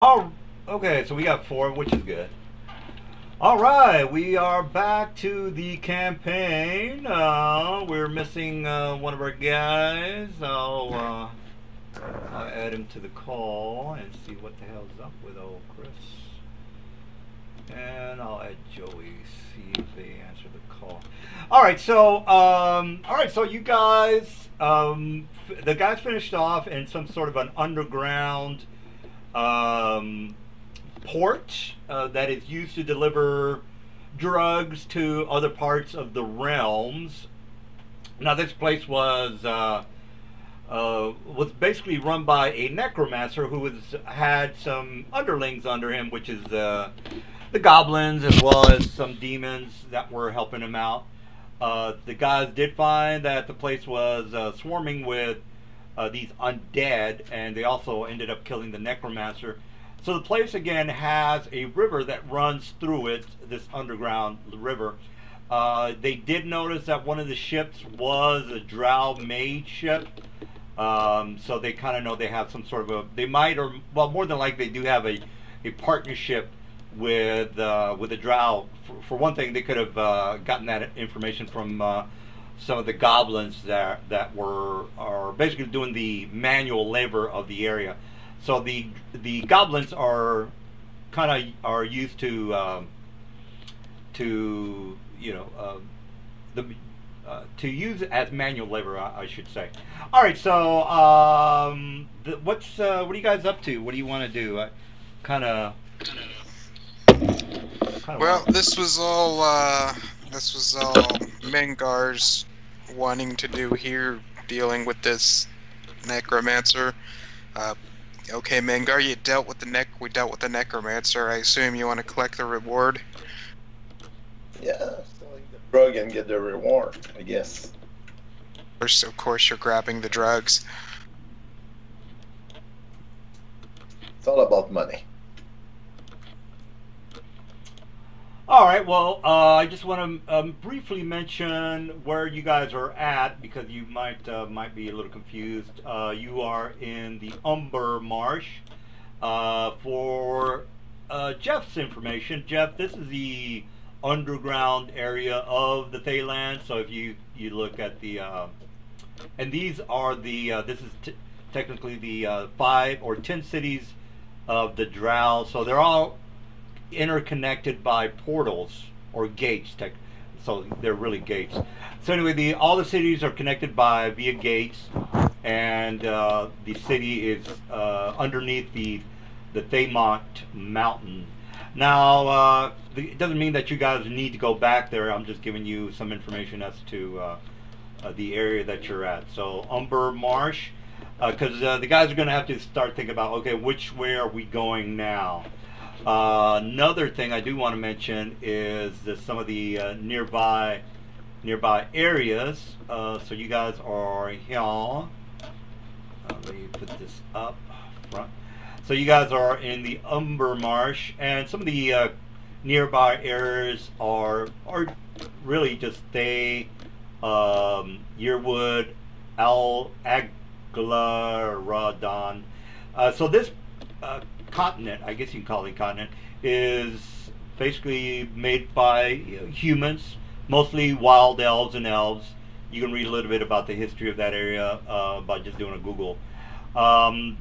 Oh, okay, so we got four, which is good. All right, we are back to the campaign. We're missing one of our guys. I'll add him to the call and see what the hell's up with old Chris. And I'll add Joey, see if they answer the call. All right, so you guys, the guys finished off in some sort of an underground um, port that is used to deliver drugs to other parts of the realms. Now, this place was basically run by a necromancer who had some underlings under him, which is the goblins as well as some demons that were helping him out. The guys did find that the place was swarming with these undead, and they also ended up killing the necromancer. So the place again has a river that runs through it, this underground river. They did notice that one of the ships was a drow mage ship. So they kind of know they have some sort of they might, or well, more than likely they do have a partnership with a drow. For one thing, they could have gotten that information from some of the goblins that are basically doing the manual labor of the area. So the goblins are kind of are used to the to use it as manual labor, I should say. All right, so what are you guys up to? What do you want to do? I kind of Well, want. this was all Mengar's wanting to do here, dealing with this necromancer. Uh, okay, Mengar, we dealt with the necromancer. I assume you want to collect the reward. Yeah, selling the drug and get the reward, I guess. First, of course, you're grabbing the drugs. It's all about money. All right. Well, I just want to briefly mention where you guys are at because you might be a little confused. You are in the Umber Marsh. For Jeff's information, Jeff, this is the underground area of the Thayland. So if you look at the and these are the this is technically the 5 or 10 cities of the Drow. So they're all interconnected by portals or gates. So they're really gates. So anyway, the all the cities are connected by via gates, and the city is underneath the Thaymont mountain. Now, it doesn't mean that you guys need to go back there. I'm just giving you some information as to the area that you're at. So Umber Marsh, because the guys are going to have to start thinking about, okay, which way are we going now? Another thing I do want to mention is that some of the nearby areas. So you guys are here. Let me put this up front. So you guys are in the Umber Marsh, and some of the nearby areas are really just Yearwood, Al Aglaradon. So this continent, I guess you can call it continent, is basically made by humans, mostly wild elves and elves. You can read a little bit about the history of that area by just doing a Google. Um,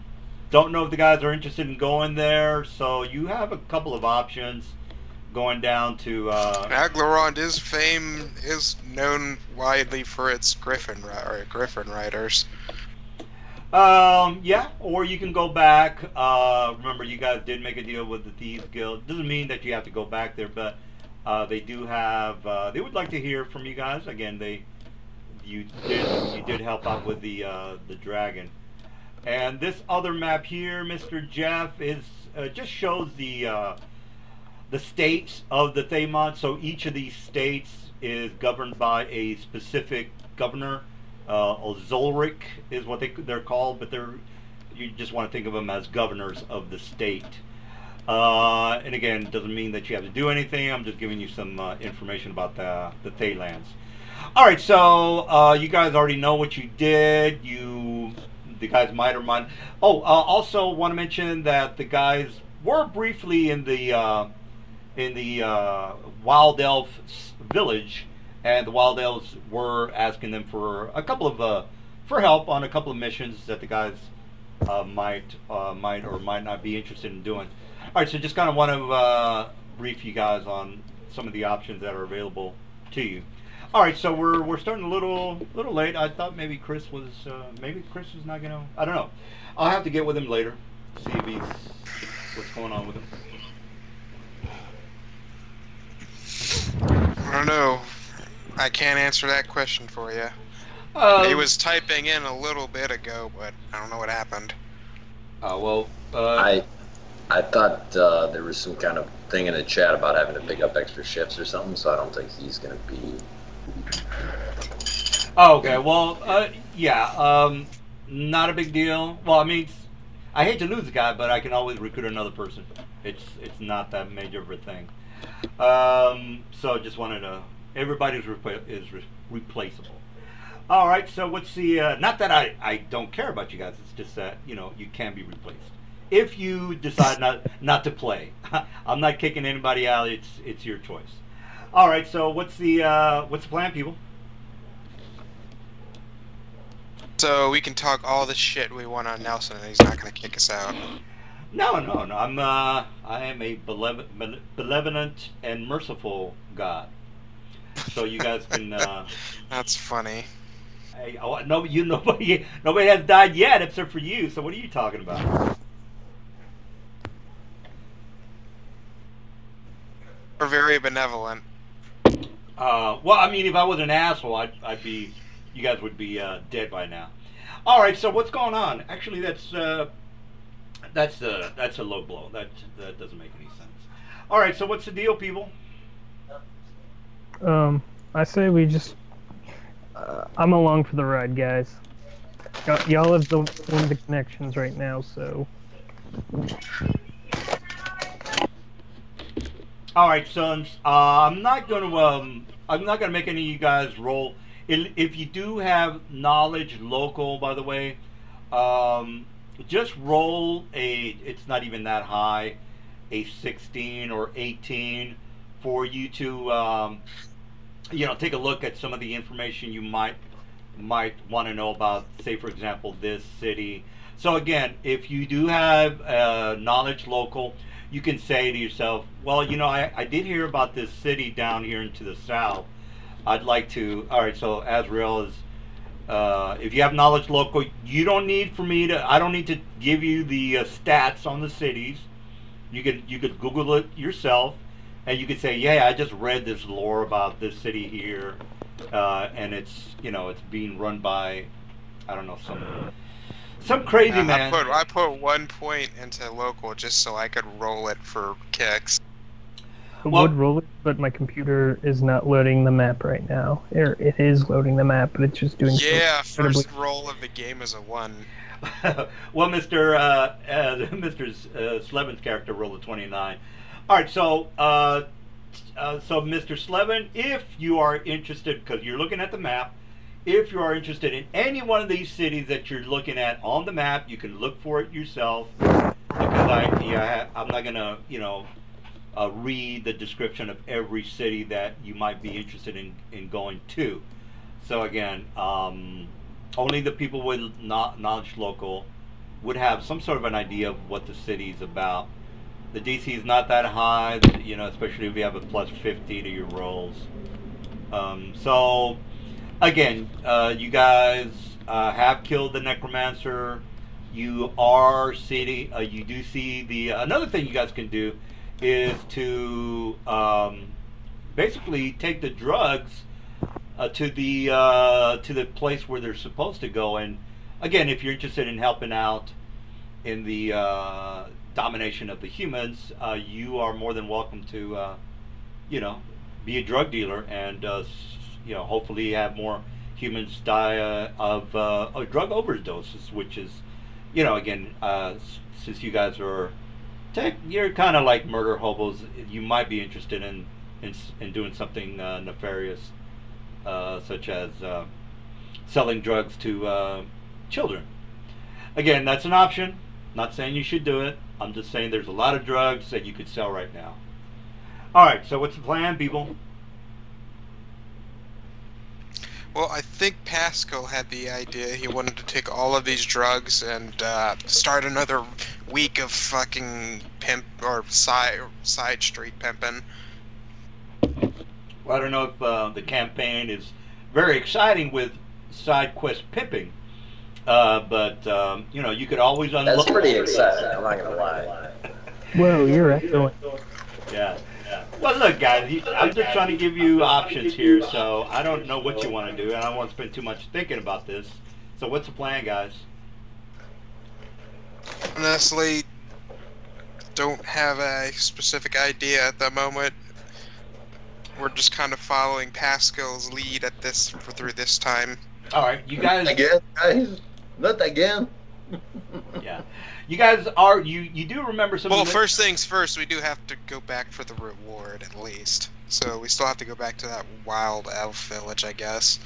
don't know if the guys are interested in going there, so you have a couple of options going down to. Aglarond is known widely for its griffin riders. Yeah, or you can go back. Remember, you guys did make a deal with the Thieves Guild. Doesn't mean that you have to go back there, but they do have. They would like to hear from you guys. Again, you did help out with the dragon. And this other map here, Mr. Jeff, is just shows the states of the Thaymont. So each of these states is governed by a specific governor. Zolric is what they're called, but you just want to think of them as governors of the state. And again, it doesn't mean that you have to do anything. I'm just giving you some information about the Thaylands. All right, so you guys already know what you did. The guys might or might. Oh, also want to mention that the guys were briefly in the wild elf village, and the wild elves were asking them for a couple of for help on a couple of missions that the guys might or might not be interested in doing. All right, so just kind of want to brief you guys on some of the options that are available to you. All right, so we're starting a little late. I thought maybe Chris was not gonna. I don't know. I'll have to get with him later, see if he's what's going on with him. I don't know. I can't answer that question for you. He was typing in a little bit ago, but I don't know what happened. Well, I thought there was some kind of thing in the chat about having to pick up extra shifts or something, so I don't think he's going to be. Oh, okay. Well, yeah. Not a big deal. Well, I mean, I hate to lose a guy, but I can always recruit another person. It's not that major of a thing. So just wanted to. Everybody's replaceable. All right. So what's the? Not that I don't care about you guys. It's just that you can be replaced if you decide not to play. I'm not kicking anybody out. It's your choice. All right. So what's the plan, people? So we can talk all the shit we want on Nelson, and he's not going to kick us out. No. I am a benevolent and merciful God. So you guys can. That's funny. Hey, nobody has died yet except for you. So what are you talking about? We're very benevolent. Well, I mean, if I was an asshole, I'd be. You guys would be dead by now. All right. So what's going on? Actually, that's a low blow. That doesn't make any sense. All right. So what's the deal, people? I say we just. I'm along for the ride, guys. Y'all have one of the connections right now, so. All right, sons. I'm not gonna make any of you guys roll. If you do have knowledge local, by the way, just roll it's not even that high, a 16 or 18 for you to, take a look at some of the information you might want to know about, say, for example, this city. So again, if you do have knowledge local, you can say to yourself, well, I did hear about this city down here into the south. I'd like to. All right, so Azrael is. If you have knowledge local, you don't need for me to. I don't need to give you the stats on the cities. You could Google it yourself, and you could say, yeah, I just read this lore about this city here, and it's it's being run by, I don't know, some crazy man. I put 1 point into local just so I could roll it for kicks. I would roll it, but my computer is not loading the map right now. It is loading the map, but it's just doing. Yeah, first roll of the game is a 1. Well, Mr. Slevin's character rolled a 29. All right, so Mr. Slevin, if you are interested, because you're looking at the map, if you are interested in any one of these cities that you're looking at on the map, you can look for it yourself. Because I'm not gonna read the description of every city that you might be interested in going to. So again, only the people with knowledge local would have some sort of an idea of what the city's about. The DC is not that high, especially if you have a plus 50 to your rolls. So again, you guys have killed the necromancer. You do see the another thing you guys can do is to basically take the drugs to the place where they're supposed to go. And again, if you're interested in helping out in the domination of the humans, you are more than welcome to be a drug dealer and hopefully have more humans die of drug overdoses, which is again, since you guys are you're kind of like murder hobos, you might be interested in doing something nefarious, such as selling drugs to children. Again, that's an option. Not saying you should do it. I'm just saying there's a lot of drugs that you could sell right now. All right. So what's the plan, people? Well, I think Pascal had the idea. He wanted to take all of these drugs and start another week of fucking pimp or side street pimping. Well, I don't know if the campaign is very exciting with side quest pimping, but you know, you could always unload. That's pretty exciting. I'm not gonna lie. Whoa, you're excellent. Yeah. Well, look, guys, I'm just trying to give you options here, so I don't know what you want to do, and I don't want to spend too much thinking about this. So, what's the plan, guys? Honestly, don't have a specific idea at the moment. We're just kind of following Pascal's lead at this through this time. All right, you guys. Again, guys? Not again. Yeah, you guys are you do remember some? Well, of the, first things first, we do have to go back for the reward at least. So we still have to go back to that wild elf village, I guess.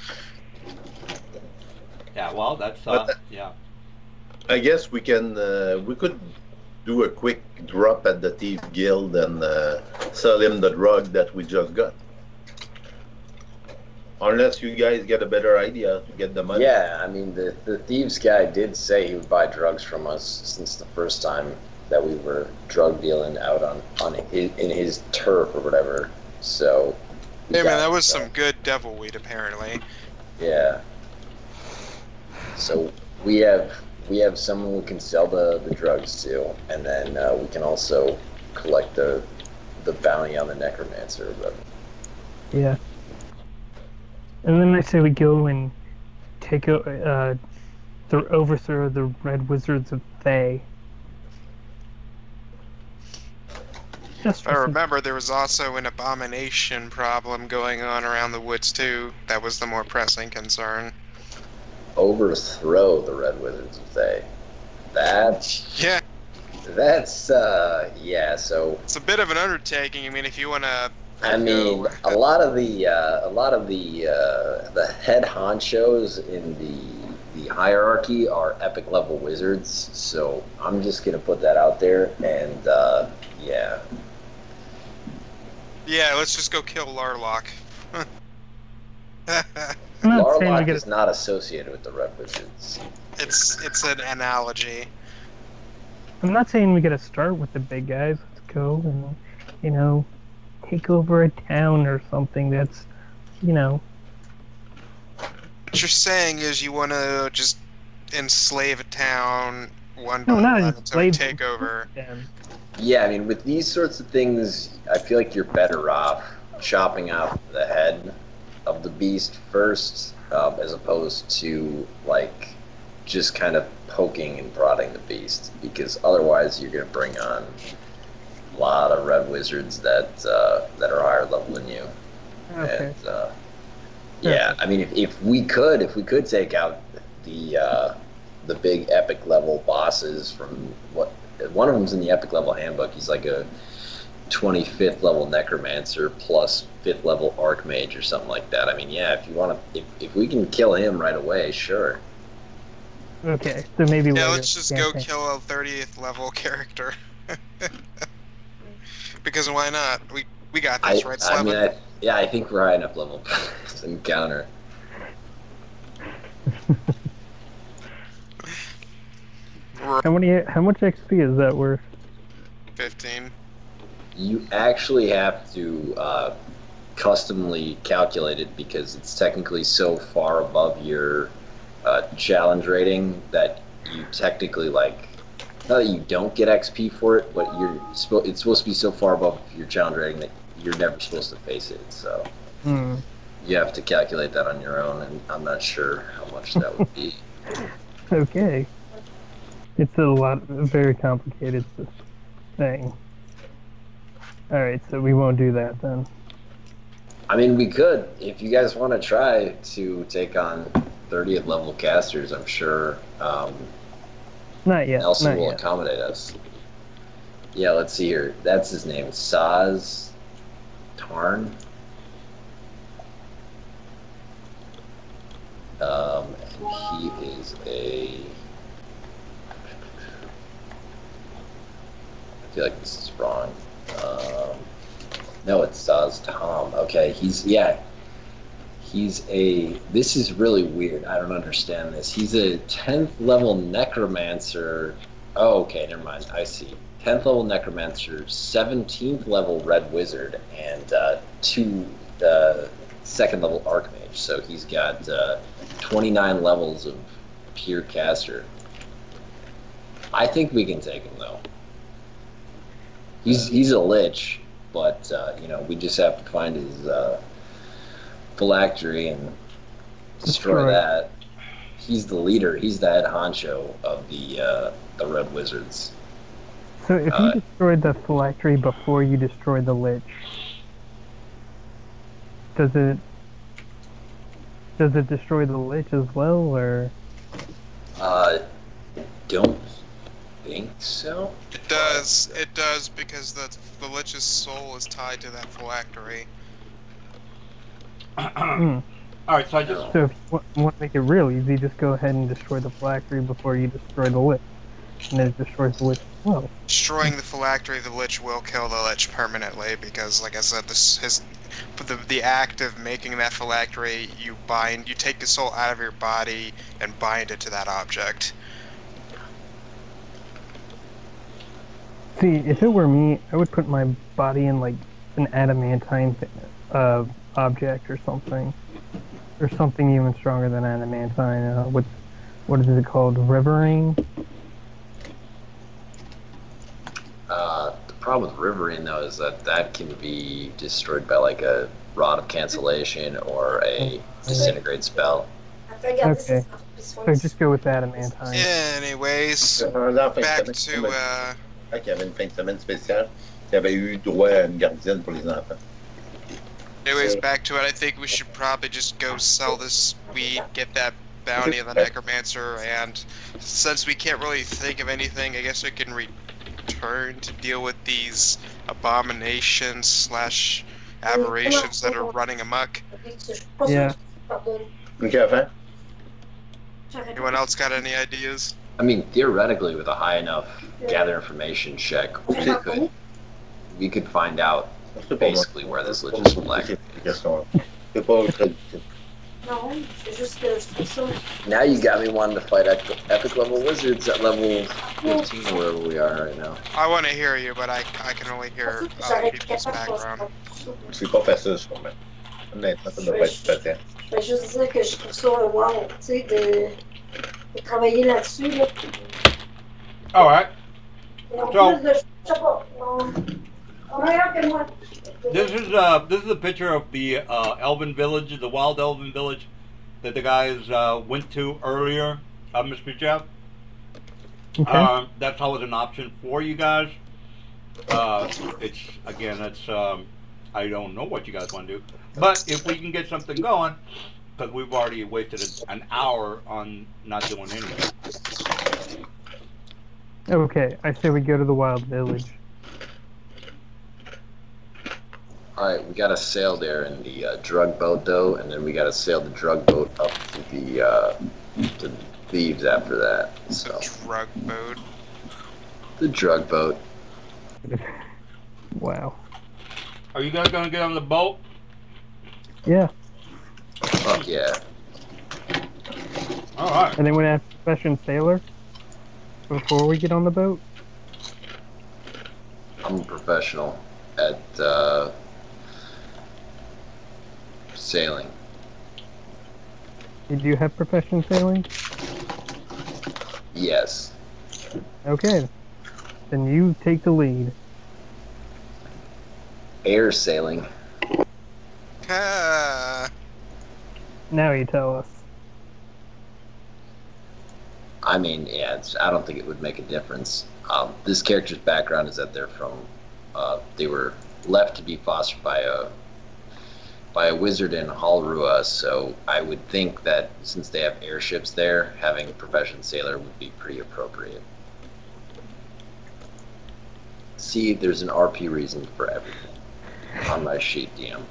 Yeah, well, that's yeah. I guess we can. We could do a quick drop at the Thief Guild and sell him the drug that we just got. Unless you guys get a better idea to get the money. Yeah, I mean, the thieves guy did say he would buy drugs from us since the first time that we were drug dealing out in his turf or whatever. So. Yeah, man, that was some good devil weed, apparently. Yeah. So we have someone we can sell the drugs to, and then we can also collect the bounty on the necromancer. But Yeah. And then I say we go and take overthrow the Red Wizards of Thay. Just I remember there was also an abomination problem going on around the woods too. That was the more pressing concern. overthrow the Red Wizards of Thay. That's Yeah, yeah. So it's a bit of an undertaking. I mean, if you want to. I mean, a lot of the head honchos in the hierarchy are epic level wizards. So I'm just gonna put that out there, and yeah. Yeah, let's just go kill Larlock. I'm not saying we Larlock get is not associated with the Red Wizards. It's an analogy. I'm not saying we gotta start with the big guys. Let's go and, take over a town or something that's, What you're saying is you want to just enslave a town one by No, not one until we enslave take over. them. Yeah, I mean, with these sorts of things, I feel like you're better off chopping off the head of the beast first, as opposed to, like, just kind of poking and prodding the beast, because otherwise you're going to bring on a lot of red wizards that are higher level than you. Okay. And, yeah, I mean, if we could take out the big epic level bosses from one of them's in the epic level handbook. He's like a 25th level necromancer plus 5th level archmage or something like that. I mean, yeah, if we can kill him right away, sure. Okay, so maybe Yeah, later. let's just go kill a 30th level character. Because why not? We got this, right, I Slevin? mean, I think we're high enough level to encounter. How much XP is that worth? 15. You actually have to customly calculate it because it's technically so far above your challenge rating that you technically, like, not that you don't get XP for it, but it's supposed to be so far above your challenge rating that you're never supposed to face it. So you have to calculate that on your own, and I'm not sure how much that would be. Okay. It's a very complicated thing. Alright, so we won't do that then. I mean, we could. If you guys want to try to take on 30th level casters, I'm sure Not yet. Nelson not will yet. accommodate us. Yeah, let's see here. That's his name. Saz Tarn. And he is a... feel like this is wrong. No, it says Tom. Okay, he's a. This is really weird. I don't understand this. He's a 10th level necromancer. Oh, okay, never mind. I see. 10th level necromancer, 17th level red wizard, and 2 2nd level archmage. So he's got 29 levels of pure caster. I think we can take him though. He's a lich, but you know, we just have to find his phylactery and destroy that. He's the leader. He's the head honcho of the red wizards. So if you destroyed the phylactery before you destroyed the lich, does it destroy the lich as well, or? Don't think so. It does. It does because the lich's soul is tied to that phylactery. Alright, so I just... So if you want to make it real easy, just go ahead and destroy the phylactery before you destroy the lich. And then it destroys the lich as well. Destroying the phylactery of the lich will kill the lich permanently because, like I said, the act of making that phylactery, you take the soul out of your body and bind it to that object. See, if it were me, I would put my body in like an adamantine object or something even stronger than adamantine. What is it called? Riverine? The problem with Riverine though is that can be destroyed by like a Rod of Cancellation or a Disintegrate spell. Okay, so just go with adamantine. Yeah, anyways, back to... qu'il y avait une fin de semaine spéciale, il y avait eu droit à une gardienne pour les enfants. Anyways, back to it. I think we should probably just go sell this weed, get that bounty of the necromancer, and since we can't really think of anything, I guess we can return to deal with these abominations / aberrations that are running amok. Yeah. Okay, Anyone else got any ideas? I mean, theoretically, with a high enough gather information check, we could find out basically where this lich is collected. Now you got me wanting to fight epic level wizards at level 15 or wherever we are right now. I want to hear you, but I can only hear people's background. C'est pas facile, sûrement. Honnêtement, ça doit pas être facile. Je vais juste dire que je trouve ça wow, tu sais, de travailler là-dessus. Là. Alright. So, this is a picture of the elven village, the wild elven village that the guys went to earlier, Mr. Jeff. Okay. That's always an option for you guys. It's I don't know what you guys want to do, but if we can get something going, because we've already wasted an hour on not doing anything. Okay, I say we go to the wild village. Alright, we gotta sail there in the drug boat though, and then we gotta sail the drug boat up to the thieves after that. So Drug boat. the drug boat. Wow. Are you guys gonna get on the boat? Yeah. Fuck yeah. Alright. And then we have profession sailor before we get on the boat. I'm a professional at sailing. Did you have profession sailing? Yes. Okay. Then you take the lead. Air sailing. Ah. Now you tell us. I mean, yeah, I don't think it would make a difference. This character's background is that they're from, they were left to be fostered by a wizard in Halrua, so I would think that since they have airships there, having a profession sailor would be pretty appropriate. See, there's an RP reason for everything on my sheet, DM.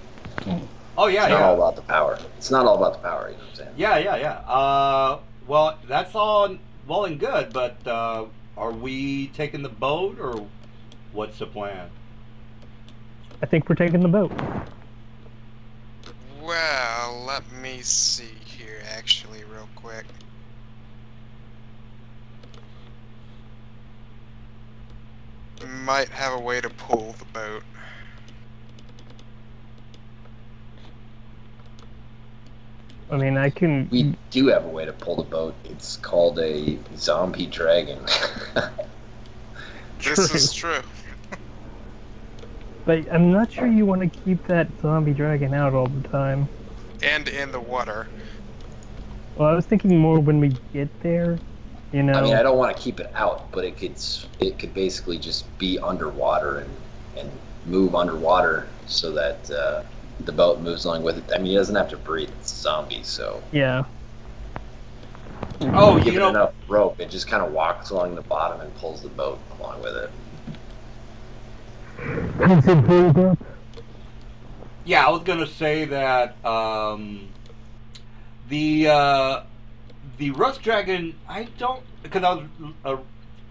Oh yeah, It's not yeah. all about the power. It's not all about the power, you know what I'm saying? Yeah. Well, that's all well and good, but are we taking the boat or what's the plan? I think we're taking the boat. Well, let me see here, actually, real quick. Might have a way to pull the boat. I mean, I can. We do have a way to pull the boat. It's called a zombie dragon. This is true. But I'm not sure you want to keep that zombie dragon out all the time. And in the water. Well, I was thinking more when we get there, you know. I mean, I don't want to keep it out, but it could basically just be underwater and move underwater so that the boat moves along with it. I mean, it doesn't have to breathe. It's a zombie, so. Yeah. Oh, Give you it know, enough rope, it just kind of walks along the bottom and pulls the boat along with it. yeah, I was gonna say that the Rust Dragon. I don't, because I was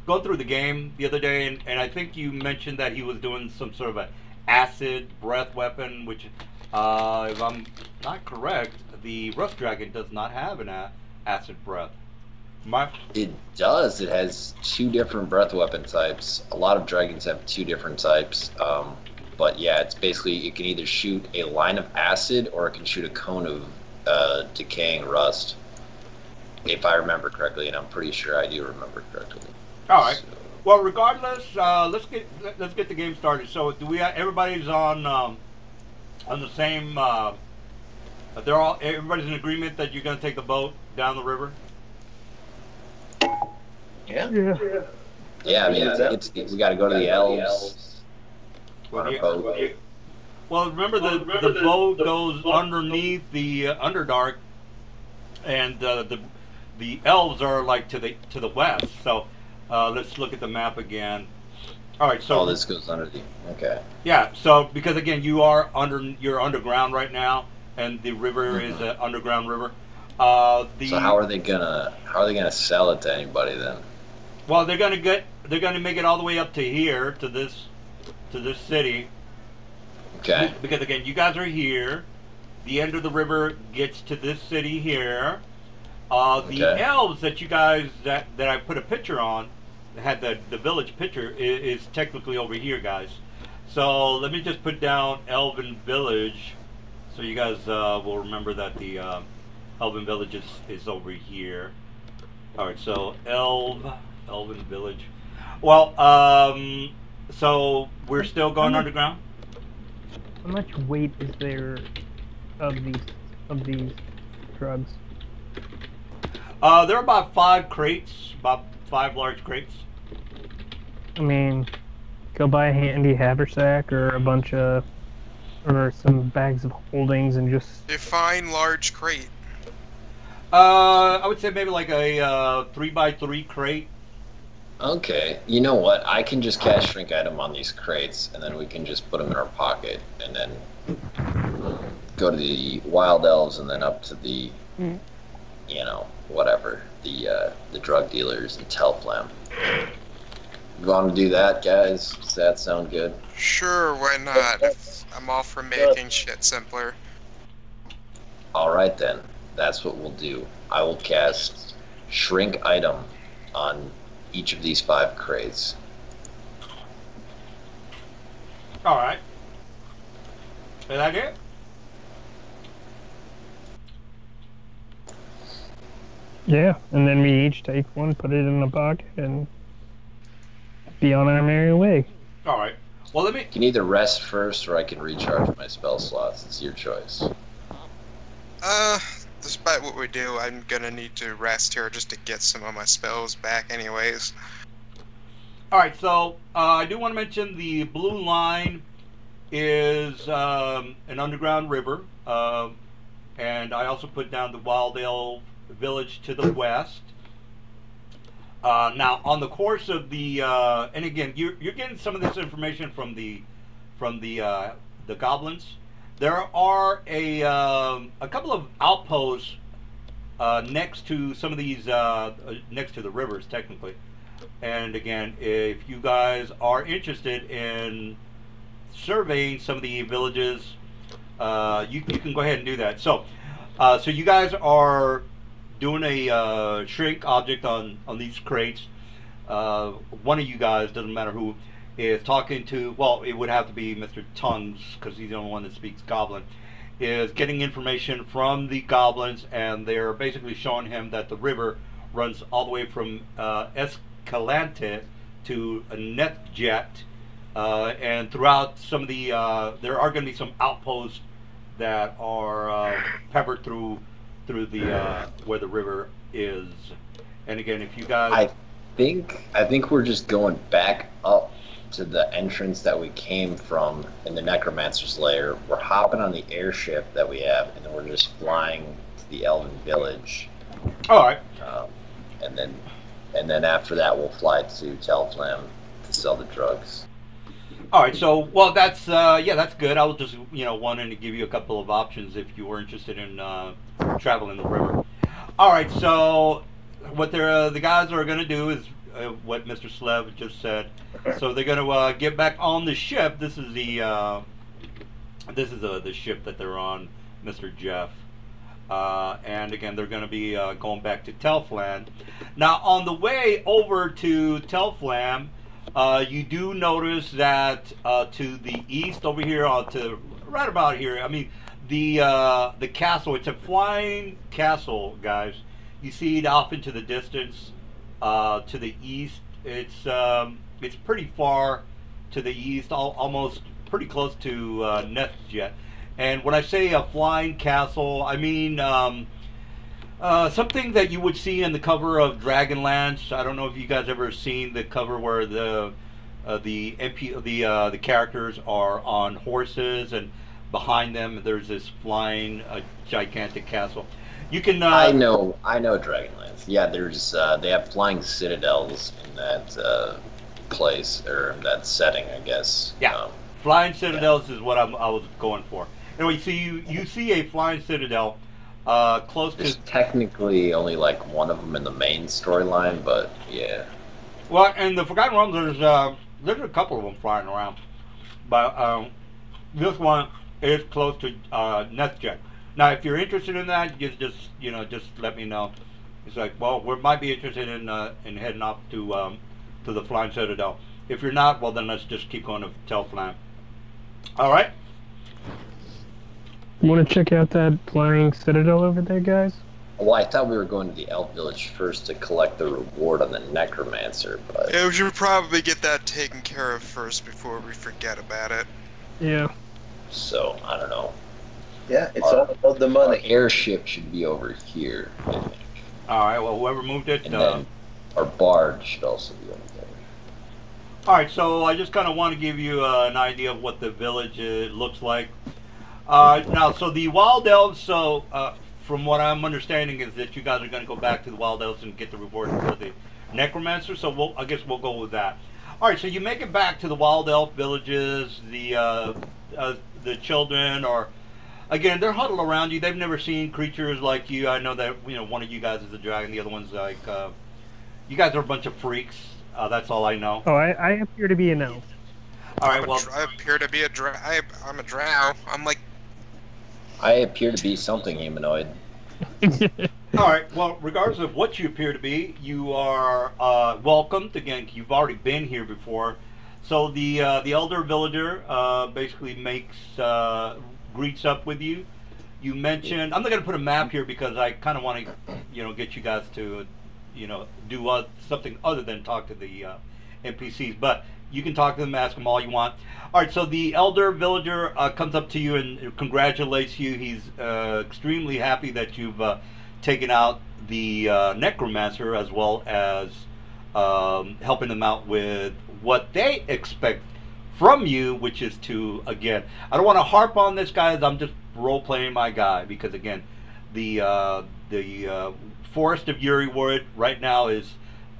going through the game the other day, and I think you mentioned that he was doing some sort of a acid breath weapon, which, if I'm not correct, the Rust Dragon does not have an acid breath. It does. It has 2 different breath weapon types. A lot of dragons have 2 different types. But yeah, it's basically, it can either shoot a line of acid or it can shoot a cone of decaying rust. If I remember correctly, and I'm pretty sure I do remember correctly. All right. So, Well, regardless, let's get the game started. So, do we? Everybody's on the same. Everybody's in agreement that you're going to take the boat down the river. Yeah. yeah, I mean, we got to go to the elves. On a boat. Well, remember the boat goes underneath the Underdark, and the elves are like to the west. So let's look at the map again. All right, so this goes under the. Okay. yeah. So because again, you're underground right now, and the river is an underground river. So how are they gonna sell it to anybody then? Well, they're gonna make it all the way up to here to this city. Okay. Because again, you guys are here. The end of the river gets to this city here. The elves that you guys that I put a picture on, had the village picture, is technically over here, guys. So let me just put down Elven Village, so you guys will remember that the Elven Village is over here. All right, so Elven Village. Well, so we're still going underground. How much weight is there of these drugs? There are about 5 crates, about 5 large crates. I mean, go buy a handy haversack or or some bags of holdings and just. Define large crate. I would say maybe like a 3x3 crate. Okay, you know what? I can just cast shrink item on these crates, and then we can just put them in our pocket, and then go to the wild elves, and then up to the, whatever, the drug dealers and Telflam. You want to do that, guys? Does that sound good? Sure, why not? I'm all for making shit simpler. All right then, that's what we'll do. I will cast shrink item on each of these 5 crates. All right. Is that it? Yeah, and then we each take one, put it in a pocket, and be on our merry way. All right. Well, let me. You can either rest first, or I can recharge my spell slots. It's your choice. Despite what we do, I'm gonna need to rest here just to get some of my spells back anyways. All right. So I do want to mention the blue line is an underground river, and I also put down the Wild Elf Village to the west. Now, on the course of the, and again, you're getting some of this information from the goblins. There are a couple of outposts next to some of these, next to the rivers, technically. And again, if you guys are interested in surveying some of the villages, you can go ahead and do that. So, so you guys are doing a shrink object on these crates. One of you guys, doesn't matter who, is talking to, well, it would have to be Mr. Tongues, because he's the only one that speaks Goblin, is getting information from the goblins, and they're basically showing him that the river runs all the way from Escalante to Netjet, and throughout some of the, there are going to be some outposts that are peppered through the where the river is. And again, if you guys, I think we're just going back up to the entrance that we came from in the Necromancer's lair. We're hopping on the airship that we have, and then we're just flying to the Elven Village. all right. And then after that, we'll fly to Telflam to sell the drugs. All right, so well, that's yeah, that's good. I was just wanting to give you a couple of options if you were interested in traveling the river. All right, so what the guys are going to do is what Mr. Slev just said. So they're going to get back on the ship. This is the ship that they're on, Mr. Jeff. And again, they're going to be going back to Telflam. Now, on the way over to Telflam, you do notice that to the east over here, to right about here, I mean, the castle, it's a flying castle, guys. You see it off into the distance to the east. It's pretty far to the east, almost pretty close to Netjet. And when I say a flying castle, I mean something that you would see in the cover of Dragonlance. I don't know if you guys ever seen the cover where the characters are on horses, and behind them there's this flying gigantic castle. You can. I know Dragonlance. Yeah, there's they have flying citadels in that place, or that setting, I guess. Yeah, flying citadels is what I was going for. Anyway, so you see a flying citadel close There's to. technically only like one of them in the main storyline, but yeah. Well, in the Forgotten Realms, there's a couple of them flying around, but this one is close to Netjet. Now, if you're interested in that, just let me know. It's like, well, we might be interested in heading off to the Flying Citadel. If you're not, well, then let's just keep going to Telflam. All right. Want to check out that flying citadel over there, guys? Well, I thought we were going to the Elf Village first to collect the reward on the Necromancer, but Yeah, we should probably get that taken care of first before we forget about it. Yeah. so I don't know. Yeah, it's all about the Our money. airship should be over here, I think. All right. Well, whoever moved it. And then our barge should also be over there. All right. So I just kind of want to give you an idea of what the village looks like. Now, so the Wild Elves. So from what I'm understanding is that you guys are going to go back to the Wild Elves and get the reward for the Necromancer. So I guess we'll go with that. All right. So you make it back to the Wild Elf villages. The children are. Again, they're huddled around you. They've never seen creatures like you. I know that one of you guys is a dragon. The other one's like you guys are a bunch of freaks. That's all I know. Oh, I appear to be an elf. All right. Well, I appear to be I'm a drow. I'm like, I appear to be something humanoid. all right. Well, regardless of what you appear to be, you are welcomed. Again, you've already been here before. So the elder villager basically greets up with you. You mentioned, I'm not going to put a map here because I kind of want to, get you guys to, do something other than talk to the NPCs. But you can talk to them, ask them all you want. All right, so the elder villager comes up to you and congratulates you. He's extremely happy that you've taken out the necromancer, as well as helping them out with what they expect from you, which is to, again, I don't want to harp on this, guys. I'm just role playing my guy because, again, the forest of Uriwood right now is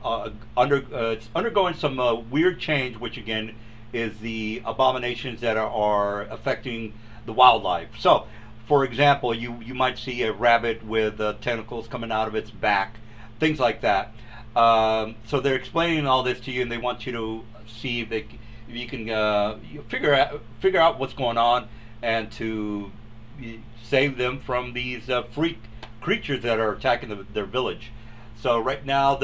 it's undergoing some weird change, which again is the abominations that are affecting the wildlife. So, for example, you might see a rabbit with tentacles coming out of its back, things like that. So they're explaining all this to you, and they want you to see if you can figure out what's going on, and to save them from these freak creatures that are attacking their village. So right now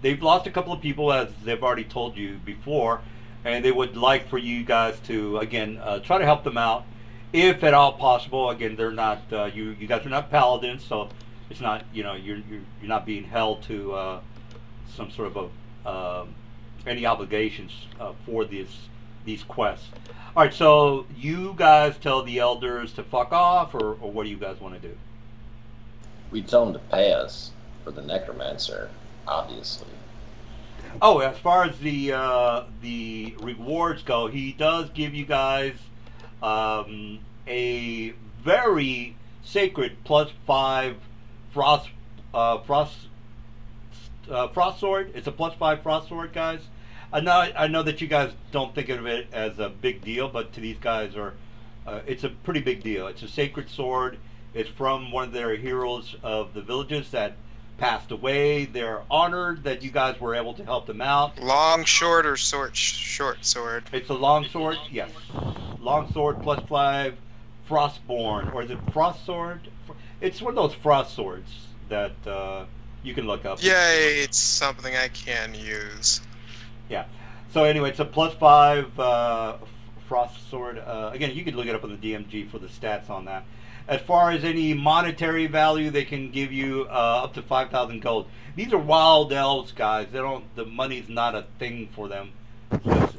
they've lost a couple of people, as they've already told you before, and they would like for you guys to again try to help them out, if at all possible. Again, they're not you guys are not paladins, so it's not, you're not being held to some sort of any obligations for these quests. All right, so you guys tell the elders to fuck off, or what do you guys want to do? We tell them to pay us for the necromancer, obviously. Oh, as far as the rewards go, he does give you guys a very sacred +5 frost sword. It's a +5 frost sword, guys. I know that you guys don't think of it as a big deal, but to these guys it's a pretty big deal. It's a sacred sword. It's from one of their heroes of the villages that passed away. They're honored that you guys were able to help them out. Long, short, or short sword? It's a long sword, yes. Long sword +5, Frostborn, or is it frost sword? It's one of those frost swords that you can look up. Yay, it's something I can use. Yeah. So anyway, it's a +5 frost sword. Again, you can look it up on the DMG for the stats on that. As far as any monetary value, they can give you up to 5,000 gold. These are wild elves, guys. The money's not a thing for them.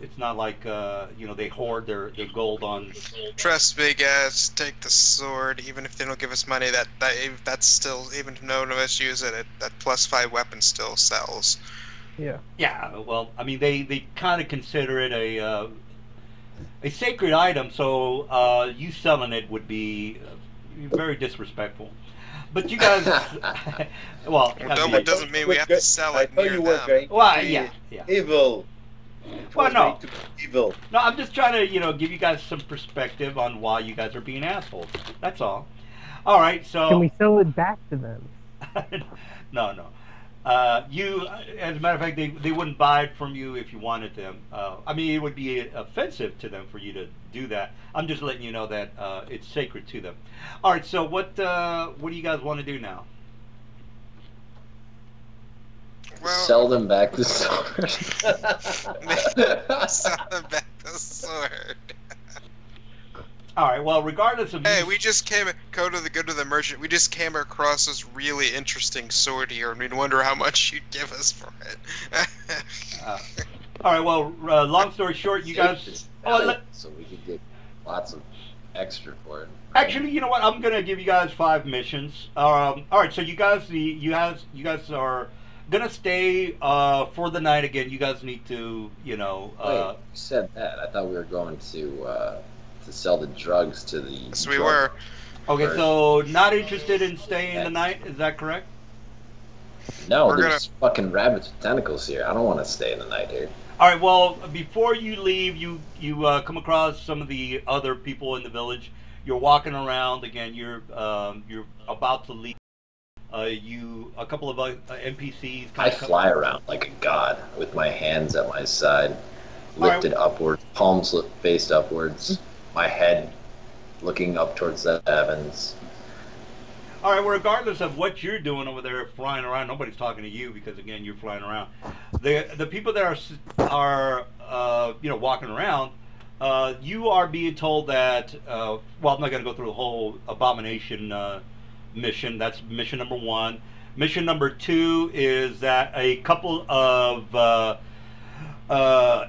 It's not like they hoard their gold on. Trust me, guys. Take the sword, even if they don't give us money. That's still, even if none of us use it, that +5 weapon still sells. Yeah. Yeah. Well, I mean, they kind of consider it a sacred item, so you selling it would be very disrespectful. But you guys, well, it doesn't mean we have to sell it near them. Well, yeah. Evil. Well, no. Evil. No, I'm just trying to, give you guys some perspective on why you guys are being assholes. That's all. All right, so. Can we sell it back to them? No. You, as a matter of fact, they wouldn't buy it from you if you wanted them. I mean, it would be offensive to them for you to do that. I'm just letting you know that it's sacred to them. All right, so what do you guys want to do now? Well, Sell them back the sword. sell them back the sword. All right. Well, regardless of we just go to the merchant. We just came across this really interesting sword here, and we'd wonder how much you'd give us for it. all right. Well, long story short, you guys. So we could get lots of extra for it. Actually, you know what? I'm gonna give you guys 5 missions. All right. So you guys are gonna stay for the night again. You guys need to, Wait, you said that. I thought we were going to sell the drugs to the. Yes, we were. Okay, so not interested in staying the night. Is that correct? No, there's fucking rabbits with tentacles here. I don't want to stay in the night here. All right. Well, before you leave, you come across some of the other people in the village. You're walking around again. You're about to leave. A couple of NPCs. I fly around like a god with my hands at my side, lifted upwards, palms faced upwards, my head looking up towards the heavens. All right. Well, regardless of what you're doing over there, flying around, nobody's talking to you because again, you're flying around. The people that are walking around, you are being told that. Well, I'm not going to go through the whole abomination mission. That's mission number 1. Mission number 2 is that a couple of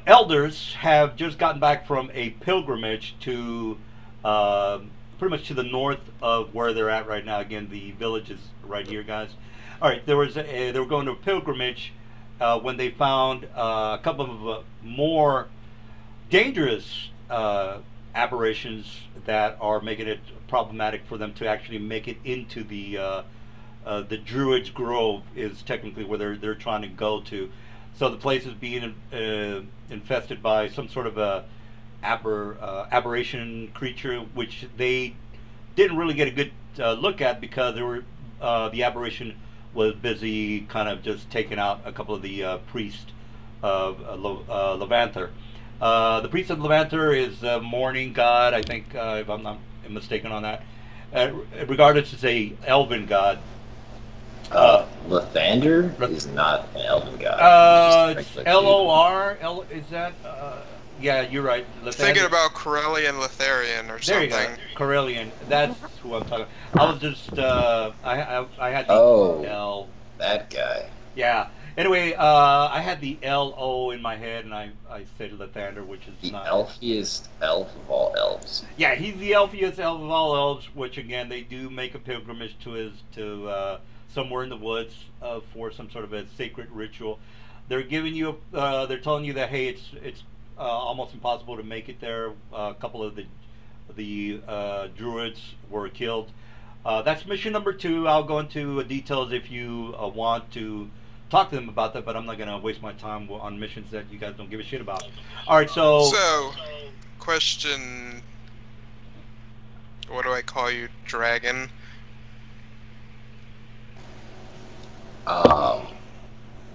elders have just gotten back from a pilgrimage to pretty much to the north of where they're at right now. Again, the village is right here, guys. All right, they were going to a pilgrimage when they found a couple of more dangerous aberrations that are making it problematic for them to actually make it into the Druid's Grove is technically where they're trying to go to. So the place is being infested by some sort of a aberration creature, which they didn't really get a good look at because they were the aberration was busy kind of just taking out a couple of the priests of Levanter. The priest of Levanter is a morning god, I think, if I'm not mistaken on that. Regardless, it's a elven god. Lathander is not an elven god. It's Lor. Is that? Yeah, you're right. Lathander. Thinking about Corellian Lotharian or There something. you go. Corellian. That's who I'm talking about. I was just, I had the L. That guy. Yeah. Anyway, I had the L-O in my head, and I said Lathander, which is the not... elfiest elf of all elves. Yeah, he's the elfiest elf of all elves, which, again, they do make a pilgrimage to somewhere in the woods for some sort of a sacred ritual. They're giving you, they're telling you that, hey, it's almost impossible to make it there. A couple of the druids were killed. That's mission number 2. I'll go into details if you want to talk to them about that, but I'm not going to waste my time on missions that you guys don't give a shit about. All right, So, question... What do I call you, dragon?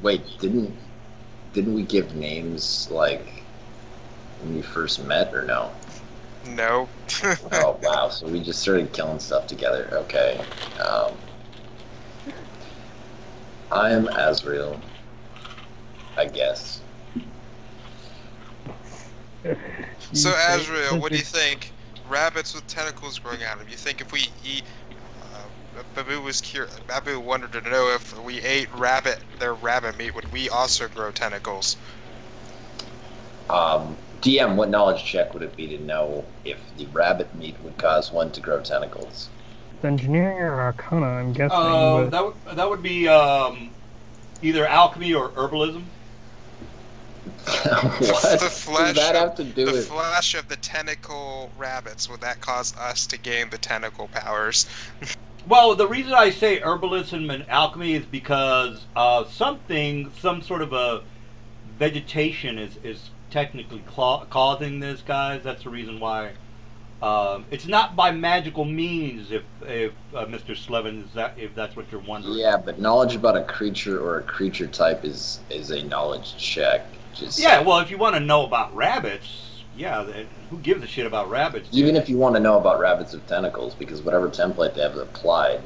Wait, didn't we give names, like, when we first met, or no? No. Oh, wow, so we just started killing stuff together. Okay. I'm Azrael, I guess. So, Azrael, what do you think? Rabbits with tentacles growing out of them. You think if we eat... Babu was curious. Babu wanted to know if we ate their rabbit meat, would we also grow tentacles? DM, what knowledge check would it be to know if the rabbit meat would cause one to grow tentacles? Engineering or Arcana, I'm guessing. That would be either alchemy or herbalism. What The flesh does that have to do the with... flesh of the tentacle rabbits, would that cause us to gain the tentacle powers? Well, the reason I say herbalism and alchemy is because some sort of a vegetation is technically causing this, guys. That's the reason why. It's not by magical means, if Mr. Slevin, if that's what you're wondering. Yeah, but knowledge about a creature or a creature type is a knowledge check. Yeah, well, if you want to know about rabbits, yeah, who gives a shit about rabbits? Even if you want to know about rabbits with tentacles, because whatever template they have applied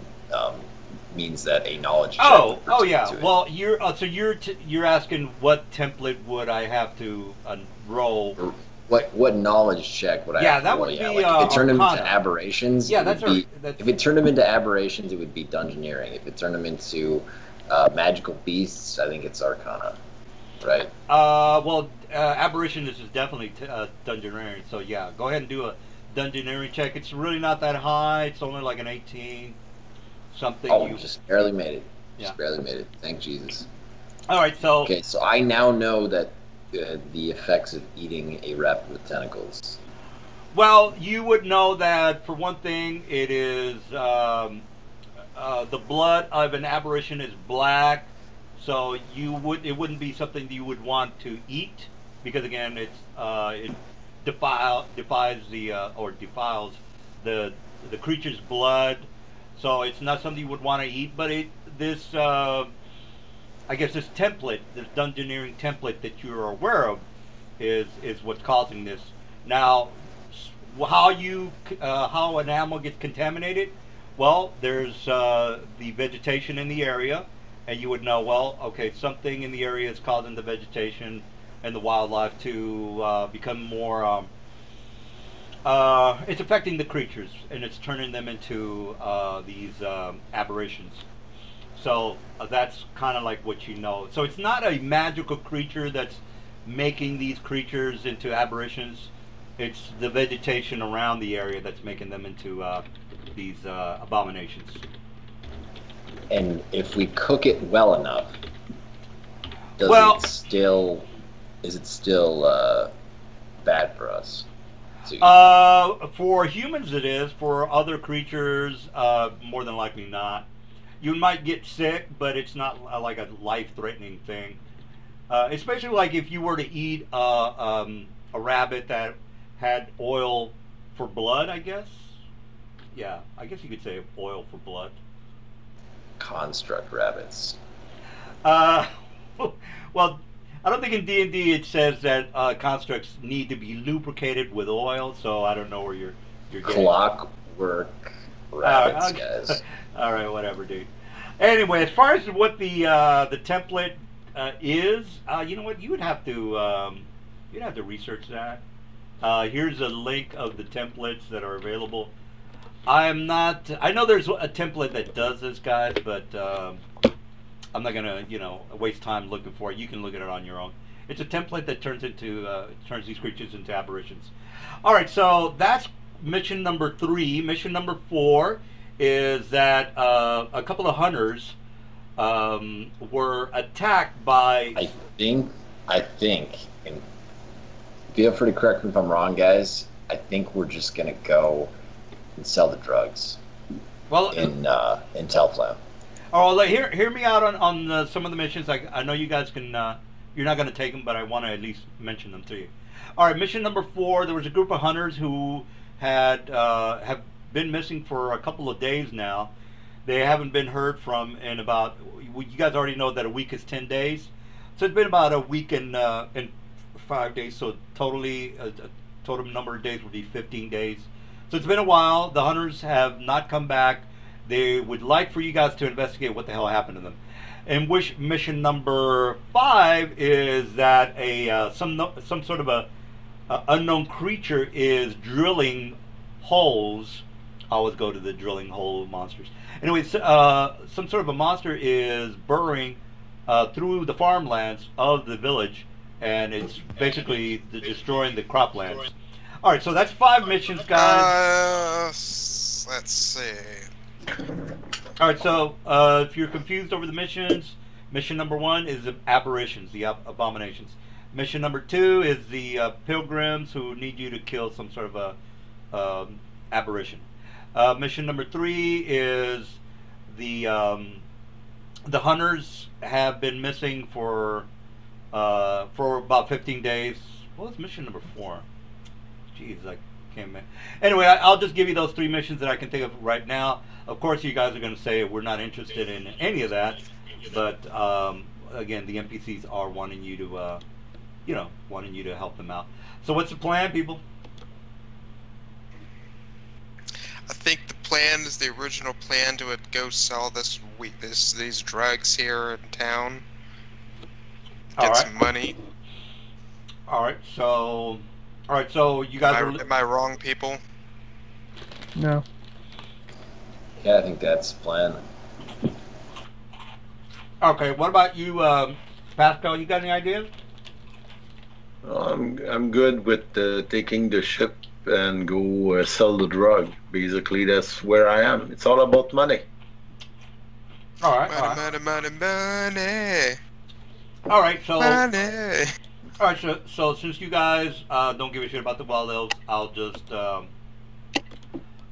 means that a knowledge check. Oh yeah. Well, you're asking what template would I have to roll? What knowledge check would I? Yeah, have to that roll? would be. Like if it turned them Arcana. into aberrations. Yeah, if it turned them into aberrations, it would be dungeoneering. If it turned them into magical beasts, I think it's Arcana. Right. Well, aberration is definitely dungeoneering. So yeah, go ahead and do a dungeoneering check. It's really not that high. It's only like an 18 something. Oh, just barely made it. Just Yeah. barely made it. Thank Jesus. All right, so Okay, so I now know that the effects of eating a rabbit with tentacles. well, you would know that for one thing, it is the blood of an aberration is black. So it wouldn't be something that you would want to eat, because again, it defiles the creature's blood. So it's not something you would want to eat. But I guess this template, this dungeoneering template that you're aware of, is what's causing this. Now, how an animal gets contaminated? Well, there's the vegetation in the area. And you would know, well, okay, something in the area is causing the vegetation and the wildlife to become more. It's affecting the creatures, and it's turning them into these aberrations. So that's kind of like what you know. So it's not a magical creature that's making these creatures into aberrations. It's the vegetation around the area that's making them into these abominations. And if we cook it well enough, is it still bad for us? For humans it is. For other creatures, more than likely not. You might get sick, but it's not like a life-threatening thing. Especially like if you were to eat a rabbit that had oil for blood, I guess. Yeah, I guess you could say oil for blood. construct rabbits? Well, I don't think in D&D it says that constructs need to be lubricated with oil, so I don't know where you're getting. Clockwork rabbits, guys. All right, whatever, dude. Anyway, as far as what the template is, you know what? You'd have to research that. Here's a link of the templates that are available. I know there's a template that does this, guys, but I'm not gonna, waste time looking for it. You can look at it on your own. It's a template that turns these creatures into aberrations. All right, so that's mission number 3. Mission number 4 is that a couple of hunters were attacked by. I think, and feel free to correct me if I'm wrong, guys. I think we're just gonna go and sell the drugs. Well, in Telflam. Oh, hear me out on some of the missions. I know you guys can. You're not going to take them, but I want to at least mention them to you. All right, mission number 4. There was a group of hunters who have been missing for a couple of days now. They haven't been heard from in about. You guys already know that a week is 10 days, so it's been about a week and 5 days. So totally, a total number of days would be 15 days. So it's been a while. The hunters have not come back. They would like for you guys to investigate what the hell happened to them. And mission number 5 is that some sort of a unknown creature is drilling holes. I always go to the drilling hole monsters. Anyway, some sort of a monster is burrowing through the farmlands of the village, and it's basically destroying the croplands. All right, so that's 5 missions, guys. Let's see. All right, so if you're confused over the missions, mission number 1 is the aberrations, the abominations. Mission number 2 is the pilgrims who need you to kill some sort of a aberration. Mission number 3 is the hunters have been missing for about 15 days. What was mission number 4? Jeez, I can't remember. Anyway, I'll just give you those 3 missions that I can think of right now. Of course, you guys are going to say we're not interested in any of that, but again, the NPCs are wanting you to, wanting you to help them out. So, what's the plan, people? I think the plan is the original plan to go sell these drugs here in town. Get some money. All right, so you guys am I wrong, people? No. Yeah, I think that's the plan. Okay, what about you, Pascal? You got any ideas? I'm good with taking the ship and go sell the drug. Basically, that's where I am. It's all about money. All right. Money. All right, so. Money. All right, so since you guys don't give a shit about the Wild Elves, I'll just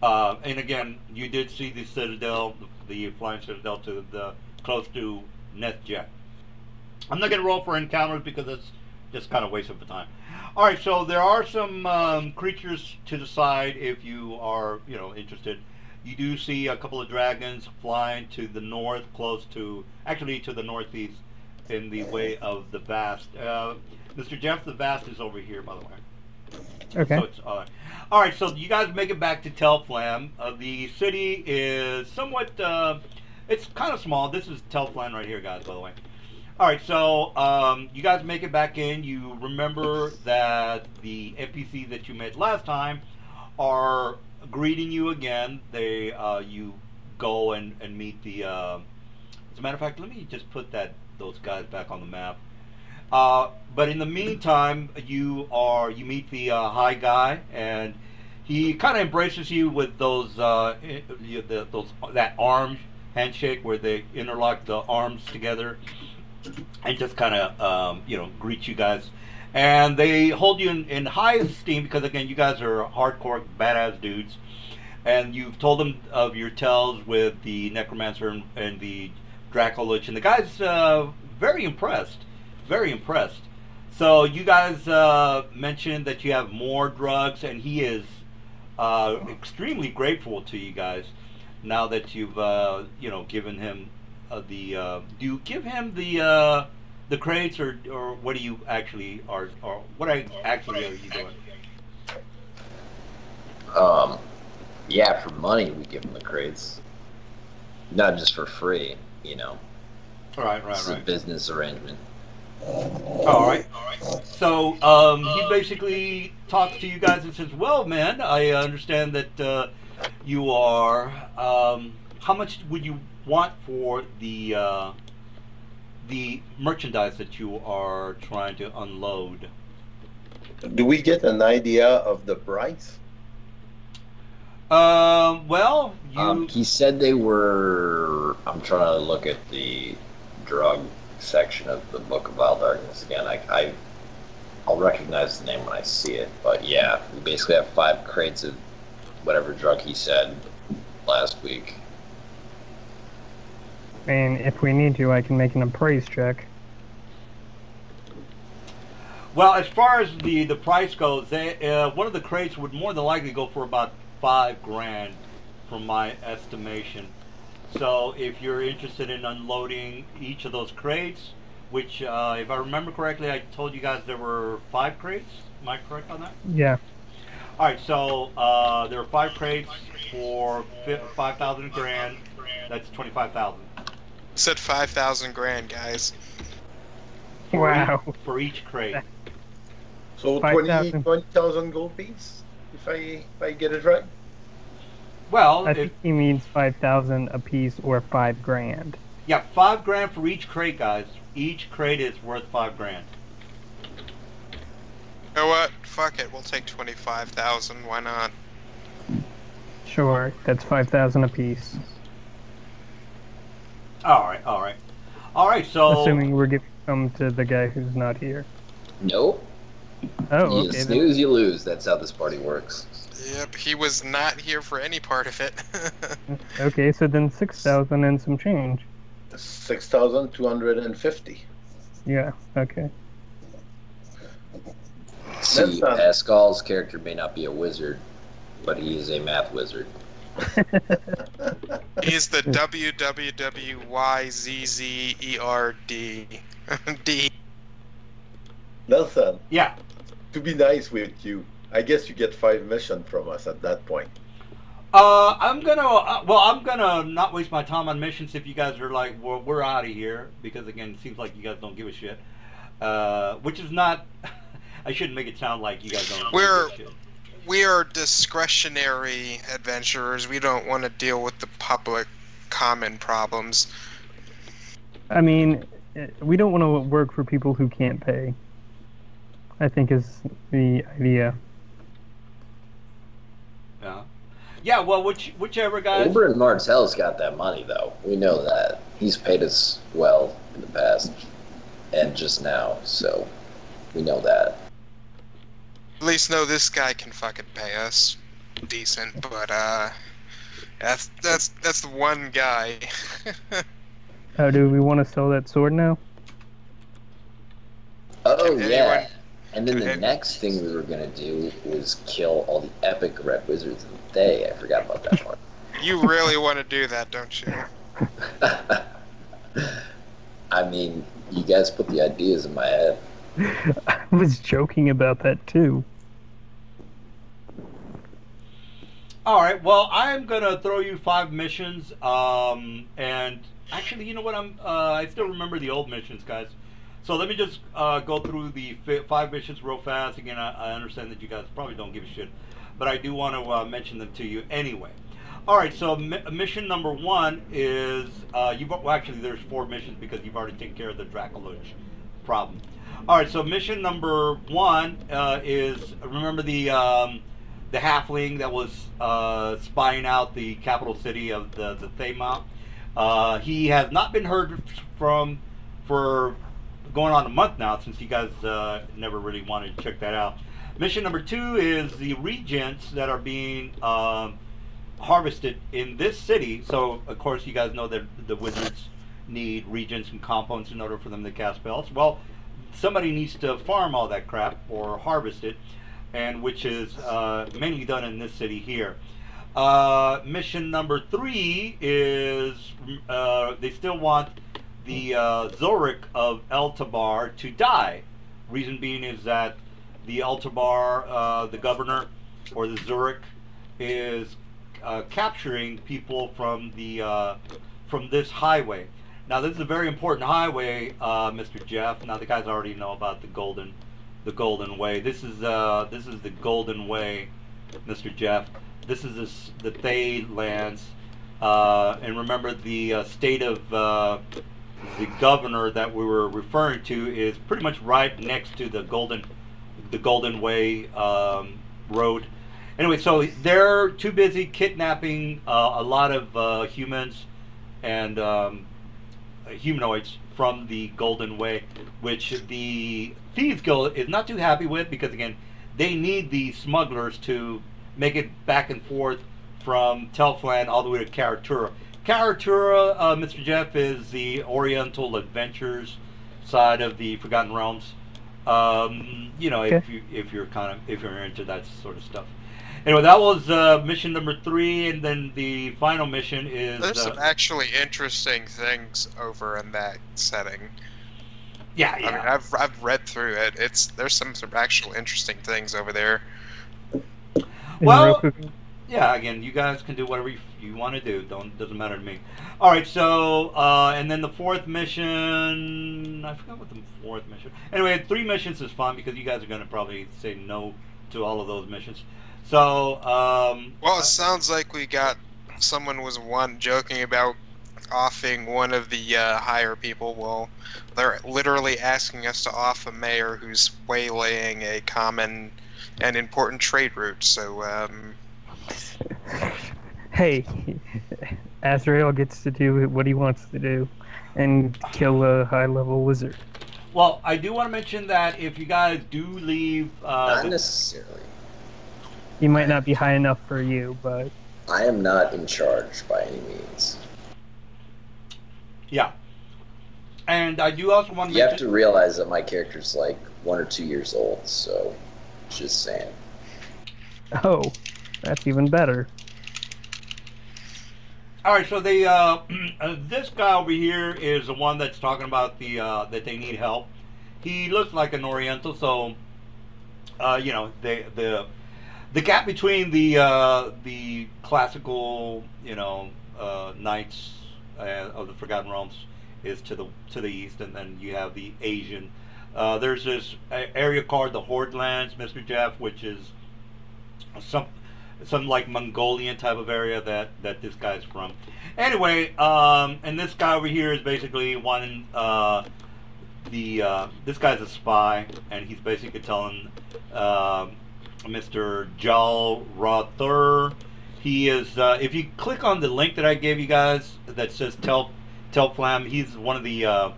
and again, you did see the Citadel, the flying Citadel to the close to NetJet. I'm not gonna roll for encounters because it's just kind of waste of the time. All right, so there are some creatures to the side if you are interested. You do see a couple of dragons flying to the north, actually to the northeast, in the way of the Vast. Mr. Jeff, the Vast is over here, by the way. Okay. So it's all right. So you guys make it back to Telflam. The city is somewhat. It's kind of small. This is Telflam right here, guys. By the way. All right. So you guys make it back in. You remember that the NPCs that you met last time are greeting you again. They you go and meet the. As a matter of fact, let me just put those guys back on the map. But in the meantime, you meet the high guy, and he kind of embraces you with that arm handshake where they interlock the arms together, and just kind of greet you guys, and they hold you in high esteem because again, you guys are hardcore badass dudes, and you've told them of your tales with the necromancer and the Dracolich, and the guy's very impressed. Very impressed. So you guys mentioned that you have more drugs, and he is extremely grateful to you guys now that you've given him Do you give him the crates, or what do you actually or what actually are you doing? Yeah, for money we give them the crates, not just for free. You know, Right, this is a business arrangement. All right. So he basically talks to you guys and says, "Well, man, I understand that you are. How much would you want for the merchandise that you are trying to unload?" Do we get an idea of the price? Well, He said they were. I'm trying to look at the drug section of the Book of Wild Darkness again. I'll recognize the name when I see it. But yeah, we basically have 5 crates of whatever drug he said last week. And if we need to, I can make an appraise check. Well, as far as the price goes, one of the crates would more than likely go for about $5,000, from my estimation. So if you're interested in unloading each of those crates, which, if I remember correctly, I told you guys there were 5 crates. Am I correct on that? Yeah. All right, so there are 5 crates for 5,000 grand. That's 25,000. Said 5,000 grand, guys. Wow. For each crate. So 5,000. 20,000 gold piece, if I get it right. Well, I think he means 5,000 a piece or $5,000. Yeah, $5,000 for each crate, guys. Each crate is worth $5,000. You know what? Fuck it. We'll take 25,000. Why not? Sure, that's 5,000 a piece. All right. So Assuming we're giving some to the guy who's not here. Nope. Oh, You okay. snooze, you lose. That's how this party works. Yep, he was not here for any part of it. Okay, so then 6,000 and some change. 6,250. Yeah, okay. See, Pascal's character may not be a wizard, but he is a math wizard. He's the WWWYZZERD. D. Nelson, yeah. to be nice with you, I guess you get 5 missions from us at that point. I'm gonna not waste my time on missions if you guys are like, well, we're out of here, because again, it seems like you guys don't give a shit. Which is not. I shouldn't make it sound like you guys don't. Give a shit. We are discretionary adventurers. We don't want to deal with the public common problems. I mean, we don't want to work for people who can't pay, I think is the idea. Yeah. Yeah, well, whichever guys. Oberyn Martell's got that money, though. We know that. He's paid us well in the past, and just now, so we know that. At least know this guy can fucking pay us decent, but that's the one guy. Oh, do we want to sell that sword now? Oh, Can yeah. anyone- And then the next thing we were going to do was kill all the epic red wizards of the day. I forgot about that part. You really want to do that, don't you? I mean, you guys put the ideas in my head. I was joking about that too. All right. Well, I'm gonna throw you 5 missions. And actually, you know what? I still remember the old missions, guys. So let me just go through the 5 missions real fast. Again, I understand that you guys probably don't give a shit, but I do want to mention them to you anyway. All right. So mission number 1 is actually there's 4 missions because you've already taken care of the Draculich problem. All right. So mission number 1 is, remember the halfling that was spying out the capital city of the Thaymount. He has not been heard from for going on a month now, since you guys never really wanted to check that out. Mission number 2 is the regents that are being harvested in this city. So of course you guys know that the wizards need regents and components in order for them to cast spells. Well, somebody needs to farm all that crap or harvest it, and which is mainly done in this city here. Mission number 3 is they still want the Zorik of Eltabar to die. Reason being is that the Eltabar, the governor, or the Zurich, is capturing people from the from this highway. Now, this is a very important highway, Mr. Jeff. Now, the guys already know about the Golden Way. This is the Golden Way, Mr. Jeff. This is the Thay lands, and remember the state of the governor that we were referring to is pretty much right next to the Golden Way road. Anyway, so they're too busy kidnapping a lot of humans and humanoids from the Golden Way, which the Thieves Guild is not too happy with, because again, they need the smugglers to make it back and forth from Telfland all the way to Karatura. Karatura, Mr. Jeff, is the Oriental Adventures side of the Forgotten Realms. You know, Okay. if you're into that sort of stuff. Anyway, that was mission number 3, and then the final mission is. There's some actually interesting things over in that setting. Yeah, I mean, yeah. I've read through it. There's some actual interesting things over there. Well, Real quick, yeah. Again, you guys can do whatever you want to do. Doesn't matter to me. All right. So, and then the 4th mission. I forgot what the 4th mission. Anyway, 3 missions is fun because you guys are going to probably say no to all of those missions. So, Well, it sounds like we got someone was joking about offing one of the higher people. Well, they're literally asking us to off a mayor who's waylaying a common and important trade route. So, hey, Azrael gets to do what he wants to do and kill a high-level wizard. well, I do want to mention that if you guys do leave, Not necessarily. He might not be high enough for you, but I am not in charge by any means. yeah. And I do also want to You have mention. to realize that my character's like 1 or 2 years old, so just saying. oh, that's even better. All right, so they this guy over here is the one that's talking about the that they need help. He looks like an Oriental, so you know the gap between the classical knights of the Forgotten Realms is to the east, and then you have the Asian. There's this area called the Horde Lands, Mr. Jeff, which is some like Mongolian type of area that this guy's from. Anyway, and this guy over here is basically wanting this guy's a spy, and he's basically telling Mr. Jal Rothur. He is if you click on the link that I gave you guys that says Telflam, he's one of the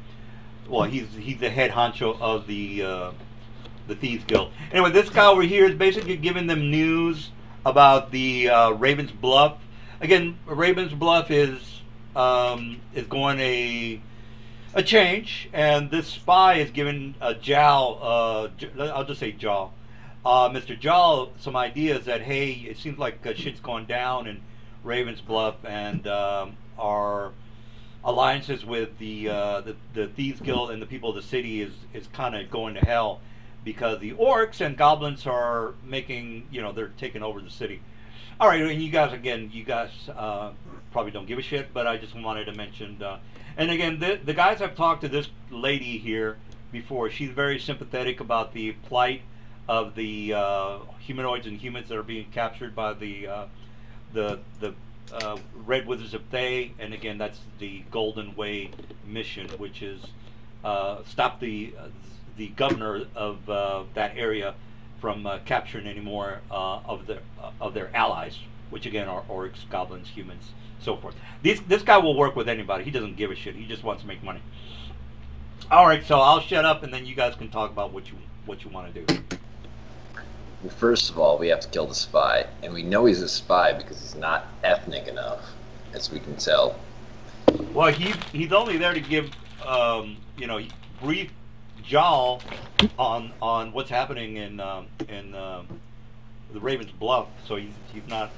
well, he's the head honcho of the Thieves Guild. Anyway, this guy over here is basically giving them news about the Raven's Bluff. Again, Raven's Bluff is going a change, and this spy is giving Jal, I'll just say Jal, Mr. Jal, some ideas that, hey, it seems like shit's going down in Raven's Bluff, and our alliances with the Thieves Guild and the people of the city is kind of going to hell, because the orcs and goblins are making, they're taking over the city. All right, and you guys probably don't give a shit, but I just wanted to mention. And again, the guys have talked to this lady here before. She's very sympathetic about the plight of the humanoids and humans that are being captured by the Red Wizards of Thay. And again, that's the Golden Way mission, which is stop the governor of that area from capturing any more of their allies, which again are orcs, goblins, humans, so forth. This guy will work with anybody. He doesn't give a shit. He just wants to make money. All right, so I'll shut up, and then you guys can talk about what you want to do. Well, first of all, we have to kill the spy, and we know he's a spy because he's not ethnic enough, as we can tell. Well, he's only there to give brief Jal on what's happening in the Raven's Bluff. So he's not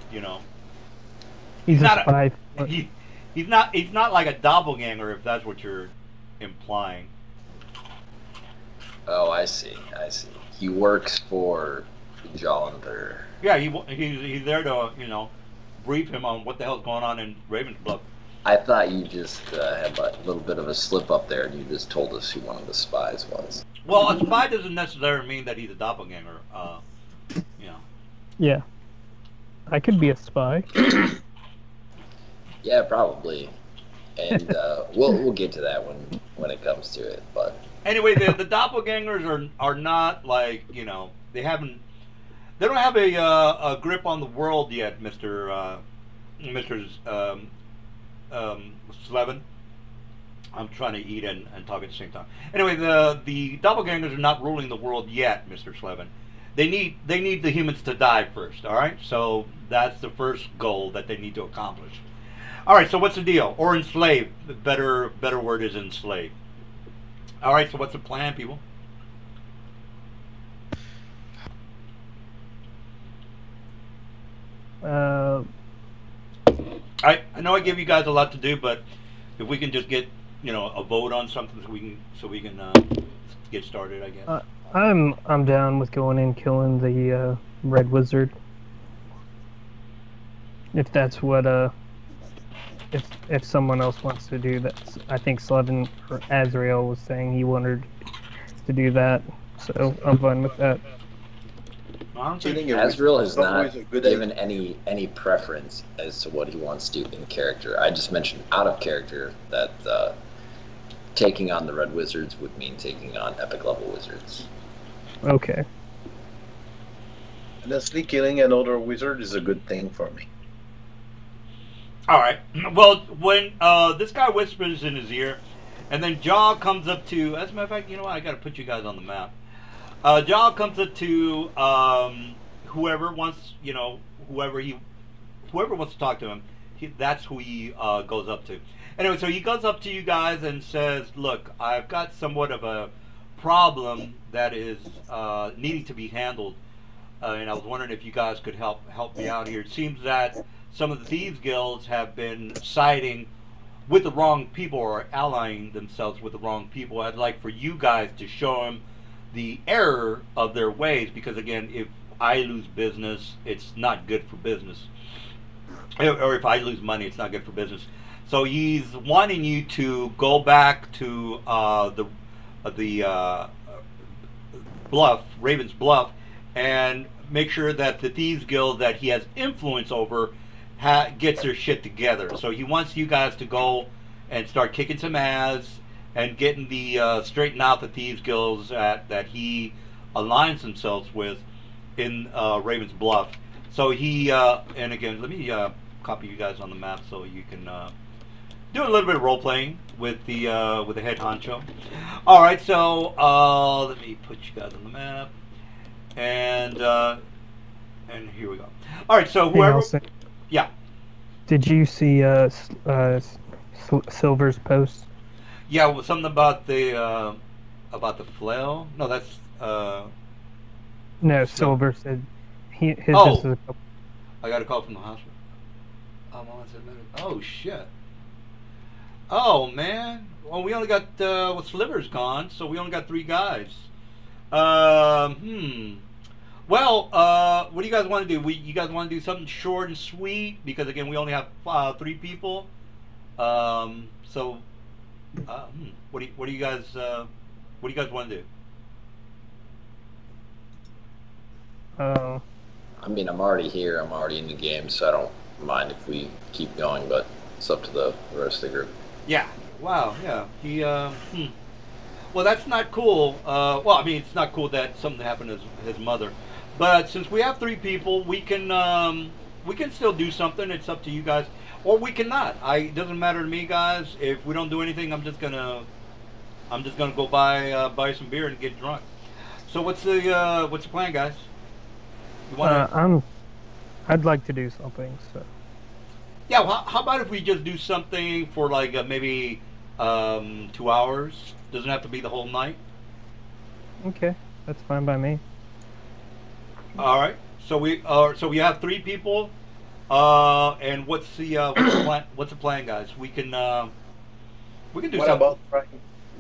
He's a not spy. he's not like a doppelganger, if that's what you're implying. Oh, I see. I see. He works for Jolanther. Yeah, he's there to brief him on what the hell's going on in Ravens Bluff. I thought you just had a little bit of a slip up there, and you just told us who one of the spies was. Well, a spy doesn't necessarily mean that he's a doppelganger. Yeah. I could be a spy. Yeah, probably. And we'll get to that when it comes to it. But anyway, the doppelgangers are not like they don't have a grip on the world yet, Mister Slevin. I'm trying to eat and talk at the same time. Anyway, the doppelgangers are not ruling the world yet, Mr. Slevin. They need the humans to die first. All right, so that's the first goal that they need to accomplish. All right, so what's the deal? Or enslave. The better word is enslave. All right, so what's the plan, people? I know I give you guys a lot to do, but if we can just get a vote on something so we can get started, I guess. I'm down with going in killing the Red Wizard. If that's what if someone else wants to do that, I think Slevin or Azrael was saying he wanted to do that, so I'm fine with that. Azrael has not given any preference as to what he wants to do in character. I just mentioned out of character that taking on the Red Wizards would mean taking on epic level wizards. Okay. Honestly, killing another wizard is a good thing for me. All right. Well, when this guy whispers in his ear, and then Jaw comes up to. As a matter of fact, you know what? I got to put you guys on the map. Jaw comes up to whoever wants, whoever wants to talk to him. That's who he goes up to. Anyway, so he goes up to you guys and says, "Look, I've got somewhat of a problem that is needing to be handled, and I was wondering if you guys could help me out here. It seems that some of the thieves guilds have been siding with the wrong people or allying themselves with the wrong people. I'd like for you guys to show them the error of their ways, because again, if I lose business, it's not good for business. Or if I lose money, it's not good for business. So he's wanting you to go back to the Bluff, Raven's Bluff, and make sure that the Thieves Guild that he has influence over gets their shit together. So he wants you guys to go and start kicking some ass and getting the straighten out the Thieves Guilds that he aligns himself with in Raven's Bluff. So he and again, let me copy you guys on the map so you can do a little bit of role playing with the head honcho. All right, so let me put you guys on the map, and here we go. All right, so whoever, yeah. Did you see Silver's post? Yeah, well, something about the flail. No, that's no. Silver said his. Oh, is a couple. I got a call from the hospital. Oh shit. Oh man. Well, we only got Sliver's gone, so we only got 3 guys. Well, what do you guys want to do? You guys want to do something short and sweet, because again, we only have 3 people. So, what do you guys want to do? I mean, I'm already here. I'm already in the game, so I don't mind if we keep going, but it's up to the rest of the group. Yeah. Wow. Yeah. Well, that's not cool. Well, I mean, it's not cool that something happened to his mother. But since we have 3 people, we can still do something. It's up to you guys, or we cannot. It doesn't matter to me, guys. If we don't do anything, I'm just gonna go buy some beer and get drunk. So what's the plan, guys? You wanna... I'd like to do something. So. Yeah. Well, how about if we just do something for like maybe 2 hours? Doesn't have to be the whole night. Okay, that's fine by me. All right. So we have 3 people. And what's the plan, guys? We can do What something. about trying?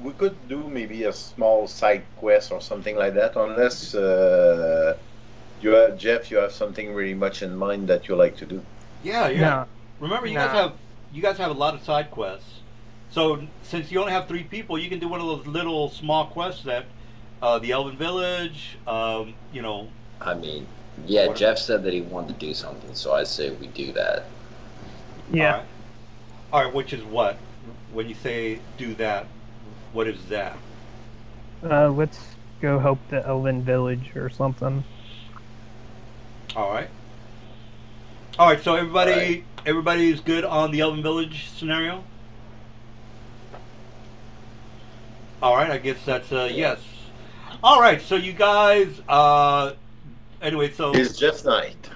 We could do maybe a small side quest or something like that, unless you have Jeff. You have something really much in mind that you like to do. Yeah, yeah. No, Remember, no. you guys have a lot of side quests. So since you only have three people, you can do one of those little small quests that the Elven Village. I mean, yeah, What? Jeff said that he wanted to do something, so I say we do that. All Yeah. right, all right. Which is what? When you say do that, what is that? Let's go help the Elven village or something. All right, all right. So All right. everybody is good on the Elven Village scenario. All right, I guess that's a Yeah. yes. All right, so you guys. Anyway, so It's Jeff's night.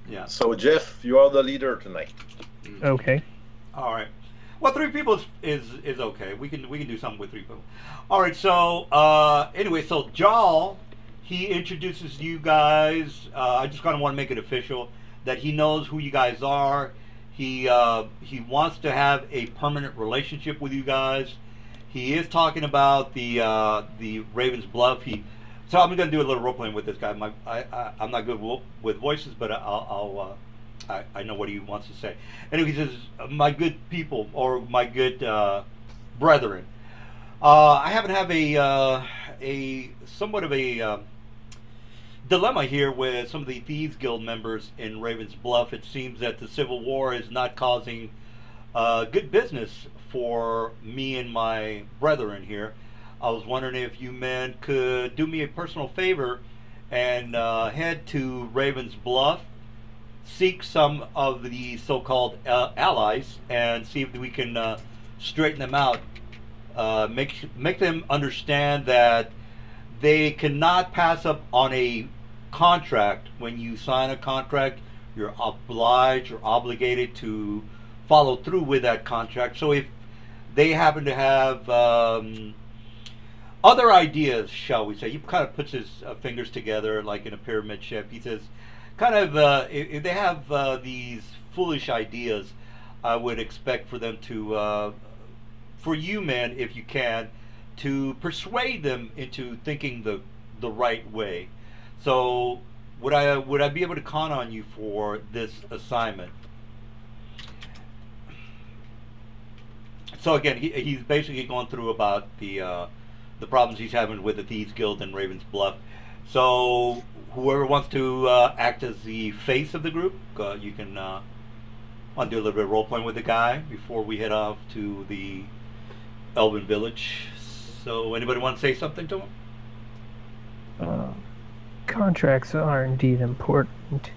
yeah. So Jeff, you are the leader tonight. Okay. All right. Well, three people is okay. We can do something with three people. All right. So anyway, so Jarl, he introduces you guys. I just kind of want to make it official that he knows who you guys are. He wants to have a permanent relationship with you guys. He is talking about the Ravens Bluff. So I'm going to do a little role playing with this guy. I'm not good with voices, but I know what he wants to say. Anyway, he says, "My good people or my good brethren, I happen to have a somewhat of a dilemma here with some of the Thieves Guild members in Ravens Bluff. It seems that the Civil War is not causing good business for me and my brethren here. I was wondering if you men could do me a personal favor and head to Ravens Bluff, seek some of the so-called allies, and see if we can straighten them out. Make them understand that they cannot pass up on a contract. When you sign a contract, you're obliged or obligated to follow through with that contract. So if they happen to have other ideas, shall we say, he kind of puts his fingers together like in a pyramid shape. He says, kind of, if they have these foolish ideas, I would expect for them to, for you men, if you can, to persuade them into thinking the right way. So would I be able to count on you for this assignment? So again, he's basically going through about the problems he's having with the Thieves Guild and Ravens Bluff. So whoever wants to act as the face of the group, you can want to do a little bit of role playing with the guy before we head off to the Elven Village. So anybody want to say something to him? Uh, Contracts are indeed important,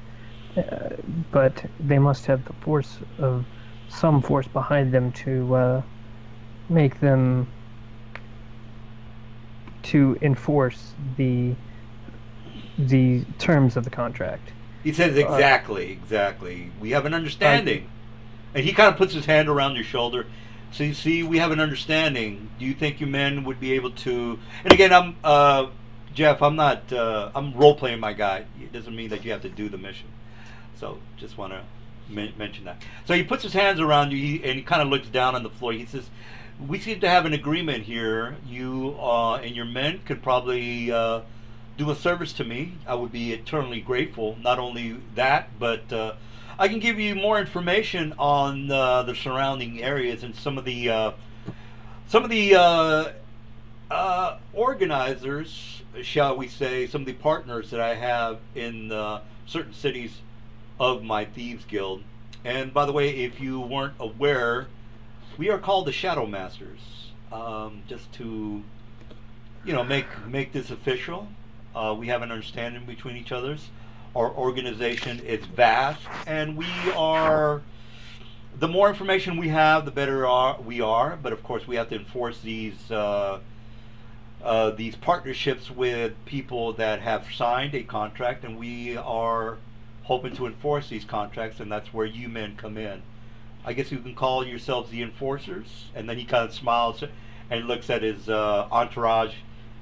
but they must have the force of some force behind them to make them to enforce the terms of the contract. He says exactly. We have an understanding. And he kind of puts his hand around your shoulder. So you see, we have an understanding. Do you think you men would be able to? And again, Jeff. I'm not. I'm role playing my guy. It doesn't mean that you have to do the mission. So just want to mention that. So he puts his hands around you, and he kind of looks down on the floor. He says, "We seem to have an agreement here. You and your men could probably do a service to me. I would be eternally grateful. Not only that, but I can give you more information on the surrounding areas and some of the organizers, shall we say, some of the partners that I have in certain cities of my Thieves Guild. And by the way, if you weren't aware, we are called the Shadow Masters. Just to make this official, we have an understanding between each other's. Our organization is vast, and we are. The more information we have, the better we are. But of course, we have to enforce these partnerships with people that have signed a contract, and we are hoping to enforce these contracts, and that's where you men come in. I guess you can call yourselves the enforcers. And then he kind of smiles and looks at his entourage,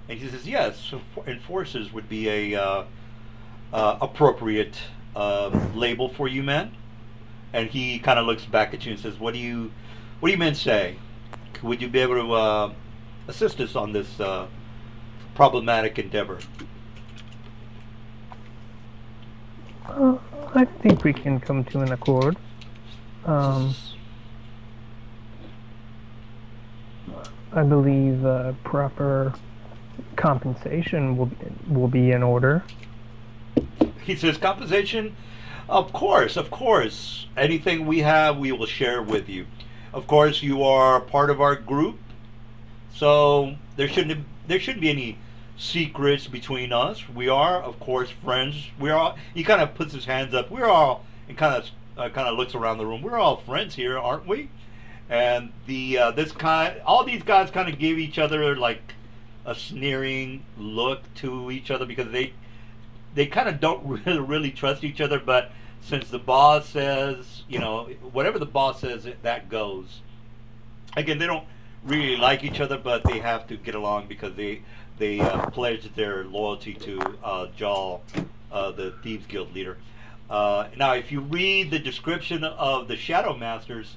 and he says, "Yes, enforcers would be a appropriate label for you men." And he kind of looks back at you and says, what do you men say? Would you be able to assist us on this problematic endeavor? I think we can come to an accord. I believe proper compensation will be in order. He says, compensation? Of course, of course. Anything we have, we will share with you. Of course, you are part of our group, so there shouldn't be any secrets between us. We are, of course, friends. We are. He kind of puts his hands up. We're all, and kind of looks around the room. We're all friends here, aren't we? And all these guys kind of give each other like a sneering look to each other because they kind of don't really trust each other. But since the boss says, whatever the boss says, that goes. Again, they don't really like each other, but they have to get along because they pledged their loyalty to Jal, the Thieves Guild leader. Now, if you read the description of the Shadow Masters,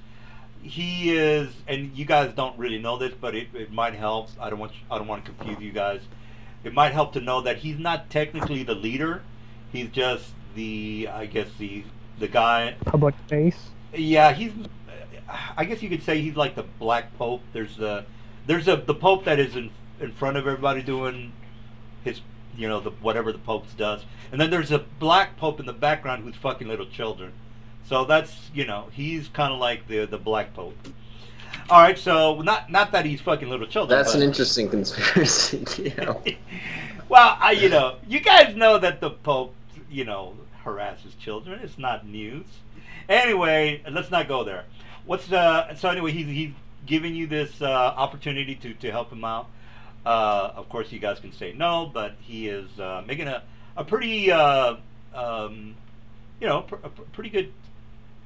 he is, and you guys don't really know this, but it might help. I don't want to confuse you guys. It might help to know that he's not technically the leader. He's just the guy. Public face. Yeah, I guess you could say he's like the Black Pope. There's the Pope that is in front of everybody doing his, whatever the Pope does, and then there's a Black Pope in the background who's fucking little children. So that's, he's kind of like the Black Pope. All right, so not that he's fucking little children. That's an interesting conspiracy. Well, you guys know that the Pope, harasses children. It's not news. Anyway, let's not go there. So anyway, he's giving you this opportunity to help him out. Of course, you guys can say no, but he is making a pretty pretty good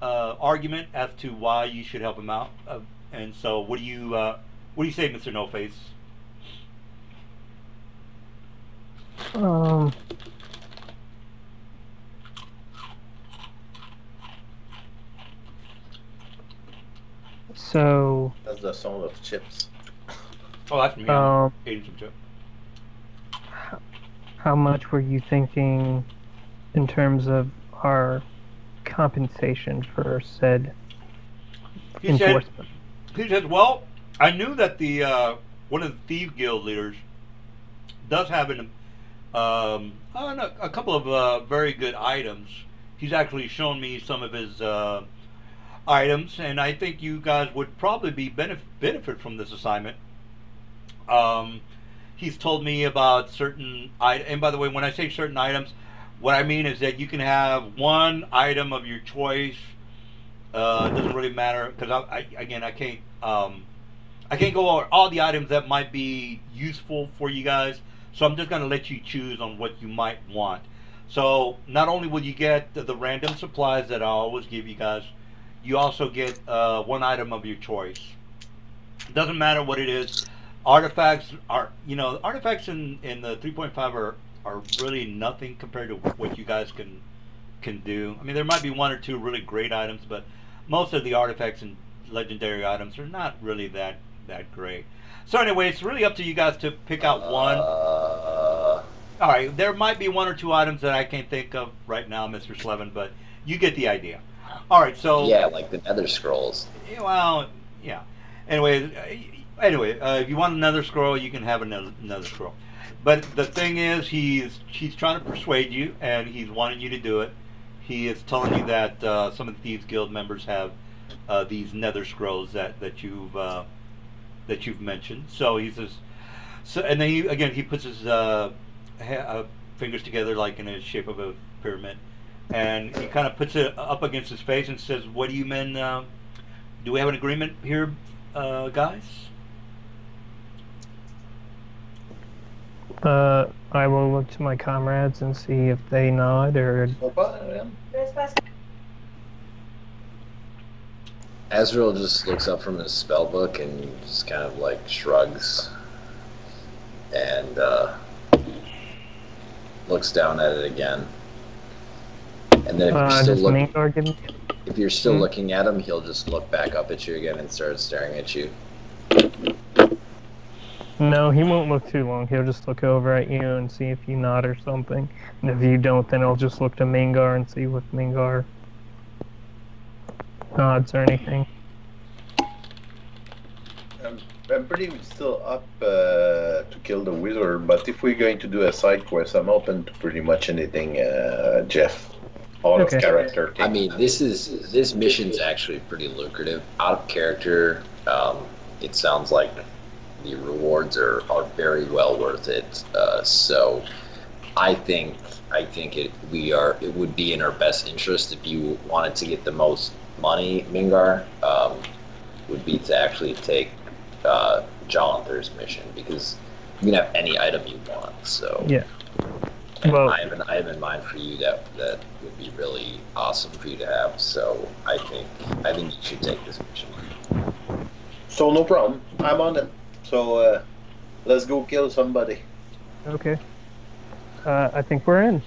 argument as to why you should help him out. And so, what do you say, Mr. No Face? So that's the sound of chips. Oh, that's me. Eating some chips. How much were you thinking in terms of our compensation for said enforcement? He said, well, I knew that the one of the Thieves Guild leaders does have a couple of very good items. He's actually shown me some of his items, and I think you guys would probably be benefit from this assignment. He's told me about certain items, and by the way, when I say certain items, what I mean is that you can have one item of your choice. It doesn't really matter because I can't go over all the items that might be useful for you guys. So I'm just going to let you choose on what you might want. So not only will you get the random supplies that I always give you guys, you also get one item of your choice. It doesn't matter what it is. Artifacts are, artifacts in the 3.5 are really nothing compared to what you guys can do. I mean, there might be one or two really great items, but most of the artifacts and legendary items are not really that great. So anyway, it's really up to you guys to pick out one. All right, there might be one or two items that I can't think of right now, Mr. Slevin, but you get the idea. All right, so yeah, like the Nether Scrolls. Well, yeah. Anyway, if you want another scroll, you can have another scroll. But the thing is, he's trying to persuade you, and he's wanting you to do it. He is telling you that some of the Thieves Guild members have these Nether Scrolls that you've mentioned. So he says, and then he puts his fingers together like in the shape of a pyramid, and he kind of puts it up against his face and says, "What do you men? Do we have an agreement here, guys?" I will look to my comrades and see if they nod or. Azrael just looks up from his spell book and just kind of like shrugs and looks down at it again. And then if you still look, does Mangar give me If you're still Hmm. looking at him, he'll just look back up at you again and start staring at you. No, he won't look too long. He'll just look over at you and see if you nod or something. And if you don't, then he'll just look to Mingar and see if Mingar nods or anything. I'm pretty still up to kill the wizard, but if we're going to do a side quest, I'm open to pretty much anything, Jeff. All Okay. of character I thing. mean, this mission's actually pretty lucrative. Out of character, it sounds like the rewards are very well worth it. So I think it would be in our best interest if you wanted to get the most money, Mingar, would be to actually take Jonathan's mission, because you can have any item you want. So Yeah. and Well- I have in mind for you that would be really awesome for you to have. So I think you should take this mission. So no problem. I'm on it. So let's go kill somebody. Okay. I think we're in.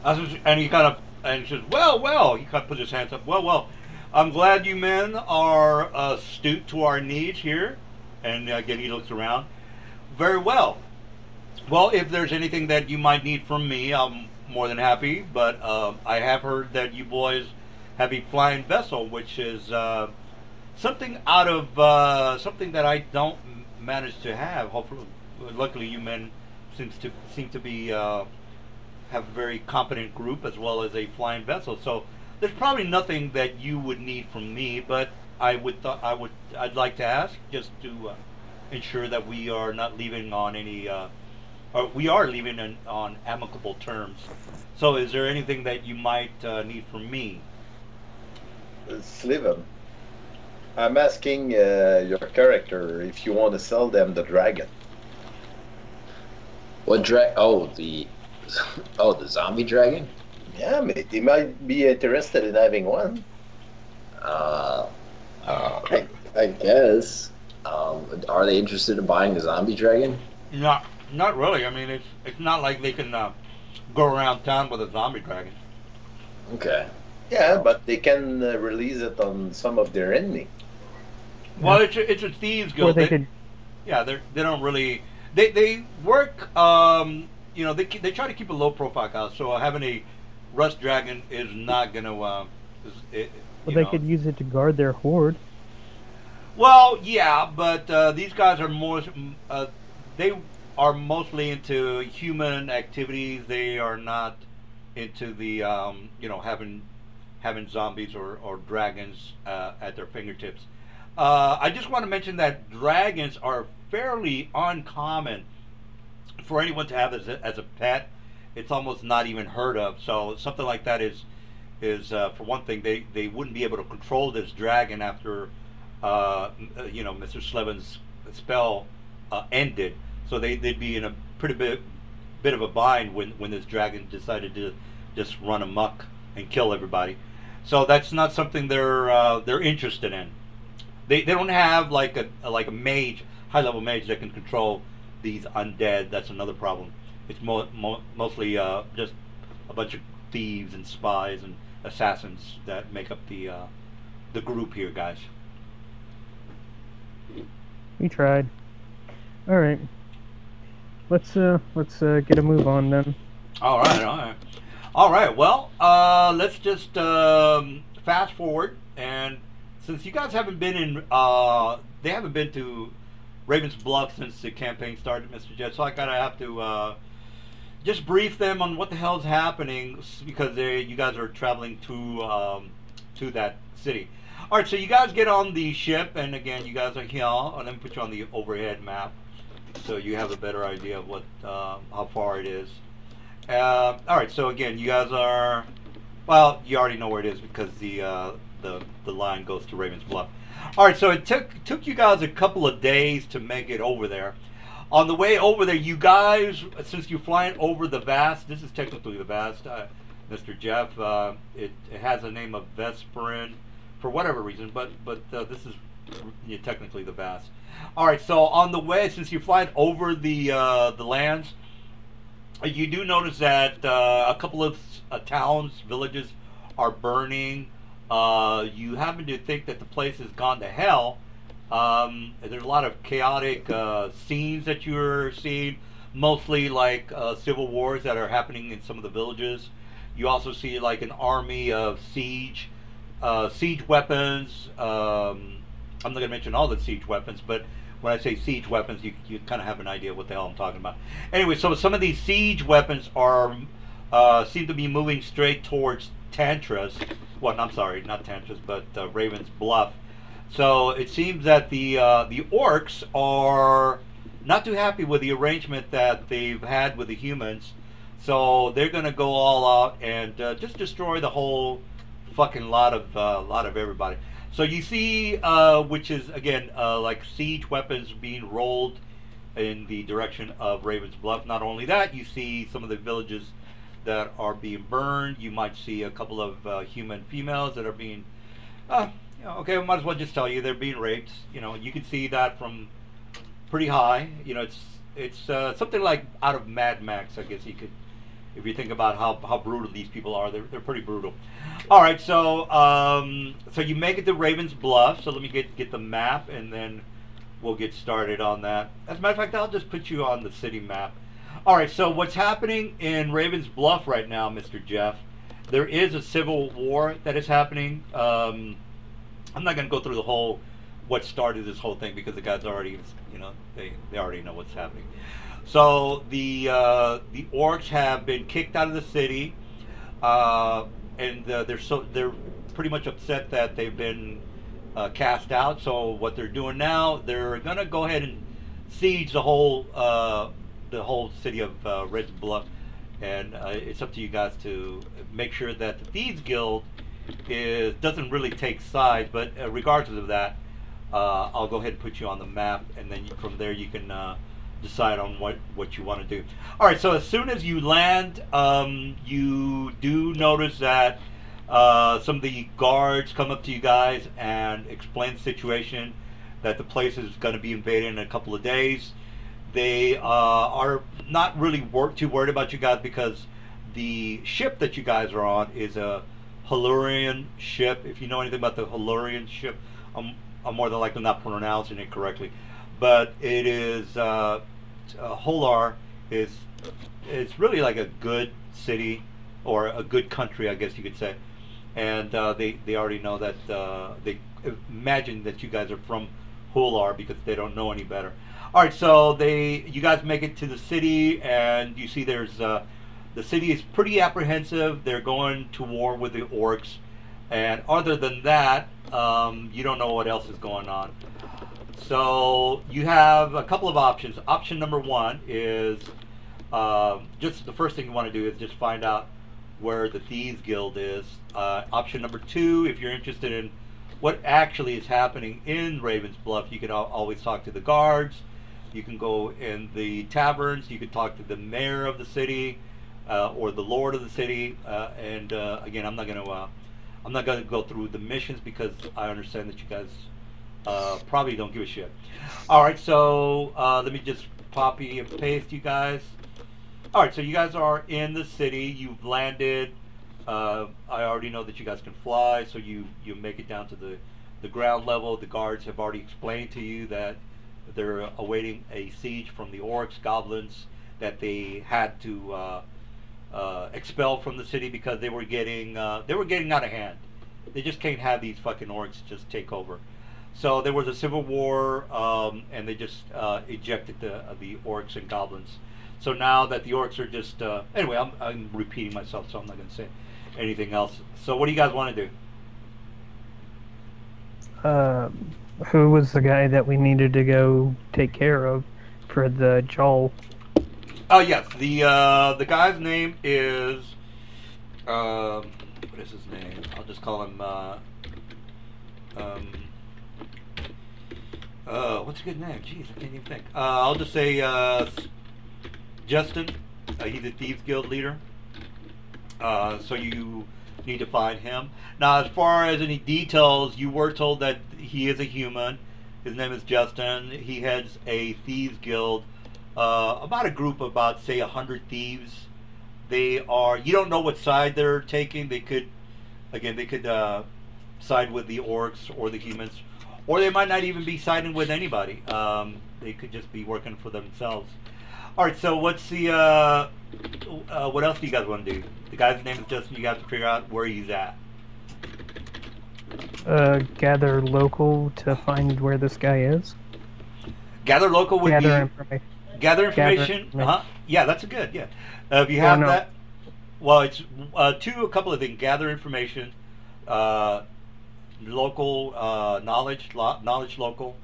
And he kind of and he says, well. He kind of puts his hands up. Well. I'm glad you men are astute to our needs here. And again, he looks around. Very well. Well, if there's anything that you might need from me, I'm more than happy. But I have heard that you boys have a flying vessel, which is something out of something that I don't manage to have. Hopefully, luckily, you men seem to be have a very competent group as well as a flying vessel. So there's probably nothing that you would need from me, but I'd like to ask just to ensure that we are not leaving on any or we are leaving on amicable terms. So is there anything that you might need from me? Sliven. I'm asking your character if you want to sell them the dragon. What the zombie dragon? Yeah, they might be interested in having one. I guess. Are they interested in buying the zombie dragon? Not really. I mean, it's not like they can go around town with a zombie dragon. Okay. Yeah, but they can release it on some of their enemy. Well, it's a thieves Or guild. they could. Yeah, they don't really. They work. You know, they try to keep a low profile house. So having a rust dragon is not gonna. Well, they could use it to guard their horde. Well, yeah, but these guys are more. They are mostly into human activities. They are not into the having zombies or dragons at their fingertips. I just want to mention that dragons are fairly uncommon for anyone to have as a pet. It's almost not even heard of. So something like that is for one thing, they wouldn't be able to control this dragon after Mr. Slevin's spell ended. So they'd be in a pretty bit of a bind when this dragon decided to just run amok and kill everybody. So that's not something they're interested in. They don't have like a mage, high level mage that can control these undead. That's another problem. It's mostly just a bunch of thieves and spies and assassins that make up the group here, guys. We tried. All right. Let's get a move on then. All right. Well, let's just fast forward, and since you guys haven't been they haven't been to Raven's Bluff since the campaign started, Mr. Jet. So I have to just brief them on what the hell's happening because you guys are traveling to that city. All right, so you guys get on the ship, and again, you guys are here. Let me put you on the overhead map so you have a better idea of what how far it is. All right, so again, you guys are well. You already know where it is because the line goes to Raven's Bluff. All right, so it took you guys a couple of days to make it over there. On the way over there, you guys, since you're flying over the Vast, this is technically the Vast, Mr. Jeff. It has a name of Vesperin for whatever reason, but this is technically the Vast. All right, so on the way, since you're flying over the lands, you do notice that a couple of towns, villages are burning. you happen to think that the place has gone to hell. There's a lot of chaotic scenes that you're seeing, mostly like civil wars that are happening in some of the villages. You also see like an army of siege weapons. I'm not going to mention all the siege weapons, but when I say siege weapons, you kind of have an idea what the hell I'm talking about. Anyway, so some of these siege weapons are seem to be moving straight towards Tantras. Well, I'm sorry, not Tantras, but Raven's Bluff. So it seems that the orcs are not too happy with the arrangement that they've had with the humans. So they're gonna go all out and just destroy the whole fucking lot of everybody. So you see, which is again like siege weapons being rolled in the direction of Raven's Bluff. Not only that, you see some of the villages that are being burned. You might see a couple of human females that are being, okay, I might as well just tell you they're being raped. You can see that from pretty high. It's something like out of Mad Max, I guess you could, if you think about how brutal these people are. They're pretty brutal. All right, so so you make it to Raven's Bluff. So let me get the map, and then we'll get started on that. As a matter of fact, I'll just put you on the city map. All right, so what's happening in Raven's Bluff right now, Mr. Jeff? There is a civil war that is happening. I'm not going to go through the whole what started this whole thing because the guys already, they already know what's happening. So the orcs have been kicked out of the city, and they're pretty much upset that they've been cast out. So what they're doing now, they're gonna go ahead and siege the whole city of Red's Bluff, and it's up to you guys to make sure that the Thieves Guild doesn't really take sides. But regardless of that, I'll go ahead and put you on the map, and then from there you can decide on what you want to do. All right, so as soon as you land, you do notice that some of the guards come up to you guys and explain the situation, that the place is going to be invaded in a couple of days. They are not really too worried about you guys because the ship that you guys are on is a Halurian ship. If you know anything about the Halurian ship, I'm more than likely not pronouncing it correctly, but it is Holar is really like a good city or a good country, I guess you could say, and they already know that they imagine that you guys are from Holar because they don't know any better. All right, so you guys make it to the city, and you see there's the city is pretty apprehensive. They're going to war with the orcs, and other than that, you don't know what else is going on. So you have a couple of options. Option number one is just the first thing you want to do is just find out where the Thieves Guild is. Option number two, if you're interested in what actually is happening in Raven's Bluff, you can always talk to the guards. You can go in the taverns. You can talk to the mayor of the city or the lord of the city. And again, I'm not going to go through the missions because I understand that you guys probably don't give a shit. All right, so let me just copy and paste you guys. All right, so you guys are in the city. You've landed. I already know that you guys can fly, so you make it down to the ground level. The guards have already explained to you that they're awaiting a siege from the orcs, goblins that they had to expel from the city because they were getting out of hand. They just can't have these fucking orcs just take over. So there was a civil war, and they just ejected the orcs and goblins. So now that the orcs are just anyway, I'm repeating myself, so I'm not going to say anything else. So what do you guys want to do? Who was the guy that we needed to go take care of for the Joel? Oh yes, the guy's name is what is his name? I'll just call him what's a good name? Jeez, I can't even think. I'll just say Justin. He's a Thieves Guild leader. So you need to find him. Now, as far as any details, you were told that he is a human. His name is Justin. He heads a Thieves Guild, about a group of about, say, 100 thieves. They are, you don't know what side they're taking. They could, again, side with the orcs or the humans, or they might not even be siding with anybody. They could just be working for themselves. All right, so what's the what else do you guys want to do? The guy's name is Justin. You got to figure out where he's at. Gather local to find where this guy is. Gather local would Gather be information. gather information. Yeah, that's a good. Yeah, if you have that. Well, it's a couple of things. Gather information, local knowledge local.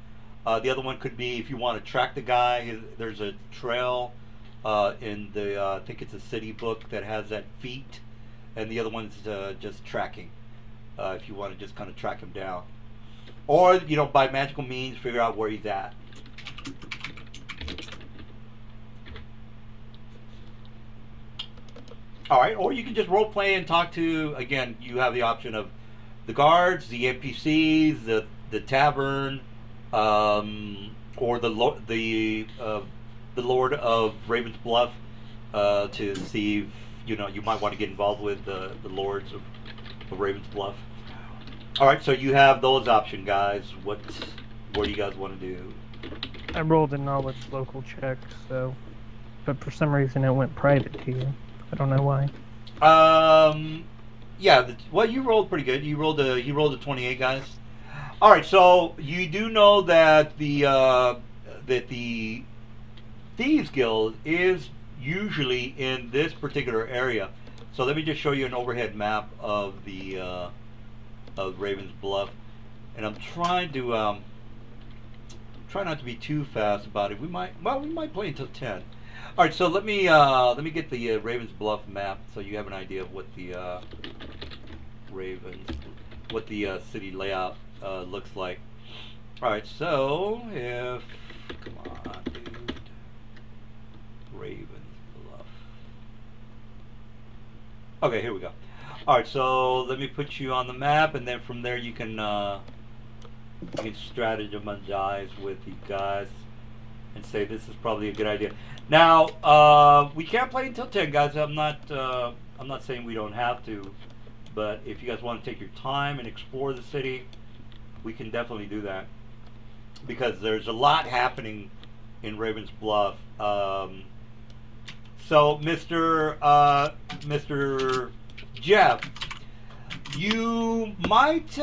The other one could be if you want to track the guy. There's a trail in the I think it's a city book that has that feat, and the other one's just tracking. If you want to just kind of track him down, or by magical means figure out where he's at. All right, or you can just role play and talk to. Again, you have the option of the guards, the NPCs, the tavern, or the Lord of Raven's Bluff, to see if you might want to get involved with the lords of Raven's Bluff. All right, so you have those options, guys. What do you guys want to do? I rolled a knowledge local check, but for some reason it went private to you. I don't know why. Yeah. Well, you rolled pretty good. You rolled a 28, guys. All right, so you do know that the Thieves Guild is usually in this particular area. So let me just show you an overhead map of the of Raven's Bluff, and I'm trying to try not to be too fast about it. We might play until 10. All right, so let me get the Raven's Bluff map so you have an idea of what the city layout looks like. All right, so come on, dude, Raven's Bluff. Okay, here we go. All right, so let me put you on the map, and then from there you can strategize with these guys and say this is probably a good idea. Now, we can't play until 10, guys. I'm not saying we don't have to, but if you guys want to take your time and explore the city, we can definitely do that, because there's a lot happening in Raven's Bluff. So, Mr. Jeff, you might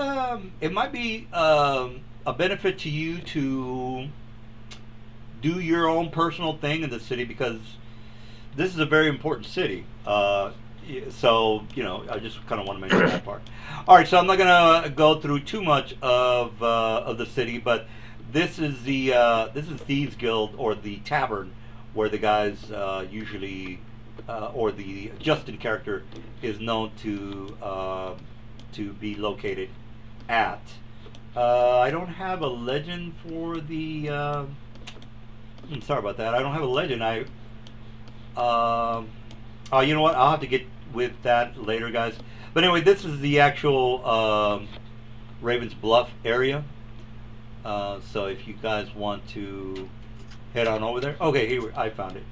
it might be a benefit to you to do your own personal thing in the city, because this is a very important city. So I just kind of want to mention that part. All right, so I'm not gonna go through too much of the city, but this is Thieves Guild, or the tavern, where the guys usually, or the Justin character is known to be located at. I don't have a legend for the. I'm sorry about that. I don't have a legend. Oh, you know what? I'll have to get with that later, guys. But anyway, this is the actual Raven's Bluff area. So if you guys want to head on over there. Okay, here I found it.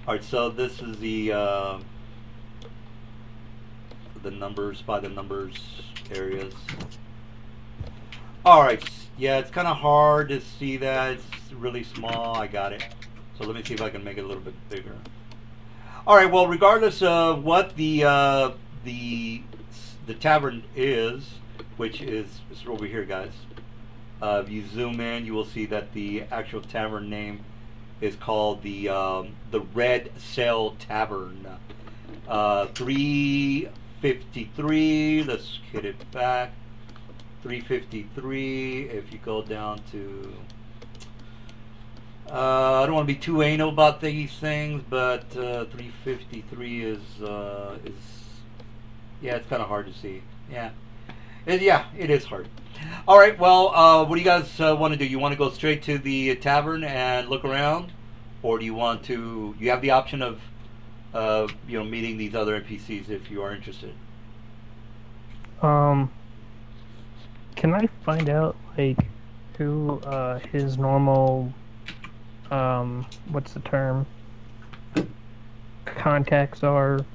All right, so this is the numbers by the numbers areas. All right, yeah, it's kind of hard to see that. It's really small. I got it. So let me see if I can make it a little bit bigger. All right. Well, regardless of what the tavern is, which is over here, guys. If you zoom in, you will see that the actual tavern name is called the Red Sail Tavern. 353. Let's hit it back. 353. If you go down to, I don't want to be too anal about these things, but 353 is yeah, it's kind of hard to see. Yeah, it is hard. All right, well, what do you guys want to do? You want to go straight to the tavern and look around, or do you want to? You have the option of meeting these other NPCs if you are interested. Can I find out who his normal what's the term? Contacts are,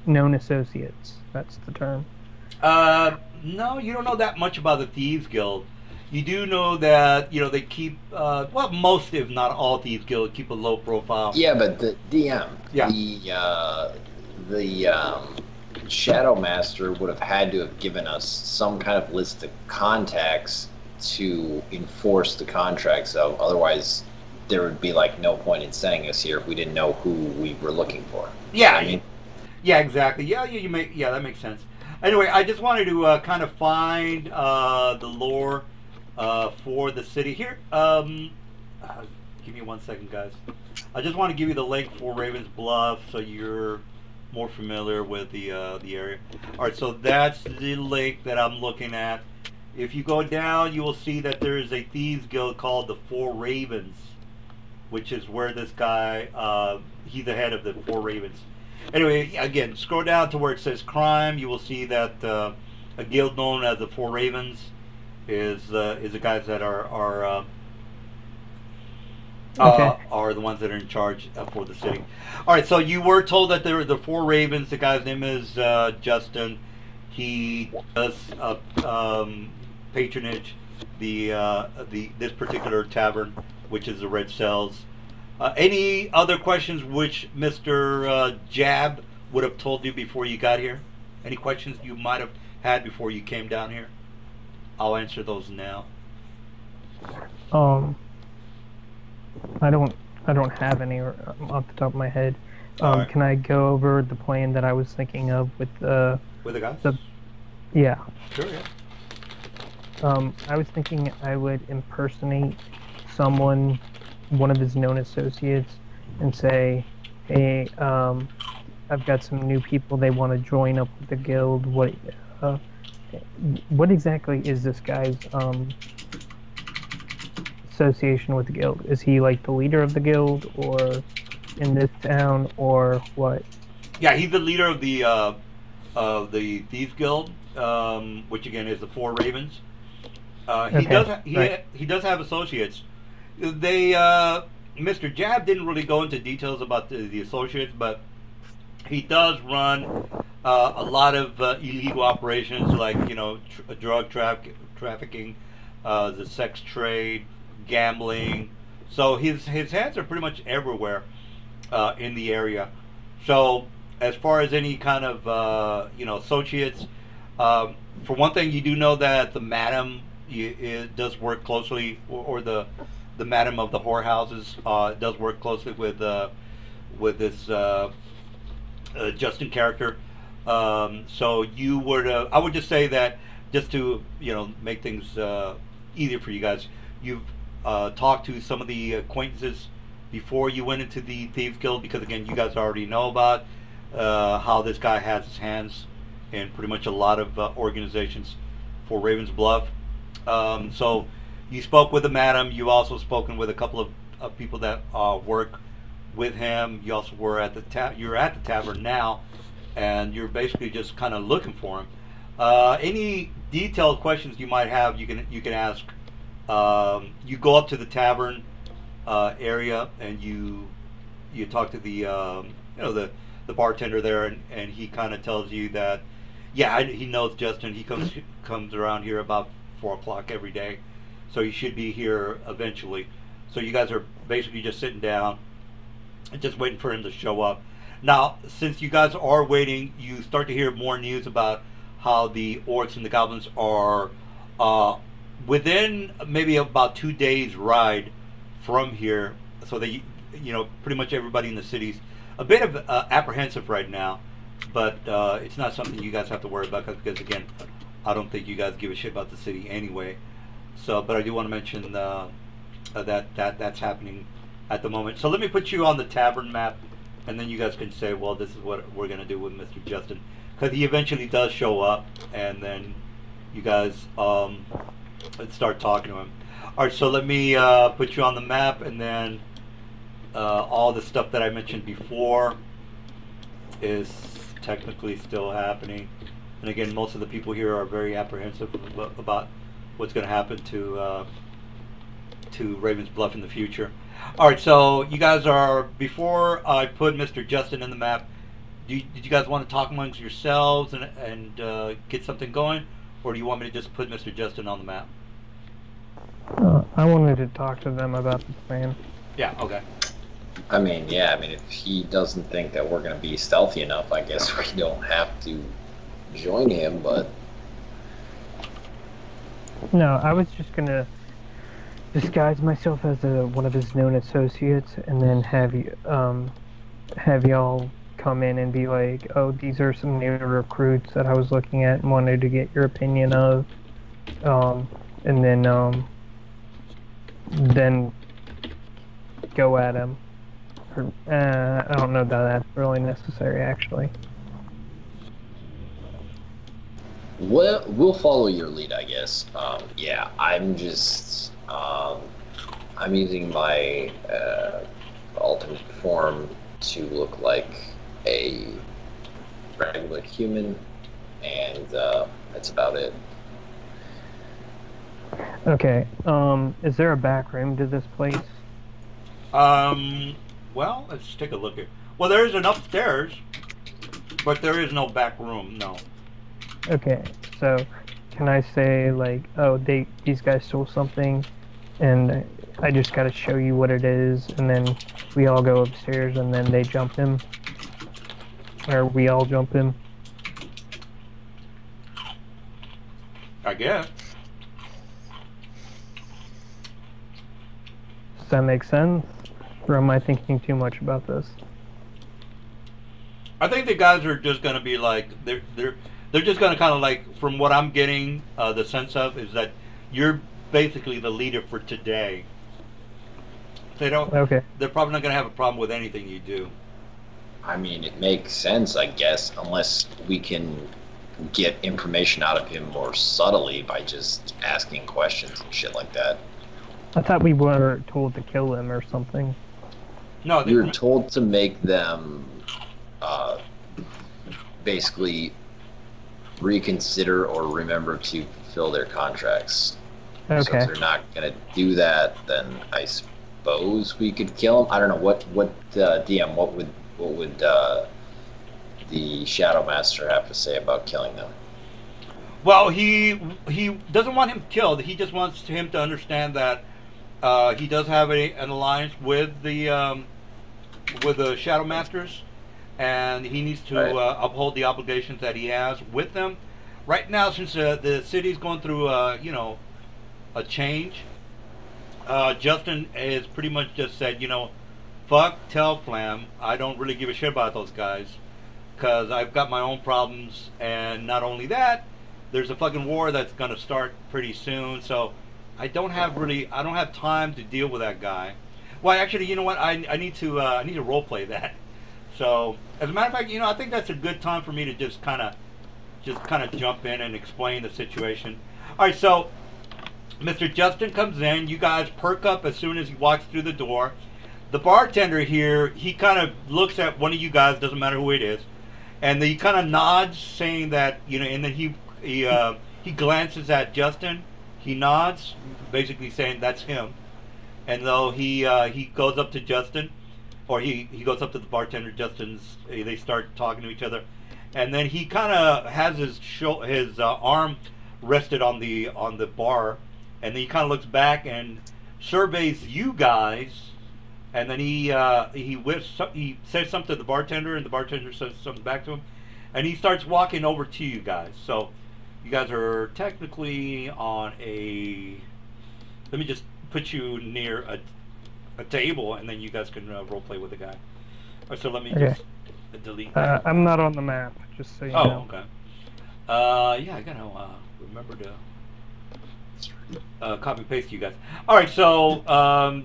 known associates. That's the term. No, you don't know that much about the Thieves Guild. You do know that they keep well, most if not all Thieves Guild keep a low profile. Yeah, but the DM, Yeah. the Shadow Master would have had to have given us some kind of list of contacts to enforce the contract. So otherwise, there would be like no point in sending us here if we didn't know who we were looking for. Yeah, You know what I mean? yeah, exactly. Yeah, that makes sense. Anyway, I just wanted to kind of find the lore for the city here. Give me 1 second, guys. I just want to give you the link for Raven's Bluff so you're more familiar with the area. All right, so that's the link that I'm looking at. If you go down, you will see that there is a thieves guild called the Four Ravens, which is where this guy, he's the head of the Four Ravens. Anyway, again, scroll down to where it says crime. You will see that a guild known as the Four Ravens is the guys that are the ones that are in charge for the city. All right, so you were told that there were the Four Ravens. The guy's name is Justin. He does patronage this particular tavern, which is the Red Cells. Any other questions which Mr. Jab would have told you before you got here? Any questions you might have had before you came down here? I'll answer those now. I don't have any off the top of my head. Alright. Can I go over the plan that I was thinking of with the guys? Yeah. Sure, yeah. I was thinking I would impersonate someone, one of his known associates, and say, "Hey, I've got some new people. They want to join up with the guild. What exactly is this guy's association with the guild? Is he like the leader of the guild, or in this town, or what?" Yeah, he's the leader of the Thieves Guild, which again is the Four Ravens. He does have associates. They Mr. Jab didn't really go into details about the associates, but he does run a lot of illegal operations, like drug trafficking, the sex trade, gambling. So his hands are pretty much everywhere in the area. So as far as any kind of associates, for one thing, you do know that the madam does work closely, or the madam of the whorehouses does work closely with this Justin character. So you would, I would just say that, just to make things easier for you guys, you've talked to some of the acquaintances before you went into the Thieves Guild, because again, you guys already know about how this guy has his hands in pretty much a lot of organizations for Raven's Bluff. So you spoke with the madam. You also spoken with a couple of people that work with him. You also were at you're at the tavern now, and you're basically just kind of looking for him. Any detailed questions you might have, you can ask. You go up to the tavern area, and you talk to the bartender there, and he kind of tells you that, yeah, he knows Justin. He comes around here about 4 o'clock every day, so he should be here eventually. So you guys are basically just sitting down and just waiting for him to show up. Now, since you guys are waiting, you start to hear more news about how the orcs and the goblins are within maybe about 2 days ride from here. So they, pretty much everybody in the city's a bit of apprehensive right now, but it's not something you guys have to worry about, because again, I don't think you guys give a shit about the city anyway. So, but I do want to mention that's happening at the moment. So let me put you on the tavern map, and then you guys can say, well, this is what we're gonna do with Mr. Justin, because he eventually does show up, and then you guys let's start talking to him. All right, so let me put you on the map, and then all the stuff that I mentioned before is technically still happening. And again, most of the people here are very apprehensive about what's going to happen to Raven's Bluff in the future. All right, so you guys are, before I put Mr. Justin in the map, did you guys want to talk amongst yourselves and get something going, or do you want me to just put Mr. Justin on the map? I wanted to talk to them about the plan. Yeah. Okay. I mean, yeah, I mean, if he doesn't think that we're going to be stealthy enough, I guess we don't have to join him, but... No, I was just gonna disguise myself as one of his known associates, and then have y'all come in and be like, "Oh, these are some new recruits that I was looking at and wanted to get your opinion of," and then go at him. I don't know that that's really necessary, actually. Well, we'll follow your lead, I guess. Yeah, I'm just... I'm using my alternate form to look like a regular human, and that's about it. Okay, is there a back room to this place? Well, let's take a look at. Well, there is an upstairs, but there is no back room. No. Okay, so can I say like, oh, these guys stole something, and I just gotta show you what it is, and then we all go upstairs, and then they jump him, or we all jump him. I guess. Does that make sense? Or am I thinking too much about this? I think the guys are just gonna be like they're just gonna kind of like, from what I'm getting the sense of is that you're basically the leader for today. They don't. Okay. They're probably not gonna have a problem with anything you do. I mean, it makes sense, I guess, unless we can get information out of him more subtly by just asking questions and shit like that. I thought we were told to kill him or something. No, We were told to make them basically reconsider or remember to fulfill their contracts. So Okay. if they're not going to do that, then I suppose we could kill them. I don't know what DM. What would the Shadow Master have to say about killing them? Well, he doesn't want him killed. He just wants him to understand that he does have an alliance with the Shadow Masters, and he needs to Right. uphold the obligations that he has with them. Right now, since the city's going through a change, Justin has pretty much just said, fuck Telflam. I don't really give a shit about those guys, because I've got my own problems, and not only that, there's a fucking war that's going to start pretty soon, so I don't have time to deal with that guy. Well, actually, you know what? I need to role play that. So, as a matter of fact, I think that's a good time for me to just kind of jump in and explain the situation. All right, so Mr. Justin comes in. You guys perk up as soon as he walks through the door. The bartender here, he kind of looks at one of you guys, doesn't matter who it is, and he kind of nods, saying that, and then he glances at Justin. He nods, basically saying that's him. And though he goes up to Justin, or he goes up to the bartender. They start talking to each other, and then he kind of has his arm rested on the bar, and then he kind of looks back and surveys you guys, and then he says something to the bartender, and the bartender says something back to him, and he starts walking over to you guys. So you guys are technically on a. Let me just put you near a table, and then you guys can role play with the guy. All right, so let me just delete that. I'm not on the map, just so you know. Okay. Yeah, I gotta remember to copy paste you guys. All right, so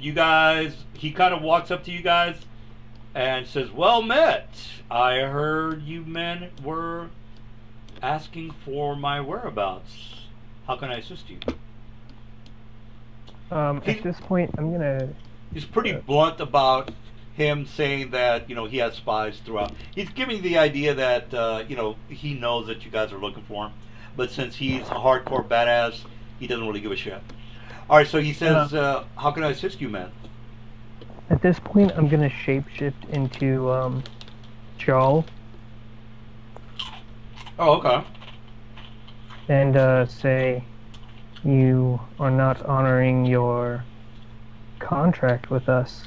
you guys, he kind of walks up to you guys and says, "Well met. I heard you men were asking for my whereabouts. How can I assist you?" At this point, I'm gonna. He's pretty blunt about him saying that he has spies throughout. He's giving the idea that he knows that you guys are looking for him, but since he's a hardcore badass, he doesn't really give a shit. All right, so he says, "How can I assist you, man?" At this point, I'm gonna shapeshift into Jarl. Oh, okay. and say you are not honoring your contract with us.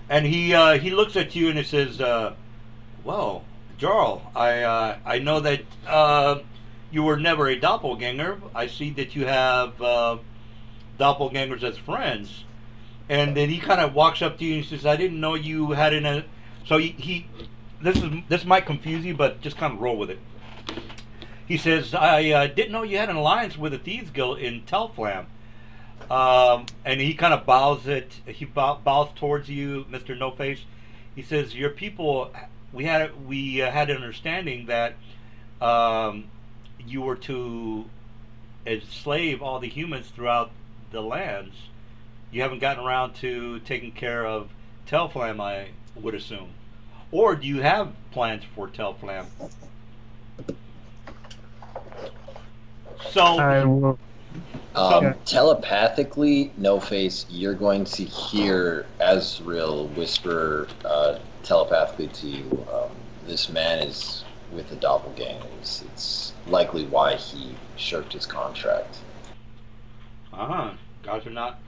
And he looks at you and he says, "Well, Jarl, I know that you were never a doppelganger. I see that you have doppelgangers as friends." And then he kind of walks up to you and says, "I didn't know you had an." So he this might confuse you, but just kind of roll with it. He says, "I didn't know you had an alliance with the Thieves Guild in Telflam." And he kind of bows it. He bows towards you, Mister No Face. He says, "Your people, we had an understanding that you were to enslave all the humans throughout the lands. You haven't gotten around to taking care of Telflam, I would assume. Or do you have plans for Telflam?" So I will. Telepathically, No Face, you're going to hear Azrael whisper telepathically to you, this man is with the doppelgangers. It's likely why he shirked his contract. Guys are not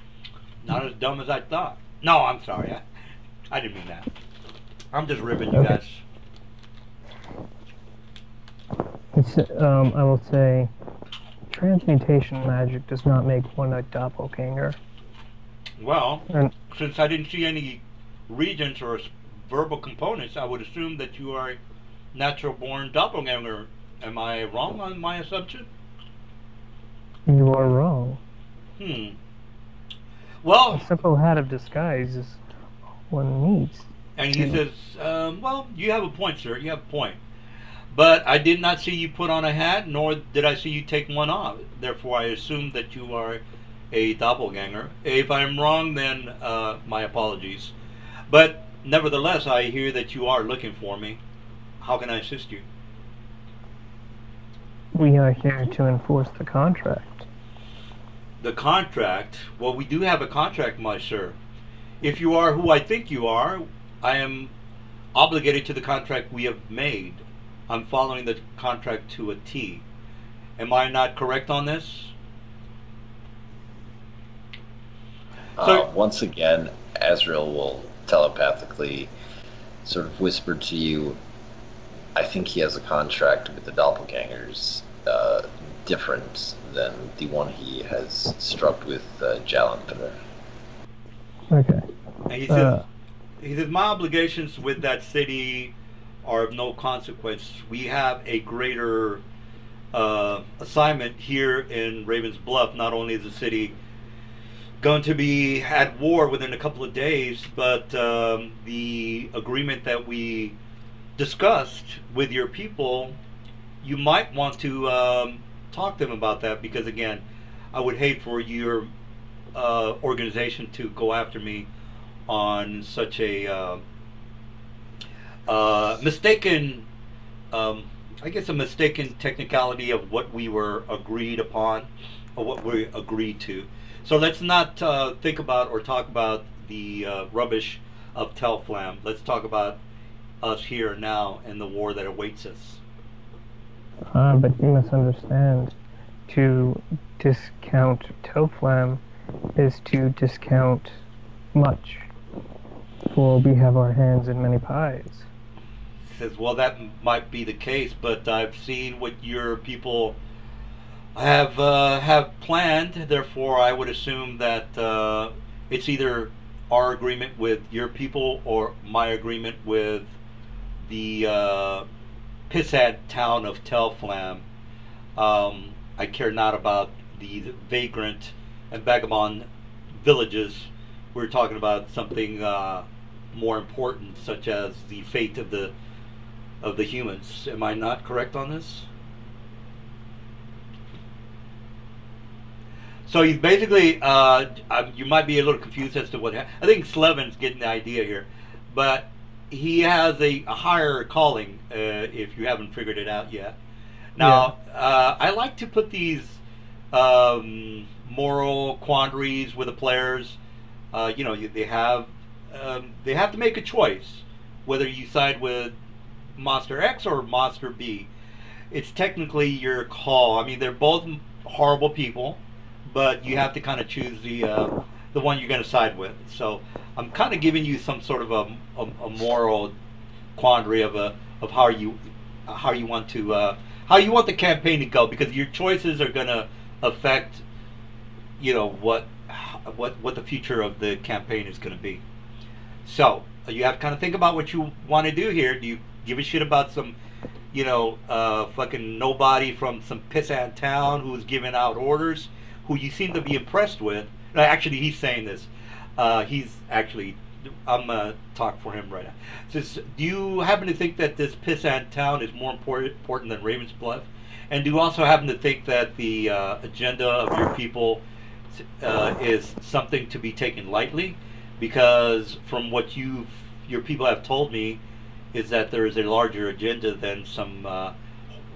as dumb as I thought. No, I'm sorry. I didn't mean that. I'm just ribbing you guys. I will say, transmutation magic does not make one a doppelganger. Well, And since I didn't see any regents or verbal components, I would assume that you are a natural-born doppelganger. Am I wrong on my assumption? you are wrong. Well, A simple hat of disguise is all one needs. and he says, "Well, you have a point, sir. You have a point. But I did not see you put on a hat, nor did I see you take one off. Therefore, I assume that you are a doppelganger. If I'm wrong, then my apologies. But nevertheless, I hear that you are looking for me. How can I assist you?" We are here to enforce the contract. The contract? Well, we do have a contract, my sir. If you are who I think you are, I am obligated to the contract we have made. I'm following the contract to a T. Am I not correct on this? Once again, Azrael will telepathically sort of whisper to you, I think he has a contract with the doppelgangers different than the one he has struck with Jalanthar. Okay. And he says, my obligations with that city are of no consequence. We have a greater assignment here in Raven's Bluff. Not only is the city going to be at war within a couple of days, but the agreement that we discussed with your people, you might want to talk to them about that, because again, I would hate for your organization to go after me on such a mistaken, I guess a mistaken technicality of what we were agreed upon, or what we agreed to. So let's not think about or talk about the rubbish of Telflam. Let's talk about us here now and the war that awaits us. But you must understand, to discount Telflam is to discount much, for we have our hands in many pies. Says, well, that might be the case, but I've seen what your people have planned. Therefore, I would assume that it's either our agreement with your people or my agreement with the pissad town of Telflam. I care not about the vagrant and vagabond villages. We're talking about something more important, such as the fate of the humans. Am I not correct on this? So he's basically, you might be a little confused as to what happened. I think Slevin's getting the idea here, but he has a higher calling, if you haven't figured it out yet. Now, I like to put these moral quandaries with the players. They have to make a choice, whether you side with Monster X or Monster B. it's technically your call. I mean, they're both horrible people, but you have to kind of choose the one you're going to side with. So I'm kind of giving you some sort of a moral quandary of how you want to how you want the campaign to go, because your choices are going to affect, you know, what the future of the campaign is going to be. So you have to kind of think about what you want to do here. Do you give a shit about some, you know, fucking nobody from some pissant town who's giving out orders, who you seem to be impressed with? Actually, he's saying this. He's actually, I'm gonna talk for him right now. Says, do you happen to think that this pissant town is more important than Ravens Bluff? And do you also happen to think that the agenda of your people is something to be taken lightly? Because from what your people have told me, is that there is a larger agenda than some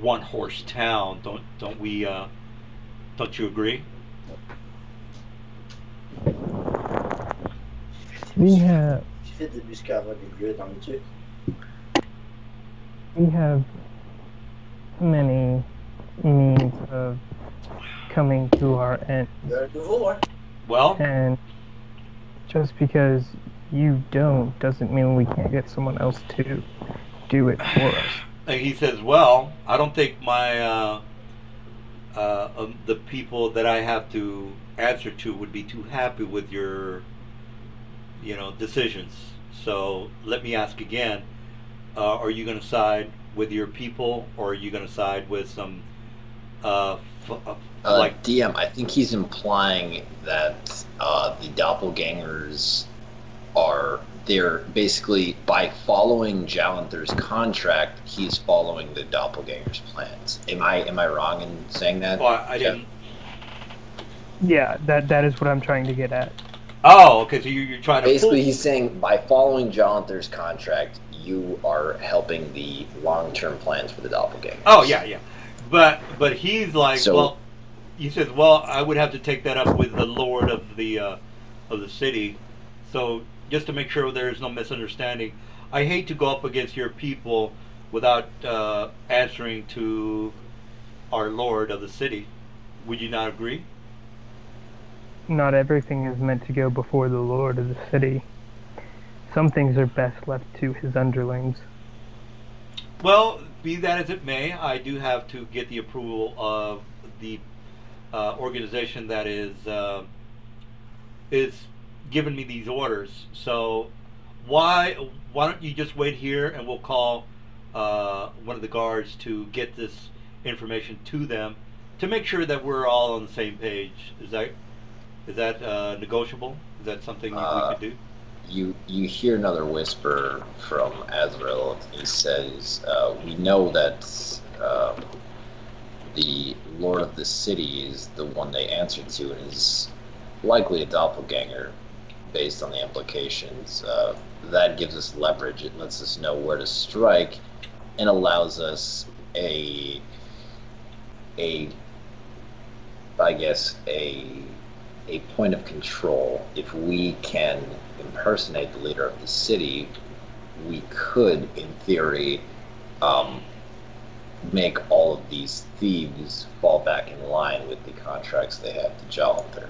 one-horse town. Don't we? Don't you agree? We have many means of coming to our end. Well, And just because you don't doesn't mean we can't get someone else to do it for us. and he says, well, I don't think my the people that I have to answer to would be too happy with your, you know, decisions. So let me ask again: are you going to side with your people, or are you going to side with some like DM? I think he's implying that the doppelgangers they're basically, by following Jalanthar's contract, he's following the doppelgangers' plans. Am I wrong in saying that? Well, I didn't. Yeah, that is what I'm trying to get at. Oh, okay. So you're trying to Basically, he's saying by following Jalanthar's contract, you are helping the long-term plans for the doppelgangers. Oh yeah. But he's like, So- well, he says, well, I would have to take that up with the lord of the city. So just to make sure there's no misunderstanding, I hate to go up against your people without answering to our lord of the city. Would you not agree? Not everything is meant to go before the lord of the city. Some things are best left to his underlings. Well, be that as it may, I do have to get the approval of the organization that is giving me these orders. So why don't you just wait here, and we'll call one of the guards to get this information to them to make sure that we're all on the same page. Is that negotiable? Is that something we could do? You hear another whisper from Azrael. He says, we know that the lord of the city is the one they answer to, and is likely a doppelganger based on the implications. That gives us leverage. It lets us know where to strike and allows us a point of control. If we can impersonate the leader of the city, we could, in theory, make all of these thieves fall back in line with the contracts they have to Jalanther.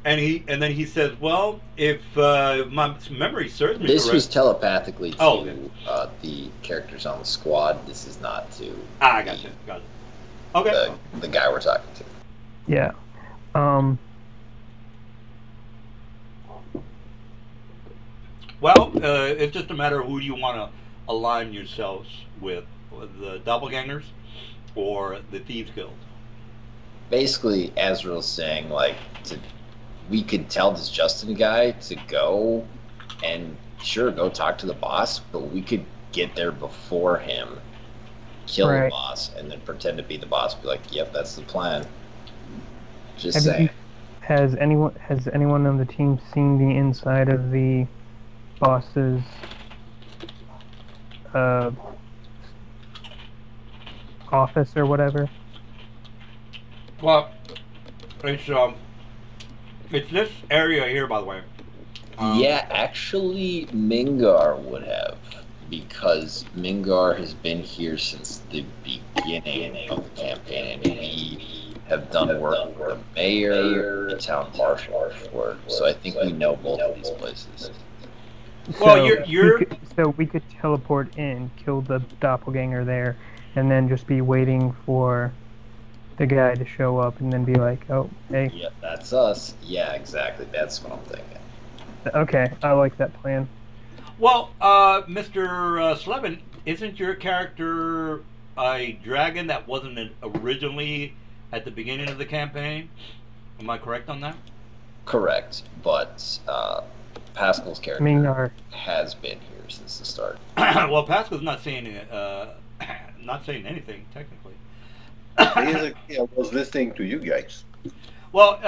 And then he says, well, if my memory serves me This correct. was telepathically to Oh, okay. The characters on the squad. This is not to I got it. Okay. the guy we're talking to. Yeah. Well, it's just a matter of who do you want to align yourselves with the doppelgangers or the Thieves Guild. Basically, Azrael's saying, like, we could tell this Justin guy to go and sure, go talk to the boss, but we could get there before him, kill the Right. boss, and then pretend to be the boss. Be like, yep, that's the plan. Just Have saying. you- Has anyone on the team seen the inside of the boss's office or whatever? Well, it's this area here, by the way. Yeah, actually, Mingar would have. because Mingar has been here since the beginning of the campaign, and we have done work for the mayor, the town marshal before. So I think we know both of these places. Well, So you're we could teleport in, kill the doppelganger there, and then just be waiting for the guy to show up, and then be like, "Oh, hey." Yeah, that's us. Yeah, exactly. That's what I'm thinking. Okay, I like that plan. well, Mr. Slevin, isn't your character a dragon that wasn't originally at the beginning of the campaign? Am I correct on that? Correct, but Pascal's character Mingar. has been here since the start. Well, Pascal's not saying anything technically. Basically, I was listening to you guys. Well,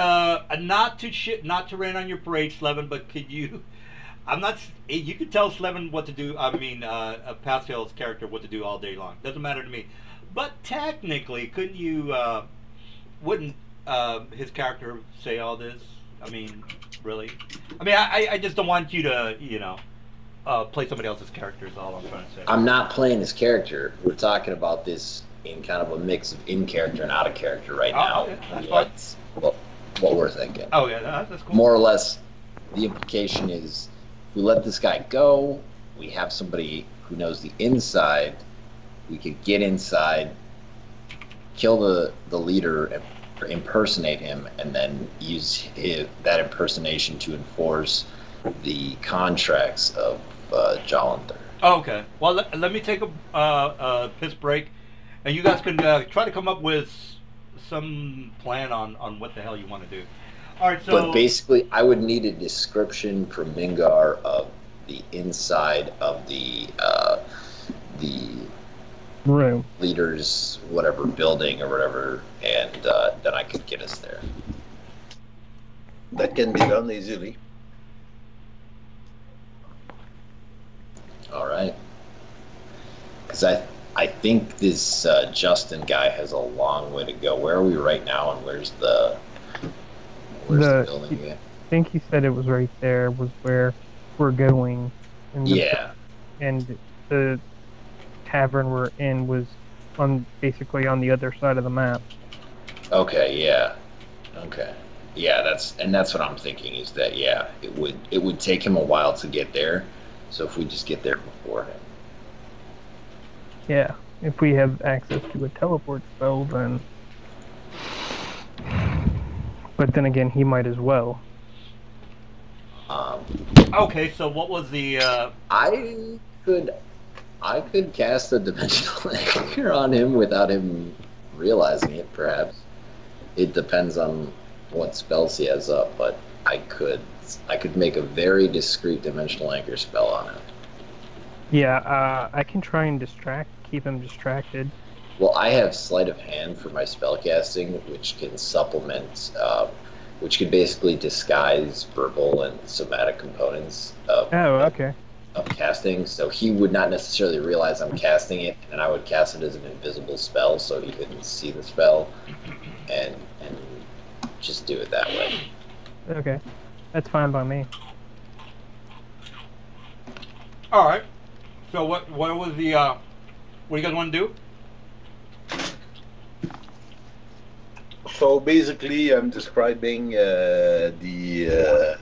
not to rain on your parade, Slevin, but could you? I'm not. You could tell Slevin what to do. I mean, Pascal's character what to do all day long. Doesn't matter to me. But technically, couldn't you? Wouldn't his character say all this? I mean, really? I mean, I just don't want you to, play somebody else's character. Is all I'm trying to say. I'm not playing his character. We're talking about this in kind of a mix of in character and out of character right now. Yeah, that's fine. What we're thinking. Oh yeah, that's cool. More or less, the implication is if we let this guy go, we have somebody who knows the inside. We could get inside, kill the leader, and impersonate him, and then use that impersonation to enforce the contracts of Jolanther. Oh, okay. Well, let me take a piss break, and you guys can try to come up with some plan on what the hell you want to do. All right, so. But basically, I would need a description from Mingar of the inside of the Room. leader's whatever building or whatever, and then I could get us there. That can be done easily. All right. Because I think this Justin guy has a long way to go. Where are we right now, and where's the building again? I think he said it was right there, was where we're going. Yeah. And the tavern we're in was basically on the other side of the map. Okay, yeah. Okay. Yeah, that's what I'm thinking is that it would take him a while to get there. So if we just get there before him. Yeah, if we have access to a teleport spell, then. But then again, he might as well. Okay, so what was the? I could cast a dimensional anchor on him without him realizing it. Perhaps it depends on what spells he has up, but I could make a very discreet dimensional anchor spell on him. Yeah, I can try and keep him distracted. Well, I have sleight of hand for my spell casting, which can supplement, which can basically disguise verbal and somatic components of casting. So he would not necessarily realize I'm casting it, and I would cast it as an invisible spell, so he couldn't see the spell, and just do it that way. Okay, that's fine by me. All right. So what was the? What do you guys want to do? So basically, I'm describing the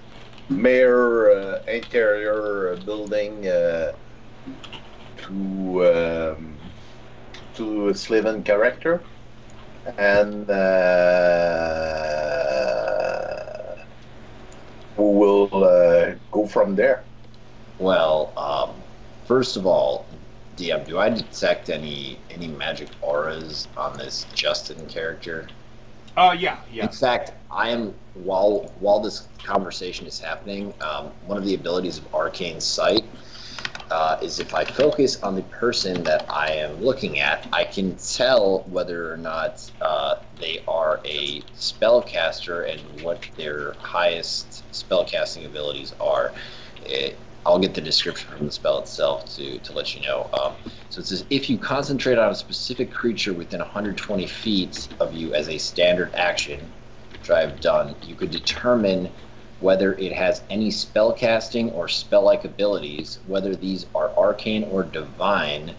mayor interior building to Sliven character, and we will go from there. Well, first of all, DM, do I detect any magic auras on this Justin character? Yeah. In fact, I am while this conversation is happening, one of the abilities of Arcane Sight is if I focus on the person that I am looking at, I can tell whether or not they are a spellcaster and what their highest spellcasting abilities are. I'll get the description from the spell itself to let you know. So it says, if you concentrate on a specific creature within 120 feet of you as a standard action, which I have done, you could determine whether it has any spellcasting or spell-like abilities, whether these are arcane or divine,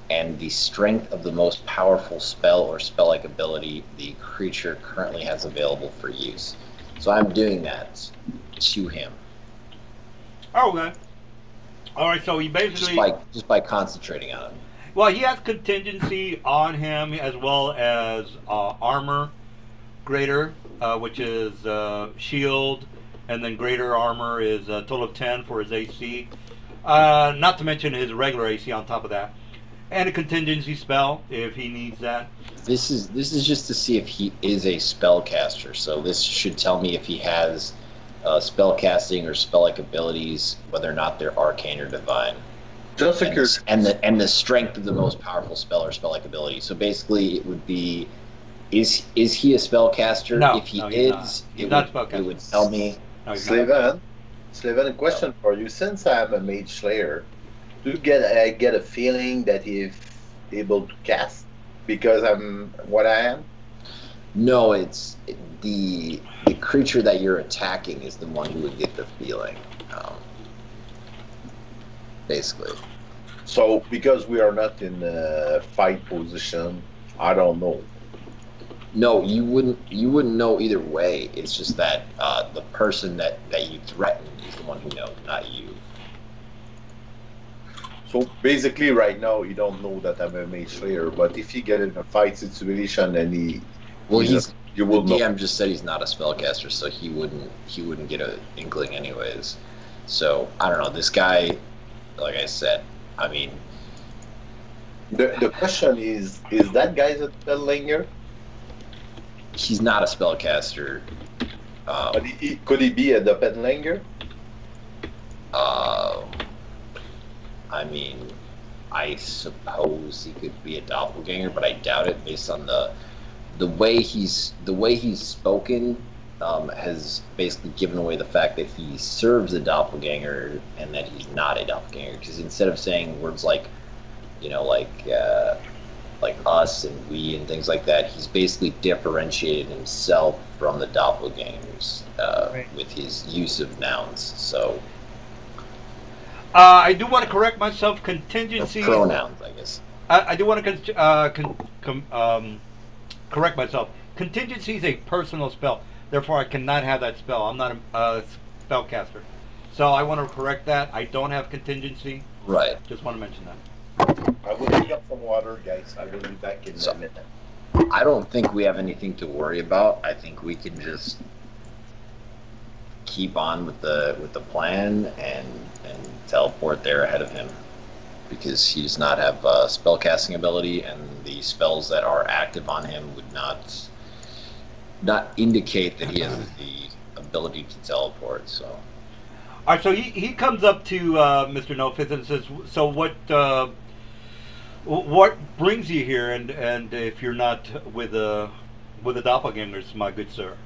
and the strength of the most powerful spell or spell-like ability the creature currently has available for use. So I'm doing that to him. Oh, okay. All right, so he basically just by concentrating on him. Well, he has contingency on him as well as armor greater, which is shield, and then greater armor is a total of 10 for his AC. Not to mention his regular AC on top of that, and a contingency spell if he needs that. This is just to see if he is a spellcaster. So this should tell me if he has spellcasting or spell-like abilities, whether or not they're arcane or divine. Just and the strength of the most powerful spell or spell-like ability. So basically, it would be, is he a spellcaster? No, if he is, it would tell me. No, Slaven, a question for you. Since I'm a mage slayer, do you get a feeling that he's able to cast because I'm what I am? No, it's the creature that you're attacking is the one who would get the feeling. Basically. So because we are not in a fight position, I don't know. No, you wouldn't know either way. It's just that the person that you threaten is the one who knows, not you. So basically, right now you don't know that I'm a mage slayer, but if you get in a fight situation and you will know. DM just said he's not a spellcaster, so he wouldn't get an inkling anyways. So I don't know. This guy, like I said, I mean, the question is that guy's a spelllinger? He's not a spellcaster. But could he be a doppelganger? I mean, I suppose he could be a doppelganger, but I doubt it based on the way he's spoken. Has basically given away the fact that he serves a doppelganger and that he's not a doppelganger. Because instead of saying words like, like us and we and things like that, he's basically differentiated himself from the doppelgangers with his use of nouns. So I do want to correct myself. Contingencies. Pronouns, I guess. I do want to correct myself. Contingency is a personal spell. Therefore, I cannot have that spell. I'm not a spellcaster. So I want to correct that. I don't have contingency. Right. Just want to mention that. I will pick up some water, guys. I will be back in a minute. I don't think we have anything to worry about. I think we can just keep on with the plan and teleport there ahead of him, because he does not have spellcasting ability, and the spells that are active on him would not indicate that he has the ability to teleport. So, all right. So he comes up to Mr. Nofith and says, "So what brings you here? And if you're not with the doppelgangers, my good sir."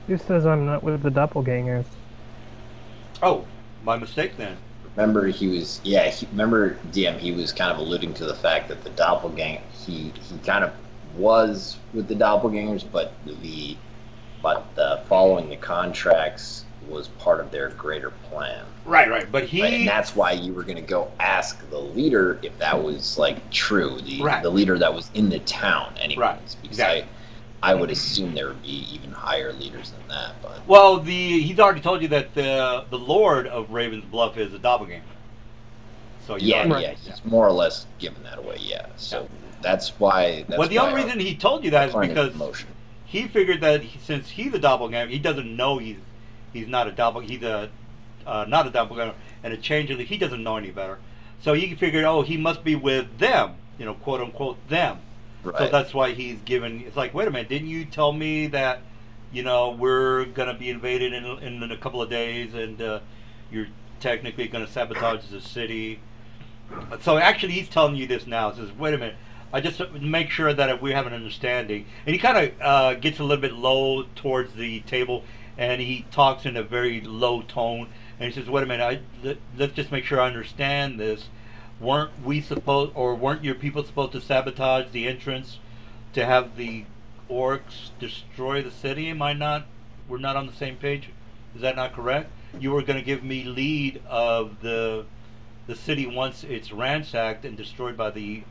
Who says I'm not with the doppelgangers? Oh, my mistake then. Remember, remember, DM, he was kind of alluding to the fact that the doppelganger, he kind of was with the doppelgangers, but the following the contracts was part of their greater plan. Right. But and that's why you were going to go ask the leader if that was true. The leader that was in the town, anyways. Right. Because exactly. I would assume there would be even higher leaders than that. But well, he's already told you that the Lord of Raven's Bluff is a doppelganger. So he's more or less given that away. Yeah. So that's why. The only reason he told you that is because he figured that since he's a doppelganger, he doesn't know he's not a doppelganger. He's not a doppelganger and a changeling. He doesn't know any better. So he figured, he must be with them, quote unquote them. Right. So that's why he's given. It's like, wait a minute, didn't you tell me that, we're gonna be invaded in a couple of days, and you're technically gonna sabotage the city? So actually, he's telling you this now. He says, wait a minute, I just make sure that we have an understanding. And he kind of gets a little bit low towards the table, and he talks in a very low tone. And he says, wait a minute, let's just make sure I understand this. Weren't your people supposed to sabotage the entrance to have the orcs destroy the city? We're not on the same page? Is that not correct? You were going to give me lead of the city once it's ransacked and destroyed by the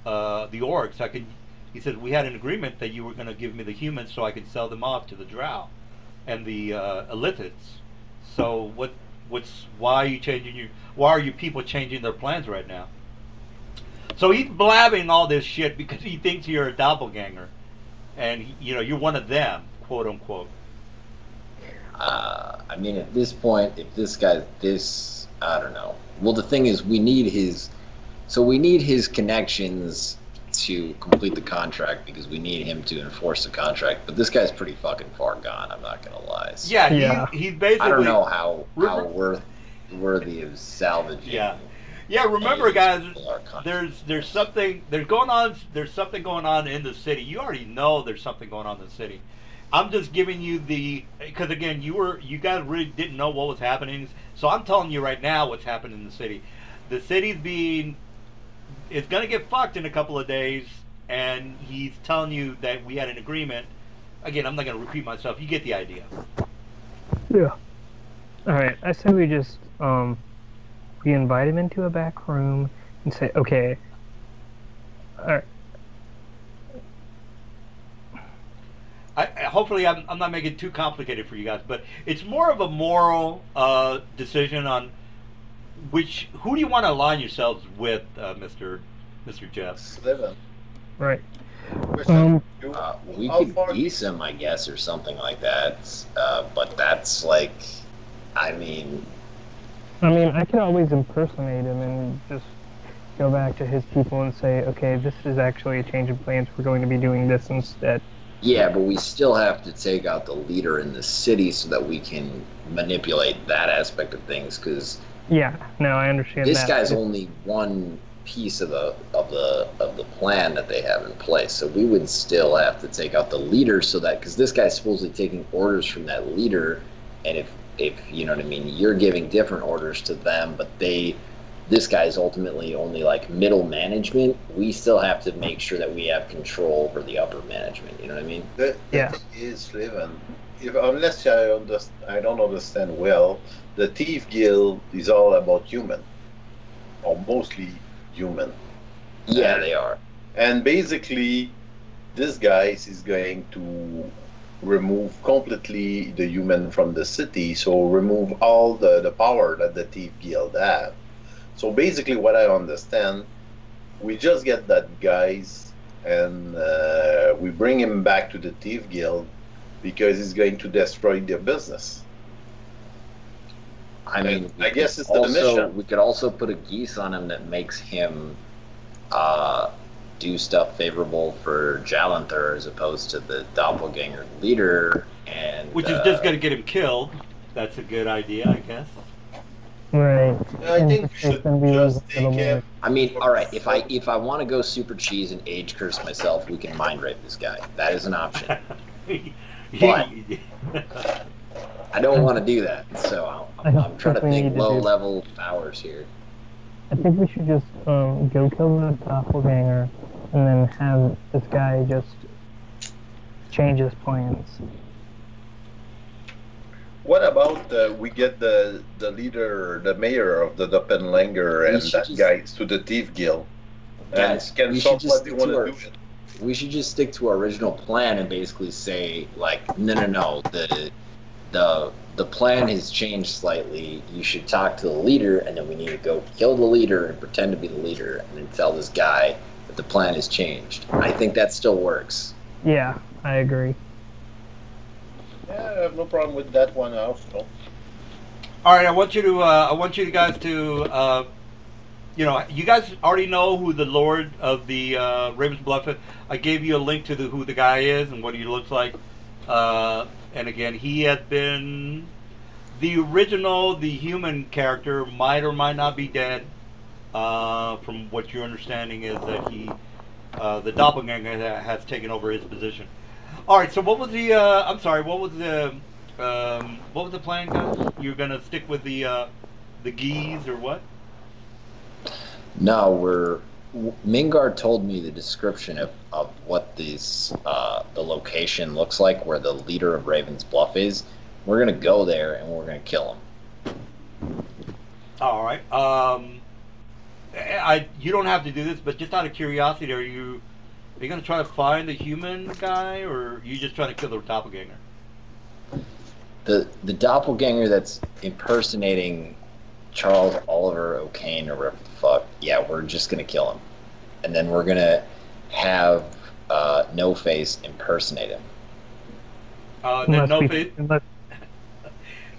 orcs. I could. He said we had an agreement that you were going to give me the humans so I could sell them off to the drow and the illithids. So why are you changing your? Why are you people changing their plans right now? So he's blabbing all this shit because he thinks you're a doppelganger, and you're one of them, quote unquote. I mean, at this point, if this guy, I don't know. Well, the thing is, we need his connections to complete the contract because we need him to enforce the contract. But this guy's pretty fucking far gone. I'm not gonna lie. So Yeah, he's basically. I don't know how worthy of salvaging. Yeah. Remember, guys, there's something going on in the city. You already know there's something going on in the city. I'm just giving you because again, you guys really didn't know what was happening. So I'm telling you right now what's happening in the city. The city's it's gonna get fucked in a couple of days, and he's telling you that we had an agreement. Again, I'm not gonna repeat myself. You get the idea. Yeah. All right. I say we just we invite him into a back room and say, okay. All right. Hopefully, I'm not making it too complicated for you guys, but it's more of a moral decision on who do you want to align yourselves with, Mr. Jeff? Sliven. Right. We could lease him, I guess, or something like that. But that's like, I mean, I can always impersonate him and just go back to his people and say, okay, this is actually a change of plans. We're going to be doing this instead. Yeah, but we still have to take out the leader in the city so that we can manipulate that aspect of things. Because yeah, no, I understand. This guy's only one piece of the plan that they have in place. So we would still have to take out the leader so that because this guy's supposedly taking orders from that leader, and if you know what I mean, you're giving different orders to them, but this guy's ultimately only like middle management. We still have to make sure that we have control over the upper management. You know what I mean? The thing is, Sliven, unless I don't understand well, the Thief Guild is all about human, or mostly human. Yeah, they are. And basically, this guy is going to remove completely the human from the city, so remove all the power that the Thief Guild have. So basically, what I understand, we just get that guys and we bring him back to the Thief Guild because he's going to destroy their business. I mean, I guess it's the mission. We could also put a geese on him that makes him do stuff favorable for Jalanther as opposed to the doppelganger leader, and which is just going to get him killed. That's a good idea, I guess. Right. I think we should just take him. I mean, all right. If I want to go super cheese and age curse myself, we can mind rape this guy. That is an option. But I don't want to do that. So I'm trying to think low level powers here. I think we should just go kill the doppelganger and then have this guy just change his plans. What about we get the leader, the mayor of the Doppelganger and that guy to the Thief Guild? And can solve what they want to do. We should just stick to our original plan and basically say, like, no, the plan has changed slightly. You should talk to the leader, and then we need to go kill the leader and pretend to be the leader, and then tell this guy that the plan has changed. I think that still works. Yeah, I agree. Yeah, I have no problem with that one also. All right, I want you guys to, you guys already know who the Lord of the Ravens Bluff is. I gave you a link to who the guy is and what he looks like. And again, he has been the original, the human character, might or might not be dead. From what your understanding is that the doppelganger has taken over his position. All right. So what was the? I'm sorry. What was the plan, guys? You're gonna stick with the geese or what? No, Mingar told me the description of what the location looks like where the leader of Raven's Bluff is, We're gonna go there and we're gonna kill him. All right. You don't have to do this, but just out of curiosity, are you going to try to find the human guy, or are you just trying to kill the doppelganger? The doppelganger that's impersonating Charles Oliver O'Kane or whatever the fuck. Yeah, we're just gonna kill him, and then we're gonna have No Face impersonate him. Then No Face.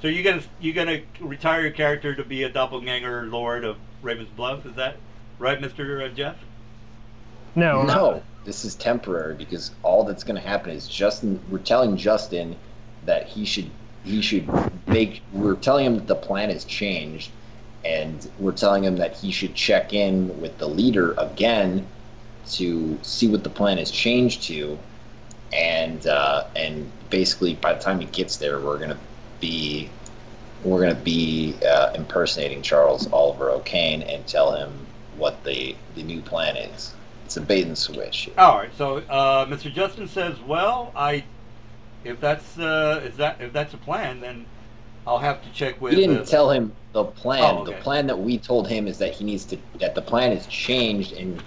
So you're gonna retire your character to be a doppelganger lord of Raven's Bluff? Is that right, Mr. Jeff? No. This is temporary because all that's going to happen is Justin. We're telling Justin that he should make. We're telling him that the plan has changed, and we're telling him that he should check in with the leader again to see what the plan has changed to, and basically by the time he gets there, we're gonna be impersonating Charles Oliver O'Kane and tell him what the new plan is. It's a bait and switch. All right. So Mr. Justin says, "Well, if that's a plan, then I'll have to check with." We didn't tell him the plan. Oh, okay. The plan that we told him is that that the plan has changed and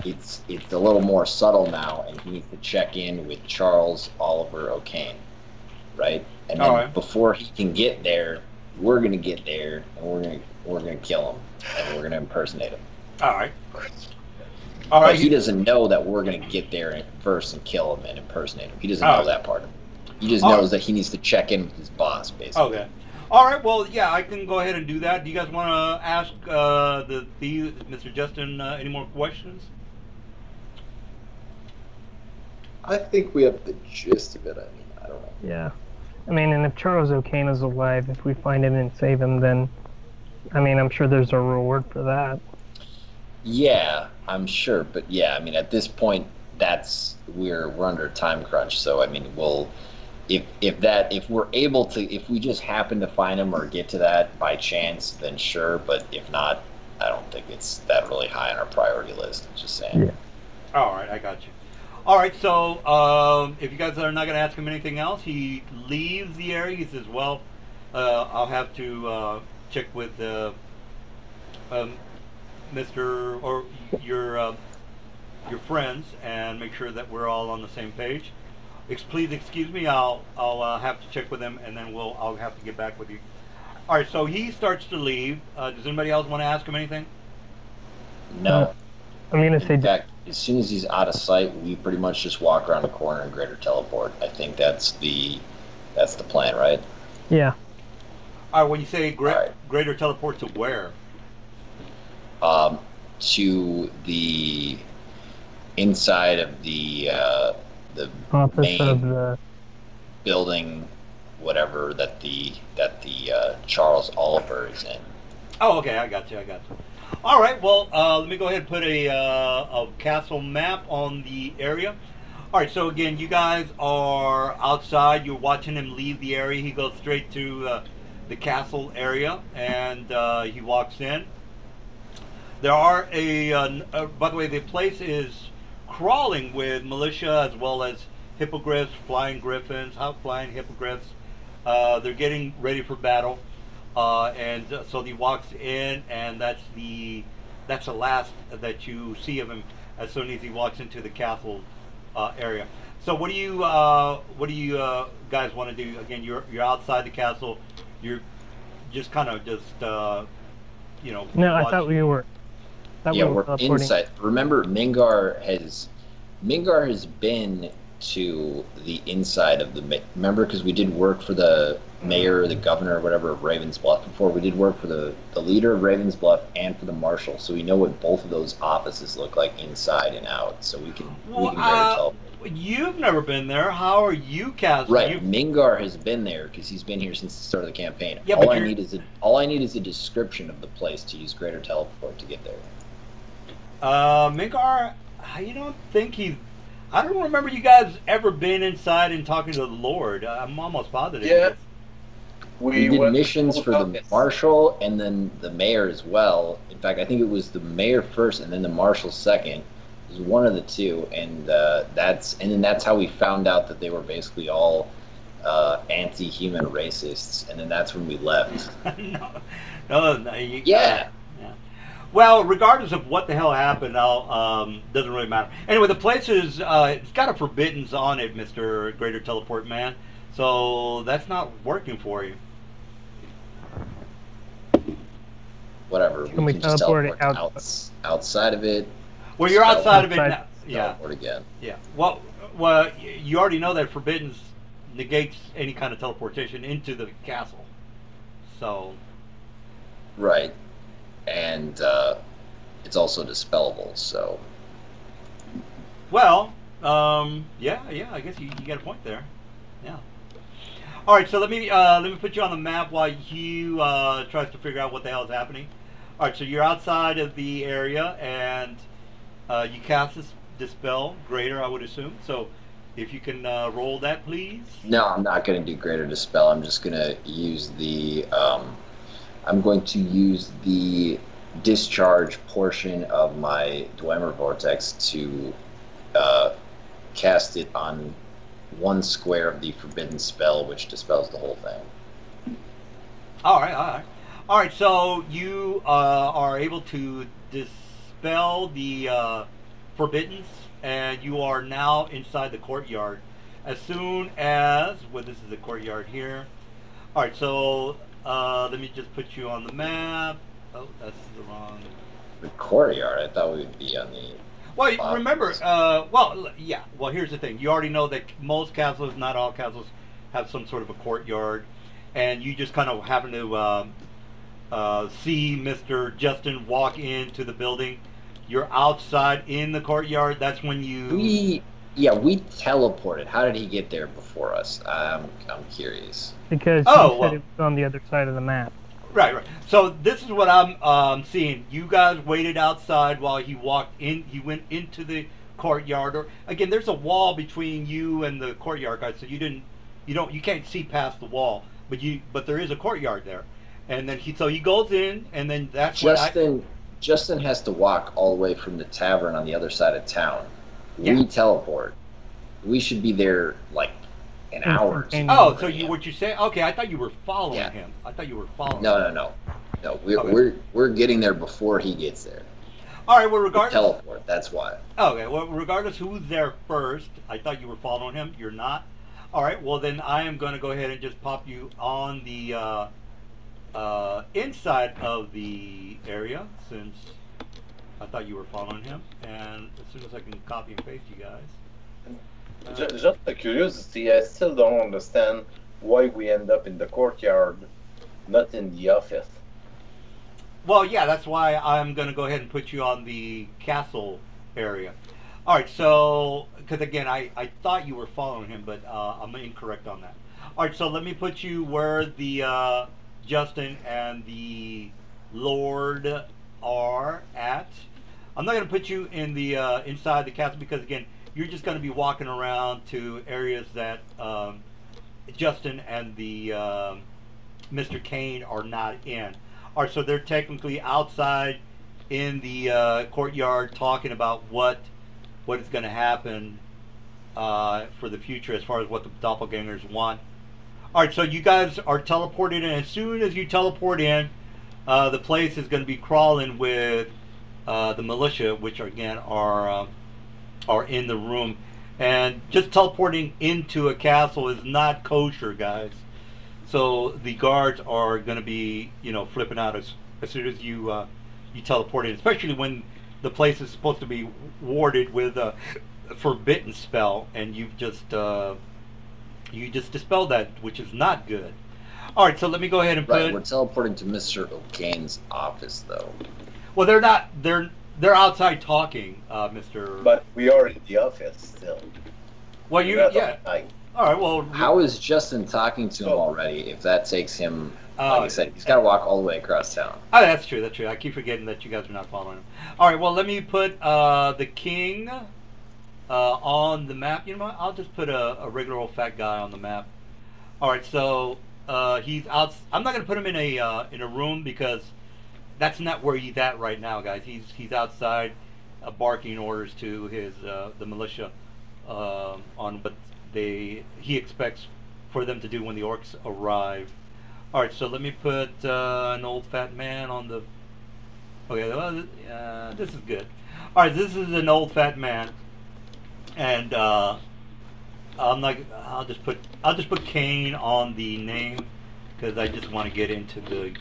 it's a little more subtle now, and he needs to check in with Charles Oliver O'Kane, right? And then before he can get there, we're gonna get there, and we're gonna kill him, and we're gonna impersonate him. All right. But he doesn't know that we're gonna get there first and kill him and impersonate him. He doesn't know that part of it. He just knows that he needs to check in with his boss, basically. Okay. All right. Well, yeah, I can go ahead and do that. Do you guys want to ask Mr. Justin any more questions? I think we have the gist of it. I mean, I don't know. Yeah. I mean, and if Charles O'Kane is alive, if we find him and save him, then, I mean, I'm sure there's a reward for that. Yeah, I'm sure. But yeah, I mean, at this point, we're under a time crunch. So, I mean, if we just happen to find him or get to that by chance, then sure. But if not, I don't think it's that really high on our priority list. Just saying. Yeah. All right, I got you. All right, so if you guys are not going to ask him anything else, he leaves the area. He says, "Well, I'll have to check with Mr. or your friends and make sure that we're all on the same page. Please excuse me. I'll have to check with them, and then I'll have to get back with you." All right, so he starts to leave. Does anybody else want to ask him anything? No. I'm gonna say. In fact, as soon as he's out of sight, we pretty much just walk around the corner and greater teleport. I think that's the plan, right? Yeah. All right. When you say greater teleport to where? To the inside of the office main of the building, whatever that the Charles Oliver is in. Oh, okay. I got you. All right. Well, let me go ahead and put a castle map on the area. All right. So again, you guys are outside. You're watching him leave the area. He goes straight to the castle area, and he walks in. There are by the way, the place is crawling with militia as well as hippogriffs, flying griffins, flying hippogriffs. They're getting ready for battle. And so he walks in, and that's the last that you see of him as soon as he walks into the castle area. So what do you guys want to do? Again, you're outside the castle. You're just kind of No, watching. I thought we were. We're inside. Remember, Mingar has been to the inside of the. Remember, because we did work for the mayor or the governor or whatever of Ravens Bluff before. We did work for the leader of Ravens Bluff and for the marshal, so we know what both of those offices look like inside and out. So we can tell. You've never been there. How are you, Cas? Right, Mingar has been there because he's been here since the start of the campaign. Yeah, all I need is a description of the place to use greater teleport to get there. Mingar, I don't remember you guys ever been inside and talking to the Lord. I'm almost positive. Yeah. We did missions for the marshal and then the mayor as well. In fact, I think it was the mayor first and then the marshal second. It was one of the two, and that's how we found out that they were basically all anti-human racists, and then that's when we left. No, Yeah. yeah. Well, regardless of what the hell happened, doesn't really matter. Anyway, the place is it's got a forbiddens on it, Mister Greater Teleport Man. So that's not working for you. Whatever. Can we just teleport it outside of it. Well, you're outside of it Outside. now. Yeah. Teleport again. Yeah. Well, you already know that forbiddens negates any kind of teleportation into the castle. So. Right. And it's also dispellable, so. Well, yeah, I guess you got a point there. Yeah. All right, so let me put you on the map while you tries to figure out what the hell is happening. All right, so you're outside of the area, and you cast this dispel greater, I would assume. So, if you can roll that, please. No, I'm not going to do greater dispel. I'm just going to use the. I'm going to use the discharge portion of my Dwemer Vortex to cast it on one square of the forbidden spell, which dispels the whole thing. All right. So you are able to dispel the forbiddens, and you are now inside the courtyard. As soon as this is the courtyard here. All right. So let me just put you on the map. Oh, that's the wrong. The courtyard. I thought we would be on the. Well, remember, yeah. Well, here's the thing. You already know that most castles, not all castles, have some sort of a courtyard, and you just kind of happen to see Mr. Justin walk into the building. You're outside in the courtyard. That's when you. We teleported. How did he get there before us? I'm curious. Because he said it was on the other side of the map. Right. So this is what I'm seeing. You guys waited outside while he walked in. He went into the courtyard. Or again, there's a wall between you and the courtyard, guys. So you can't see past the wall. But there is a courtyard there. And then he goes in, and then that's Justin has to walk all the way from the tavern on the other side of town. Yeah. We teleport. We should be there like an hour. Oh, so what you say? Okay, I thought you were following him. I thought you were following. No. We're getting there before he gets there. All right. Well, regardless. Teleport. That's why. Okay. Well, regardless who's there first, I thought you were following him. You're not. All right. Well, then I am going to go ahead and just pop you on the inside of the area, since I thought you were following him. And as soon as I can copy and paste you guys. Just a curiosity, I still don't understand why we end up in the courtyard, not in the office. Well, yeah, that's why I'm going to go ahead and put you on the castle area. All right, so, because again, I thought you were following him, but I'm incorrect on that. All right, so let me put you where the Justin and the Lord are at. I'm not going to put you in the inside the castle because, again, you're just going to be walking around to areas that Justin and the Mr. Kane are not in. All right, so they're technically outside in the courtyard talking about what is going to happen for the future as far as what the doppelgangers want. All right, so you guys are teleported in. As soon as you teleport in, the place is going to be crawling with the militia, which again are in the room. And just teleporting into a castle is not kosher, guys. So the guards are going to be, flipping out as soon as you teleport in, especially when the place is supposed to be warded with a forbidden spell, and you just dispelled that, which is not good. All right, so let me go ahead and put. Right, we're teleporting to Mr. O'Kane's office, though. Well, they're not. They're outside talking, Mr. But we are in the office still. Well, yeah. All right. Well, how is Justin talking to him already? If that takes him, like I said, he's got to walk all the way across town. Oh, that's true. That's true. I keep forgetting that you guys are not following him. All right. Well, let me put the king on the map. You know what? I'll just put a regular old fat guy on the map. All right. So he's out. I'm not going to put him in a room because that's not where he's at right now, guys. He's outside, barking orders to his the militia on what he expects for them to do when the orcs arrive. All right, so let me put an old fat man on the. Okay, well, this is good. All right, this is an old fat man, and I'm not. I'll just put Kane on the name because I just want to get into the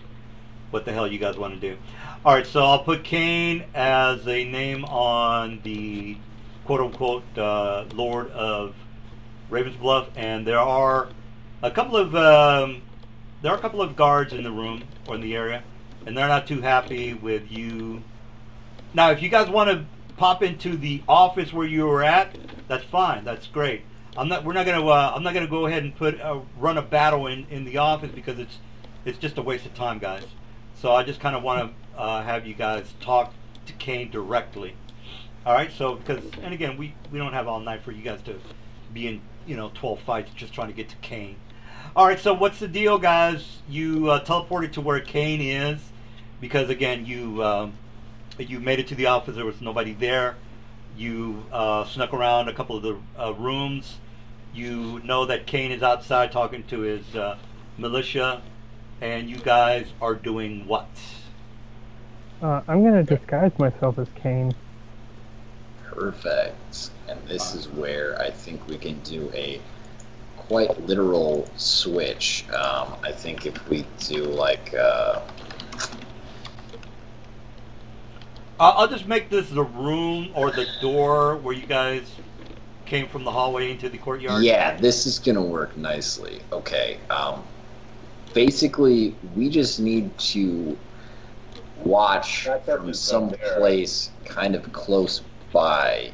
what the hell you guys want to do. All right, so I'll put Kane as a name on the quote unquote Lord of Ravens Bluff, and there are a couple of guards in the room or in the area, and they're not too happy with you. Now, if you guys want to pop into the office where you were at, that's fine. That's great. I'm not gonna go ahead and run a battle in the office because it's just a waste of time, guys. So I just kind of want to have you guys talk to Kane directly. All right. So and again, we don't have all night for you guys to be in 12 fights just trying to get to Kane. All right, so what's the deal, guys? You teleported to where Kane is because, again, you made it to the office. There was nobody there. You snuck around a couple of the rooms. You know that Kane is outside talking to his militia, and you guys are doing what? I'm going to disguise myself as Kane. Perfect. And this is where I think we can do a quite literal switch. I think if we do like I'll just make this the room or the door where you guys came from the hallway into the courtyard. Yeah, this is gonna work nicely. Okay. Basically we just need to watch from some place kind of close by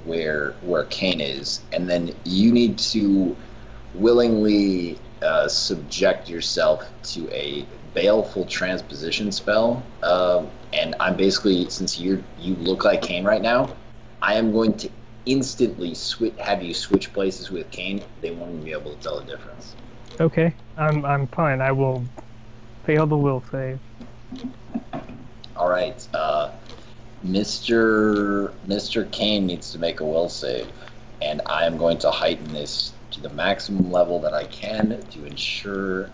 where Kane is, and then you need to willingly subject yourself to a baleful transposition spell. And I'm basically, since you look like Kane right now, I am going to instantly have you switch places with Kane. They won't even be able to tell the difference. Okay, I'm fine. I will fail the will save. All right. Mr. Kane needs to make a will save, and I am going to heighten this to the maximum level that I can to ensure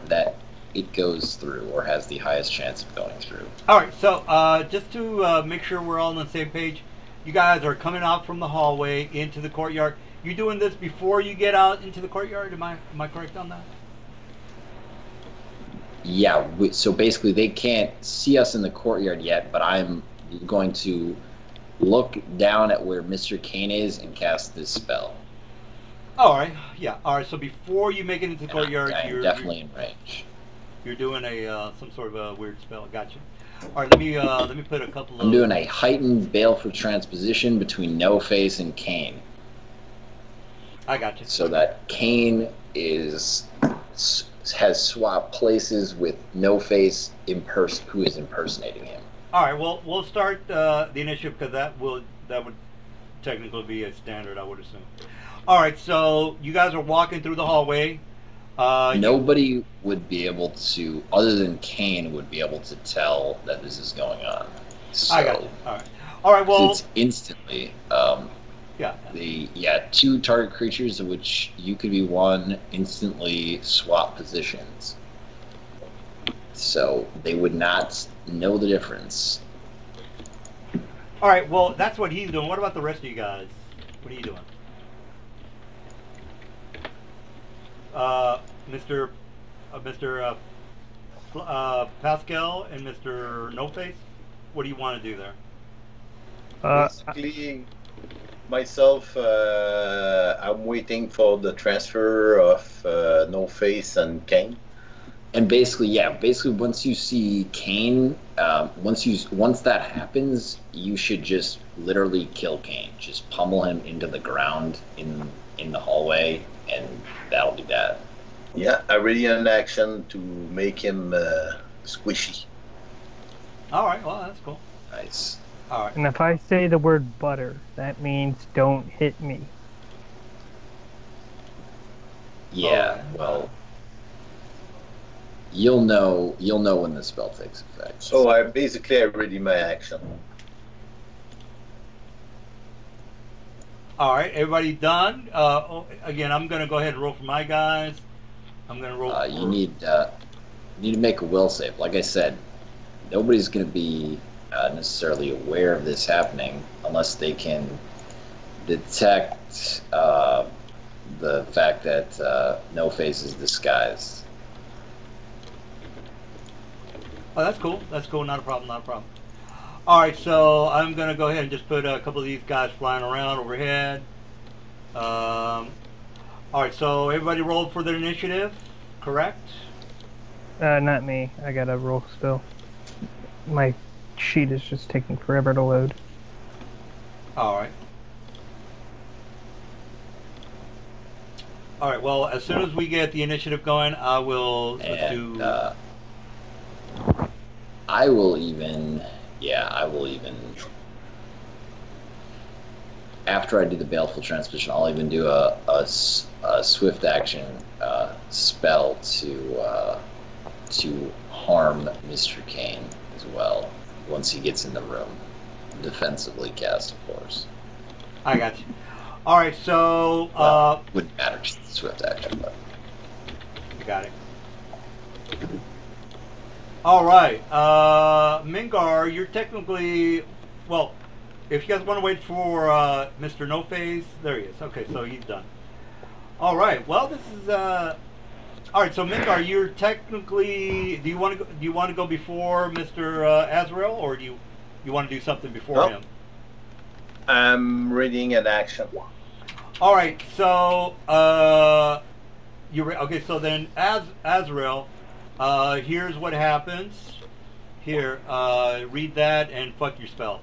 that it goes through or has the highest chance of going through. All right, so just to make sure we're all on the same page, you guys are coming out from the hallway into the courtyard. You're doing this before you get out into the courtyard. Am I correct on that? Yeah. So basically, they can't see us in the courtyard yet, but I'm going to look down at where Mr. Kane is and cast this spell. All right, yeah. All right, so before you make it into the courtyard, you're definitely in range. You're doing some sort of a weird spell. Gotcha. All right, let me put a couple of. I'm doing a heightened baleful transposition between No Face and Kane. I got you. So that Kane has swapped places with No Face who is impersonating him. All right, well, we'll start the initiative because that would technically be a standard, I would assume. All right, so you guys are walking through the hallway. Nobody would be able to, other than Kane, would be able to tell that this is going on. So, I got you. All right. Well, it's instantly. Yeah. Two target creatures of which you could be one instantly swap positions. So they would not know the difference. All right. Well, that's what he's doing. What about the rest of you guys? What are you doing? Mr. Pascal and Mr. No Face, what do you want to do there? Basically, myself, I'm waiting for the transfer of No Face and Kane. And basically, once you see Kane, once that happens, you should just literally kill Kane. Just pummel him into the ground in the hallway, and that'll be that. Yeah, I ready an action to make him squishy. All right, well, that's cool. Nice. All right. And if I say the word butter, that means don't hit me. Yeah, well, you'll know when the spell takes effect. So I ready my action. All right, everybody done? Again, I'm going to go ahead and roll for my guys. I'm going to roll for... You need to make a will save. Like I said, nobody's going to be necessarily aware of this happening unless they can detect the fact that No Face is disguised. Oh, that's cool. That's cool. Not a problem. Not a problem. All right, so I'm going to go ahead and just put a couple of these guys flying around overhead. All right, so everybody rolled for their initiative, correct? Not me. I gotta roll still. My sheet is just taking forever to load. All right. All right, well, as soon as we get the initiative going, I will do... I will even... Yeah, I will even... After I do the Baleful Transmission, I'll even do a swift action spell to harm Mr. Kane as well, once he gets in the room. Defensively cast, of course. I got you. All right, so... wouldn't matter, just swift action, but... I got it. All right, Mingar, you're technically... Well, if you guys want to wait for Mr. No Face, there he is. Okay, so he's done. All right, well, this is... All right, so Mingar, you're technically... Do you want to go before Mr. Azrael, or do you want to do something before him? I'm reading an action. All right, so okay. So then, Azrael, here's what happens. Here, read that and fuck your spell.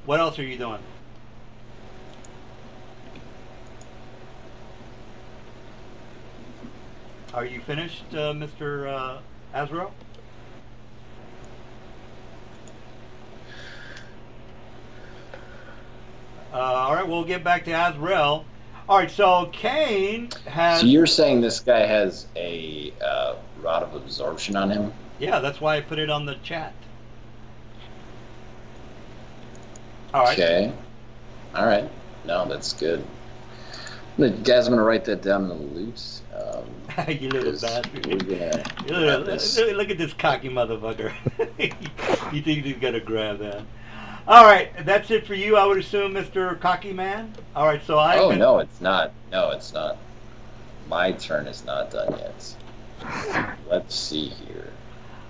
What else are you doing? Are you finished, Mr. Azrael? All right, we'll get back to Azrael. All right, so Kane has... So you're saying this guy has a rod of absorption on him? Yeah, that's why I put it on the chat. All right. Okay. All right. No, that's good. The guys, I'm going to write that down in the loot. You little bastard. We're Look at this cocky motherfucker. He thinks he's going to grab that. All right, that's it for you, I would assume, Mr. Cocky Man. All right, so I... Oh, no, it's not. No, it's not. My turn is not done yet. Let's see here.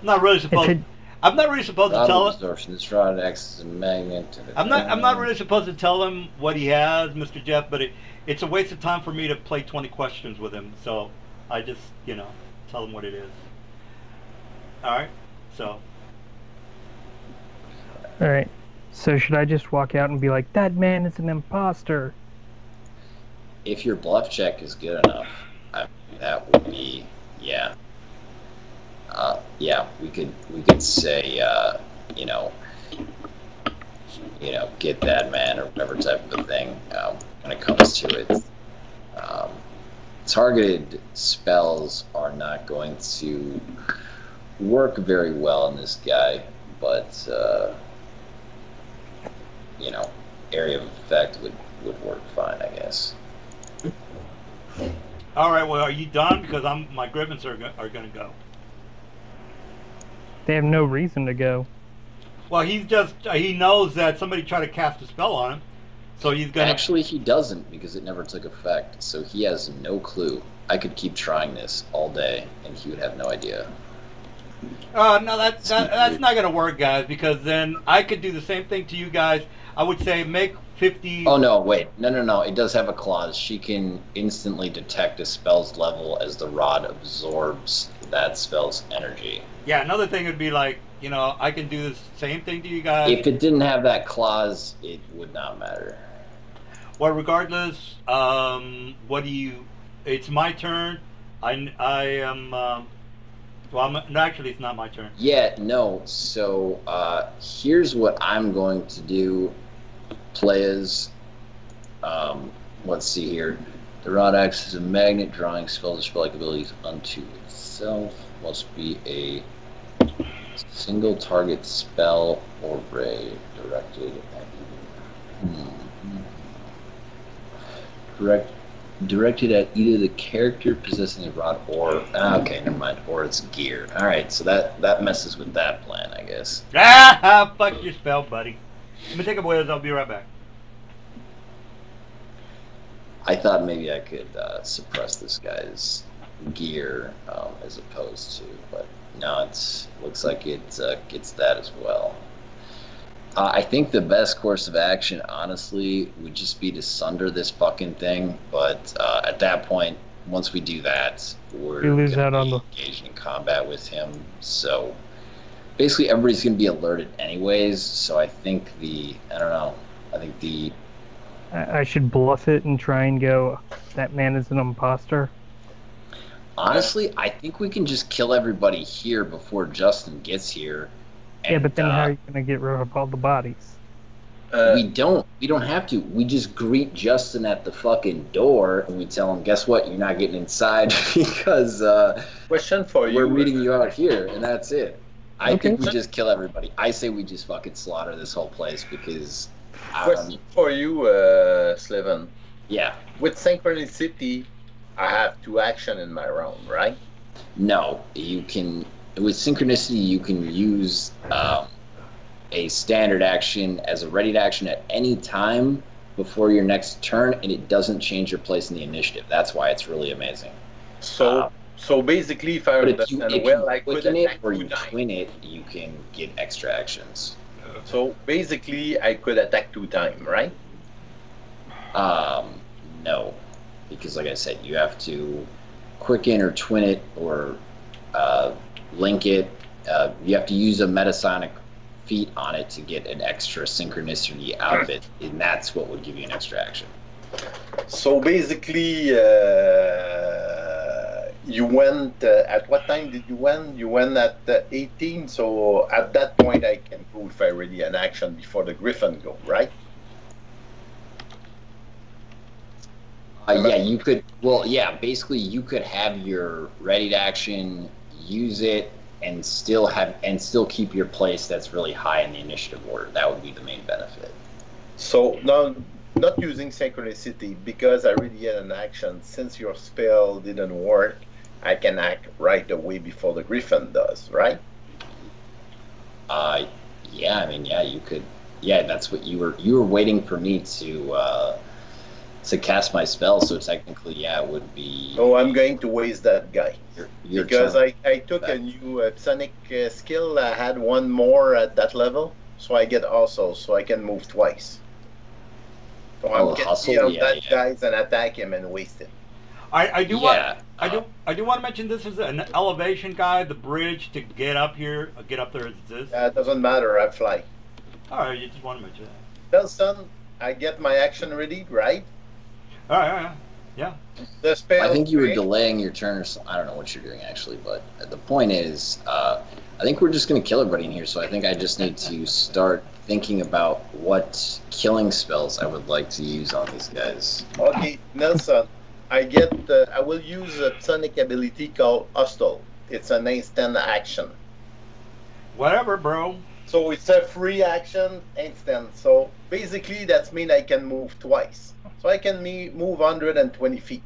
I'm not really supposed to tell him. Absorption. This rod acts as a magnet. I'm not really supposed to tell him what he has, Mr. Jeff, but it's a waste of time for me to play 20 questions with him. So I just, tell him what it is. All right. So. All right. So should I just walk out and be like, that man is an imposter? If your bluff check is good enough, that would be, yeah. Yeah, we could say, get that man or whatever type of a thing when it comes to it. Targeted spells are not going to work very well in this guy, but area of effect would work fine, I guess. All right. Well, are you done? Because my griffins are going to go. They have no reason to go. Well, he knows that somebody tried to cast a spell on him, so he's gonna... Actually, he doesn't, because it never took effect, so he has no clue. I could keep trying this all day, and he would have no idea. No, that's not gonna work, guys, because then I could do the same thing to you guys. I would say make 50... Oh, no, wait. No. It does have a clause. She can instantly detect a spell's level as the rod absorbs that spell's energy. Yeah, another thing would be like, I can do the same thing to you guys. If it didn't have that clause, it would not matter. Well, regardless, what do you... It's my turn. I am... actually, it's not my turn. Yeah, no. So, here's what I'm going to do, players. Let's see here. The rod acts as a magnet, drawing spells or spell-like abilities unto itself. Must be a single target spell or ray directed at you. Directed at either the character possessing a rod or okay, never mind, or its gear. All right, so that messes with that plan, I guess. Ah, fuck your spell, buddy. Let me take a whiz. I'll be right back. I thought maybe I could suppress this guy's gear as opposed to, but no, it looks like it gets that as well. I think the best course of action, honestly, would just be to sunder this fucking thing. But at that point, once we do that, we're lose out on engaged in combat with him. So basically, everybody's going to be alerted anyways. So I think I should bluff it and try and go, that man is an imposter. Honestly, I think we can just kill everybody here before Justin gets here. Yeah, but then how are you going to get rid of all the bodies? We don't have to. We just greet Justin at the fucking door and we tell him, guess what? You're not getting inside because Question for you. we're reading you out here, and that's it. I think we just kill everybody. I say we just fucking slaughter this whole place because... Question for you, Sliven. Yeah. With synchronicity, I have 2 action in my round, right? No, you can... With synchronicity, you can use a standard action as a ready action at any time before your next turn, and it doesn't change your place in the initiative. That's why it's really amazing. So basically, if I understand well, I could attack or 2 you times. twin it, you can get extra actions. So basically, I could attack 2 times, right? No, because like I said, you have to quicken or twin it or link it. You have to use a metasonic feat on it to get an extra synchronicity out of it, and that's what would give you an extra action. So basically, you went at what time did you win? You went at 18. So at that point, I can go if I ready an action before the Griffin go, right? Yeah, you could. Well, yeah, basically, you could have your ready action, use it, and still keep your place that's really high in the initiative order. That would be the main benefit. So now, not using synchronicity because I already had an action. Since your spell didn't work, I can act right away before the Griffin does, right? Yeah, I mean, yeah, you could. Yeah, that's what you were waiting for me to cast my spell. So technically, yeah, it would be. Oh, I'm going to waste that guy. Your because turn. I took a new psionic skill. I had 1 more at that level, so I get also, so I can move twice. So I'm hustle, getting on yeah, that guys and attack him and waste it. I do Yeah, want to mention this is an elevation guide. The bridge to get up here, get up there is this. It doesn't matter. I fly. All right, you just want to mention that. Nelson, I get my action ready, right? All right, yeah. The spell. I think you were delaying your turn, or I don't know what you're doing actually, but the point is, I think we're just going to kill everybody in here. So I think I just need to start thinking about what killing spells I would like to use on these guys. Okay, Nelson, I will use a sonic ability called Hostile. It's an instant action. Whatever, bro. So it's a free action, instant. So basically, that means I can move twice. So I can move 120 feet.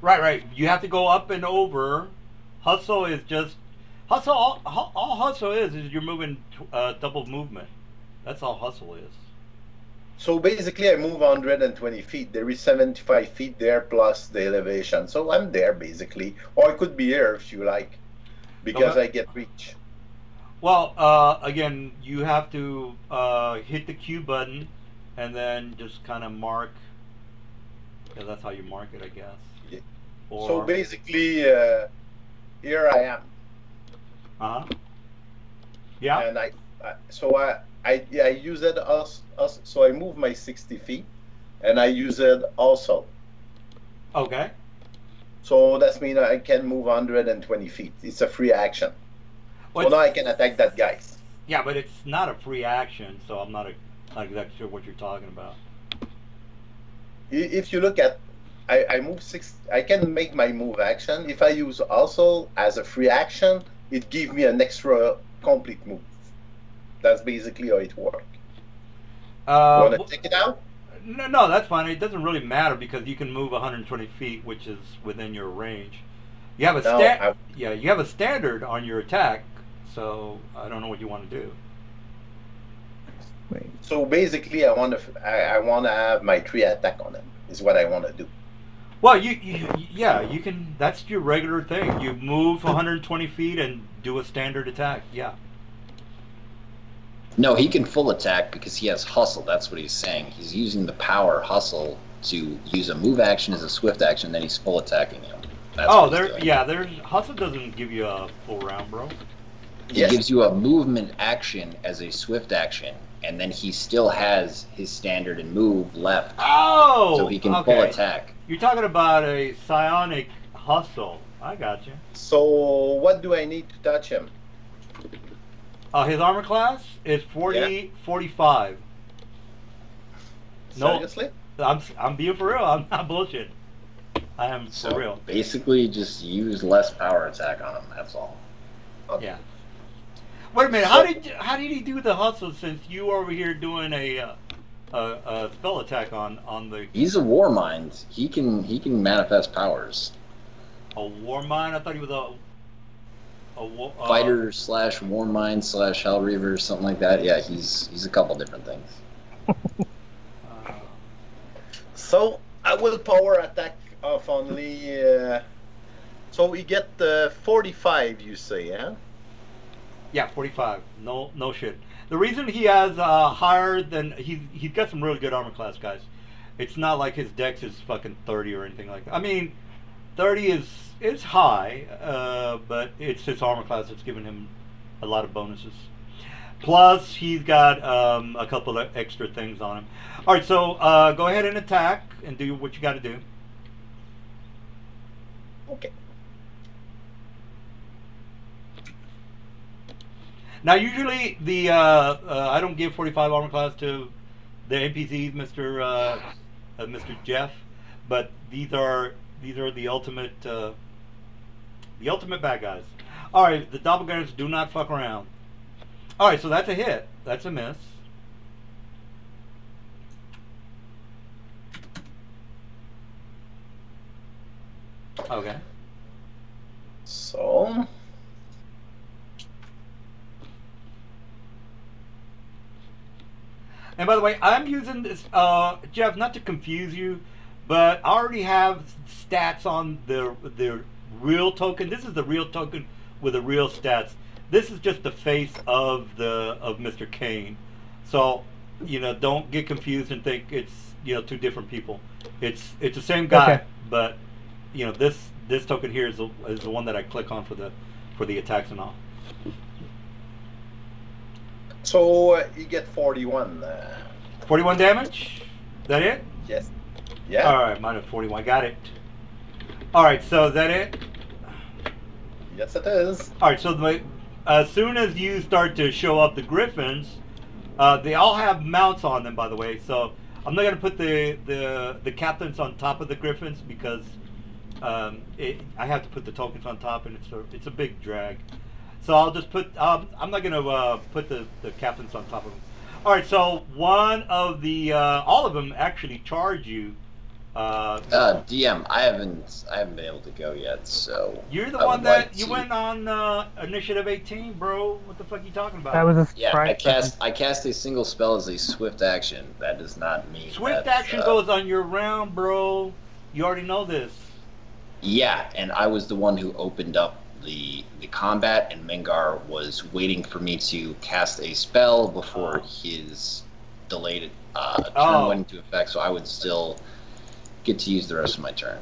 Right. You have to go up and over. Hustle is just hustle. All hustle is you're moving double movement. That's all hustle is. So basically, I move 120 feet. There is 75 feet there plus the elevation. So I'm there basically, or I could be here if you like, because I get reach. Well, again, you have to hit the Q button and then just kind of mark. Yeah, that's how you mark it, I guess. Yeah. Or, So basically, here I am. Yeah. And I use it so I move my 60 feet, and I use it also. Okay. So that means I can move 120 feet. It's a free action. So now I can attack that guy. Yeah, but it's not a free action, so I'm not exactly sure what you're talking about. If you look at, I move 6. I can make my move action. If I use also as a free action, it gives me an extra complete move. That's basically how it works. You want to check it out? No, that's fine. It doesn't really matter because you can move 120 feet, which is within your range. You have a yeah, you have a standard on your attack, so I don't know what you want to do. Wait. So basically, I want to have my 3 attack on him. Is what I want to do. Well, yeah, you can. That's your regular thing. You move 120 feet and do a standard attack. Yeah. No, he can full attack because he has hustle. That's what he's saying. He's using the power hustle to use a move action as a swift action, then he's full attacking him. That's there's hustle doesn't give you a full round, bro. It gives you a movement action as a swift action, and then he still has his standard and move left. Oh, so he can full attack. You're talking about a psionic hustle. I got you. So what do I need to touch him? His armor class is 45. No, Seriously? I'm being for real. I'm not bullshit. I am for real. Basically, just use less power attack on him. That's all. Okay. Yeah. Wait a minute. How did he do the hustle since you were over here doing a spell attack on the? He's a war mind. He can manifest powers. A war mind? I thought he was a fighter / war mind / Hellreaver, something like that. Yeah, he's a couple different things. So I will power attack off only. So we get 45, you say, yeah? Yeah, 45. No shit. The reason he has higher than he's got some really good armor class, guys. It's not like his dex is fucking 30 or anything like that. I mean, 30 is high, but it's his armor class that's giving him a lot of bonuses. Plus, he's got a couple of extra things on him. All right, so go ahead and attack and do what you got to do. Okay. Now, usually the I don't give 45 armor class to the NPCs, Mr. Jeff, but these are the ultimate bad guys. All right, the doppelgangers do not fuck around. All right, so that's a hit. That's a miss. Okay. So. And by the way, I'm using this, Jeff, not to confuse you, but I already have stats on the real token. This is the real token with the real stats. This is just the face of Mr. Kane. So, don't get confused and think it's two different people. It's the same guy, but this token here is the one that I click on for the attacks and all. So you get 41. 41 damage? Is that it? Yes. Yeah. All right, minus 41. Got it. All right, so is that it? Yes, it is. All right, so as soon as you start to show up the griffins, they all have mounts on them, by the way. So I'm not gonna put the captains on top of the griffins because I have to put the tokens on top, and it's a big drag. So I'll just put. I'm not gonna put the captains on top of them. All right. So one of the all of them actually charge you. DM, I haven't been able to go yet. So you're the one that you went on initiative 18, bro. What the fuck are you talking about? That was a yeah. I cast a single spell as a swift action. That does not mean swift action goes on your round, bro. You already know this. Yeah, and I was the one who opened up the combat, and Mengar was waiting for me to cast a spell before his delayed turn went into effect, so I would still get to use the rest of my turn.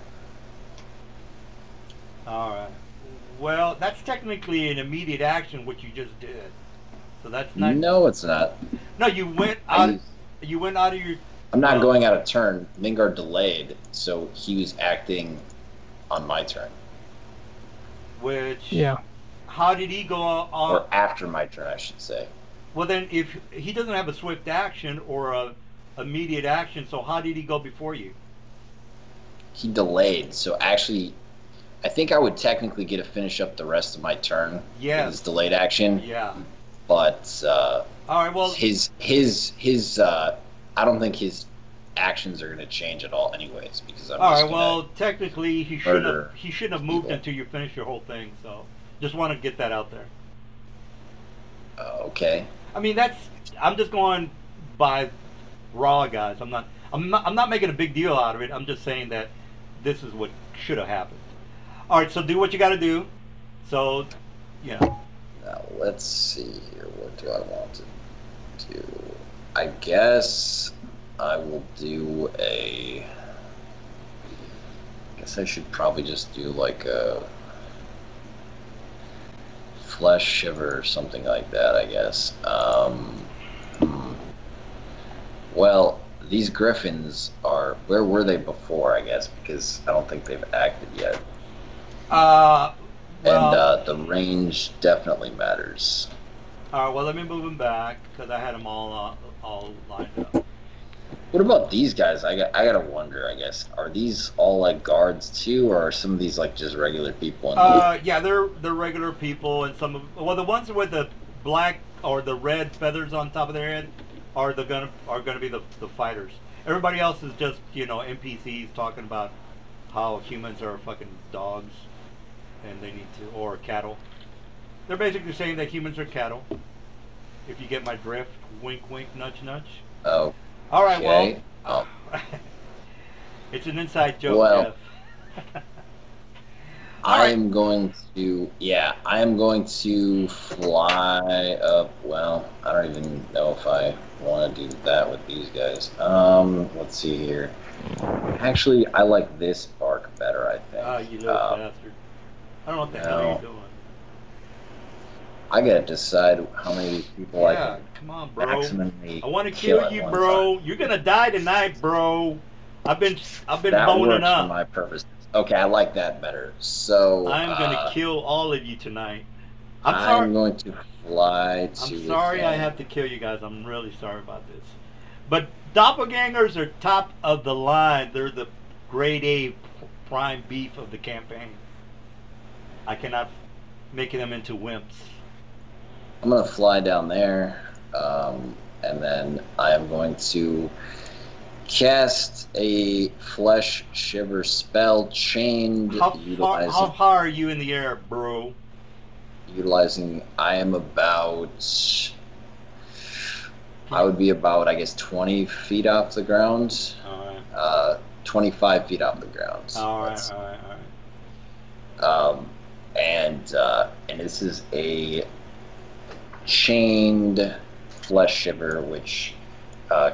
Alright. Well, that's technically an immediate action, what you just did. So that's not... No, it's not. No, you went out of your... I'm not going out of turn. Mengar delayed, so he was acting on my turn. Which, yeah. How did he go on? Or after my turn, I should say. Well, then, if he doesn't have a swift action or a immediate action, so how did he go before you? He delayed, so actually, I think I would technically get to finish up the rest of my turn. Yes. With his delayed action. Yeah. But all right. Well, his I don't think his actions are going to change at all, anyways, because I'm All just right. gonna Well, technically, murder he shouldn't have moved people. until you finish your whole thing. So, just want to get that out there. Okay. I mean, I'm just going by raw, guys. I'm not making a big deal out of it. I'm just saying that this is what should have happened. All right. So do what you got to do. So, yeah. Now let's see here. What do I want to do? I guess I will do a. I guess I should probably just do like a flesh shiver or something like that. I guess. Well, these griffins are. Where were they before? I guess because I don't think they've acted yet. Well, And the range definitely matters. all right. Well, let me move them back because I had them all lined up. What about these guys? I gotta wonder. I guess are these all like guards too, or are some of these like just regular people? Yeah, they're regular people, and the ones with the black or the red feathers on top of their head are gonna be the fighters. Everybody else is just NPCs talking about how humans are fucking dogs, and they need to or cattle. They're basically saying that humans are cattle. If you get my drift, wink, wink, nudge, nudge. Oh. All right, Okay. well, it's an inside joke, Well, Jeff. I am going to fly up. Well, I don't even know if I want to do that with these guys. Let's see here. Actually, I like this bark better, I think. Ah, you little bastard. I don't know what the hell you're doing. I gotta decide how many of these people I Yeah, can come on, bro. maximally I want to kill kill at you, one bro. time. You're gonna die tonight, bro. I've been That boning works for up. my purposes. Okay, I like that better. So I'm gonna kill all of you tonight. I'm I'm sorry. going to fly to. I'm sorry I have to kill you guys. I'm really sorry about this. But doppelgangers are top of the line. They're the grade A prime beef of the campaign. I cannot make them into wimps. I'm gonna fly down there, and then I am going to cast a flesh shiver spell chained, How far are you in the air, bro? utilizing. I am about. I would be about, I guess, 20 feet off the ground. All right. 25 feet off the ground. All right. And this is a chained flesh shiver, which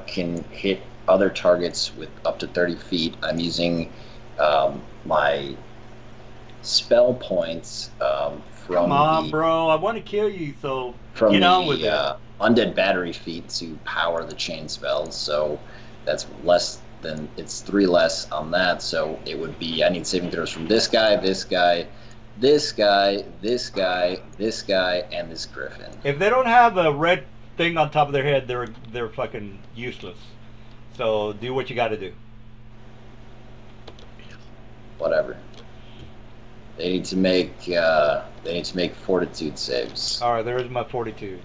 can hit other targets with up to 30 feet. I'm using my spell points from Come on, bro. I want to kill you, so from get on with the it. undead battery feat to power the chain spells. So that's it's 3 less on that. So it would be, I need saving throws from this guy, this guy, this guy, this guy, this guy, and this griffin. If they don't have a red thing on top of their head, they're fucking useless. So do what you got to do. Whatever. They need to make fortitude saves. All right, there's my 42.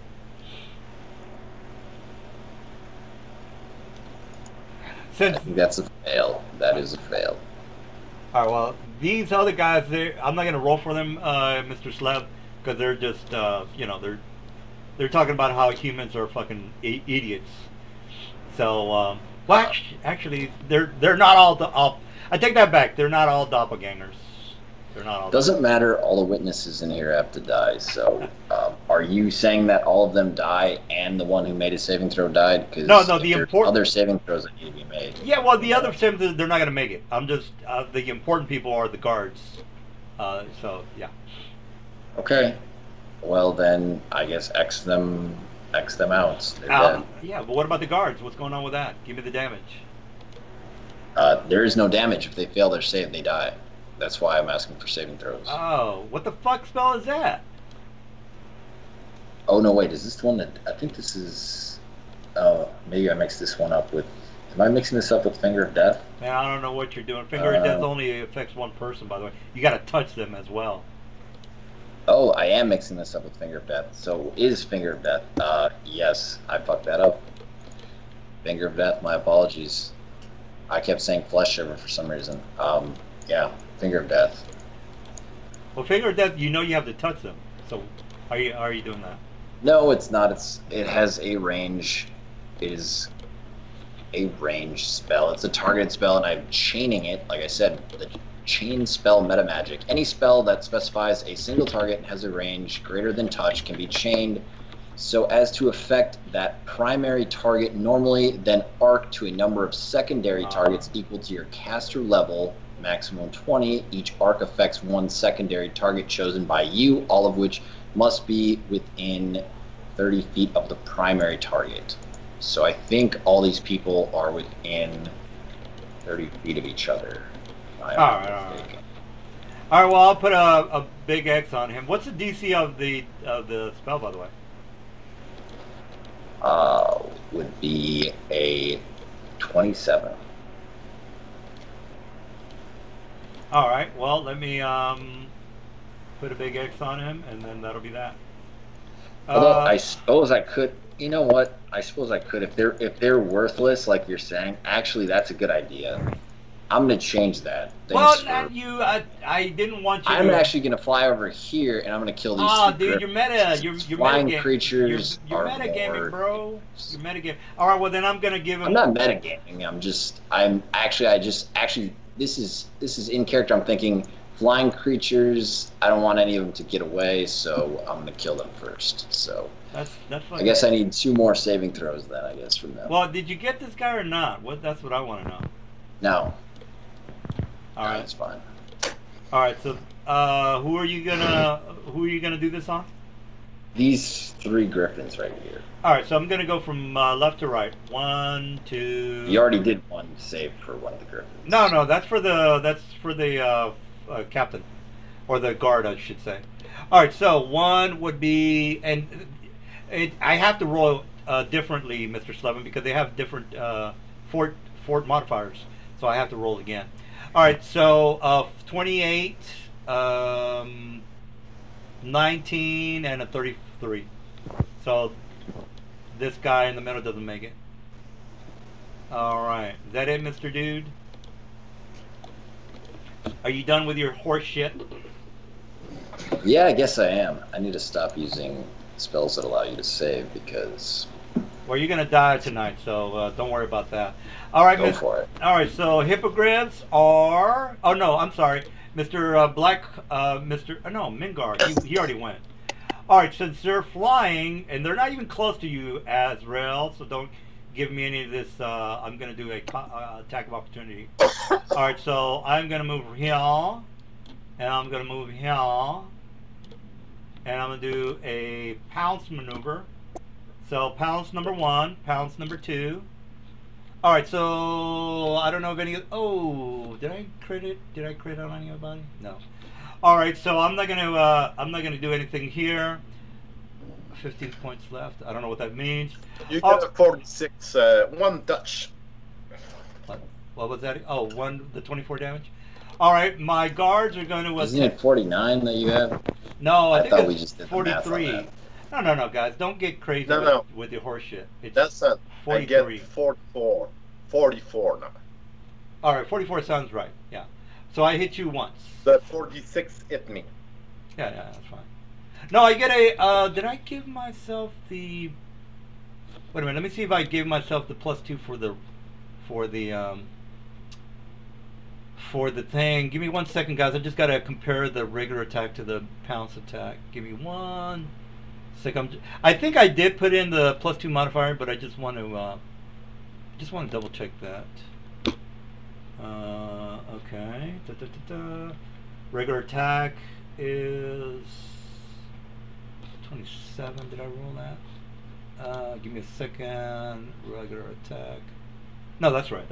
I think that's a fail. That is a fail. All right, well, these other guys, I'm not gonna roll for them, Mr. Sleb, because they're just, they're talking about how humans are fucking idiots. So, well, actually, they're not all. I take that back. They're not all doppelgangers. They're not all. Doesn't matter. All the witnesses in here have to die. So, are you saying that all of them die and the one who made a saving throw died? Because no, there's other saving throws that need to be made. Yeah, well, the other saving they're not gonna make it. I'm just the important people are the guards. So yeah. Okay. Well then, I guess X them out. They're dead. Yeah, but what about the guards? What's going on with that? Give me the damage. There is no damage. If they fail their save, they die. That's why I'm asking for saving throws. Oh, what the fuck spell is that? Oh no, wait. Is this the one that I think this is? Oh, maybe I mixed this one up with. Am I mixing this up with Finger of Death? Man, I don't know what you're doing. Finger of Death only affects one person, by the way. You got to touch them as well. Oh, I am mixing this up with Finger of Death. So is Finger of Death? Yes, I fucked that up. Finger of Death. My apologies. I kept saying flesh shiver for some reason. Yeah, finger of death. Well, finger of death, you know you have to touch them. So, are you doing that? No, it's not. It has a range. It is a range spell. It's a targeted spell, and I'm chaining it. Like I said, the chain spell meta magic. Any spell that specifies a single target and has a range greater than touch can be chained so as to affect that primary target normally, then arc to a number of secondary targets equal to your caster level, maximum 20. Each arc affects one secondary target chosen by you, all of which must be within 30 feet of the primary target. So I think all these people are within 30 feet of each other. All right. All right. Well, I'll put a big X on him. What's the DC of the spell, by the way? Would be a 27. All right. Well, let me put a big X on him, and then that'll be that. Although I suppose I could. You know what? I suppose I could if they're worthless, like you're saying. Actually, that's a good idea. I'm gonna change that. Well, not you. I didn't want you. I'm actually gonna fly over here and I'm gonna kill these. Oh, dude, you're meta. You're flying meta creatures. You're metagaming, bro. You're metagaming. All right. Well, then I'm gonna give him. I'm not metagaming. This is in character. I'm thinking flying creatures. I don't want any of them to get away, so I'm gonna kill them first. So. That's I guess I need 2 more saving throws then, I guess, from them. Well, did you get this guy or not? That's what I want to know. No. All right, that's fine. All right, so who are you gonna do this on? These 3 griffins right here. All right, so I'm gonna go from left to right. 1, 2. You already did 1 save for one of the griffins. No, that's for the captain, or the guard, I should say. All right, so 1 would be, and I have to roll differently, Mr. Slevin, because they have different fort modifiers, so I have to roll again. All right, so 28, 19, and a 33. So this guy in the middle doesn't make it. All right, is that it, Mr. Dude? Are you done with your horse shit? Yeah, I guess I am. I need to stop using spells that allow you to save because... Well, you're going to die tonight, so don't worry about that. All right, Go for it. All right, so hippogriffs are... Oh, no, I'm sorry. Mr. Black... no, Mingard. He already went. All right, since they're flying, and they're not even close to you, Azrael, so don't give me any of this. I'm going to do a attack of opportunity. All right, so I'm going to move here, and I'm going to move here, and I'm going to do a pounce maneuver. So pounce number 1, pounce number 2. All right, so I don't know if any. Oh, did I crit it? Did I crit on anybody? No. All right, so I'm not gonna do anything here. 15 points left. I don't know what that means. You get a 46, 1 Dutch. What was that? Oh, the 24 damage. All right, my guards are going to. Isn't it 49 that you have? No, I think thought it's we just did 43. No, guys, don't get crazy with your horse shit. That's not. 43. I get 44. 44 now. All right, 44 sounds right. Yeah. So I hit you once. The 46 hit me. Yeah, that's fine. No, I get a. Did I give myself the? Wait a minute. Let me see if I gave myself the +2 for the thing. Give me 1 second, guys. I just gotta compare the regular attack to the pounce attack. Give me 1 second. I think I did put in the +2 modifier, but I just want to double check that. Okay. Regular attack is 27. Did I roll that? Give me a second. Regular attack. No, that's right.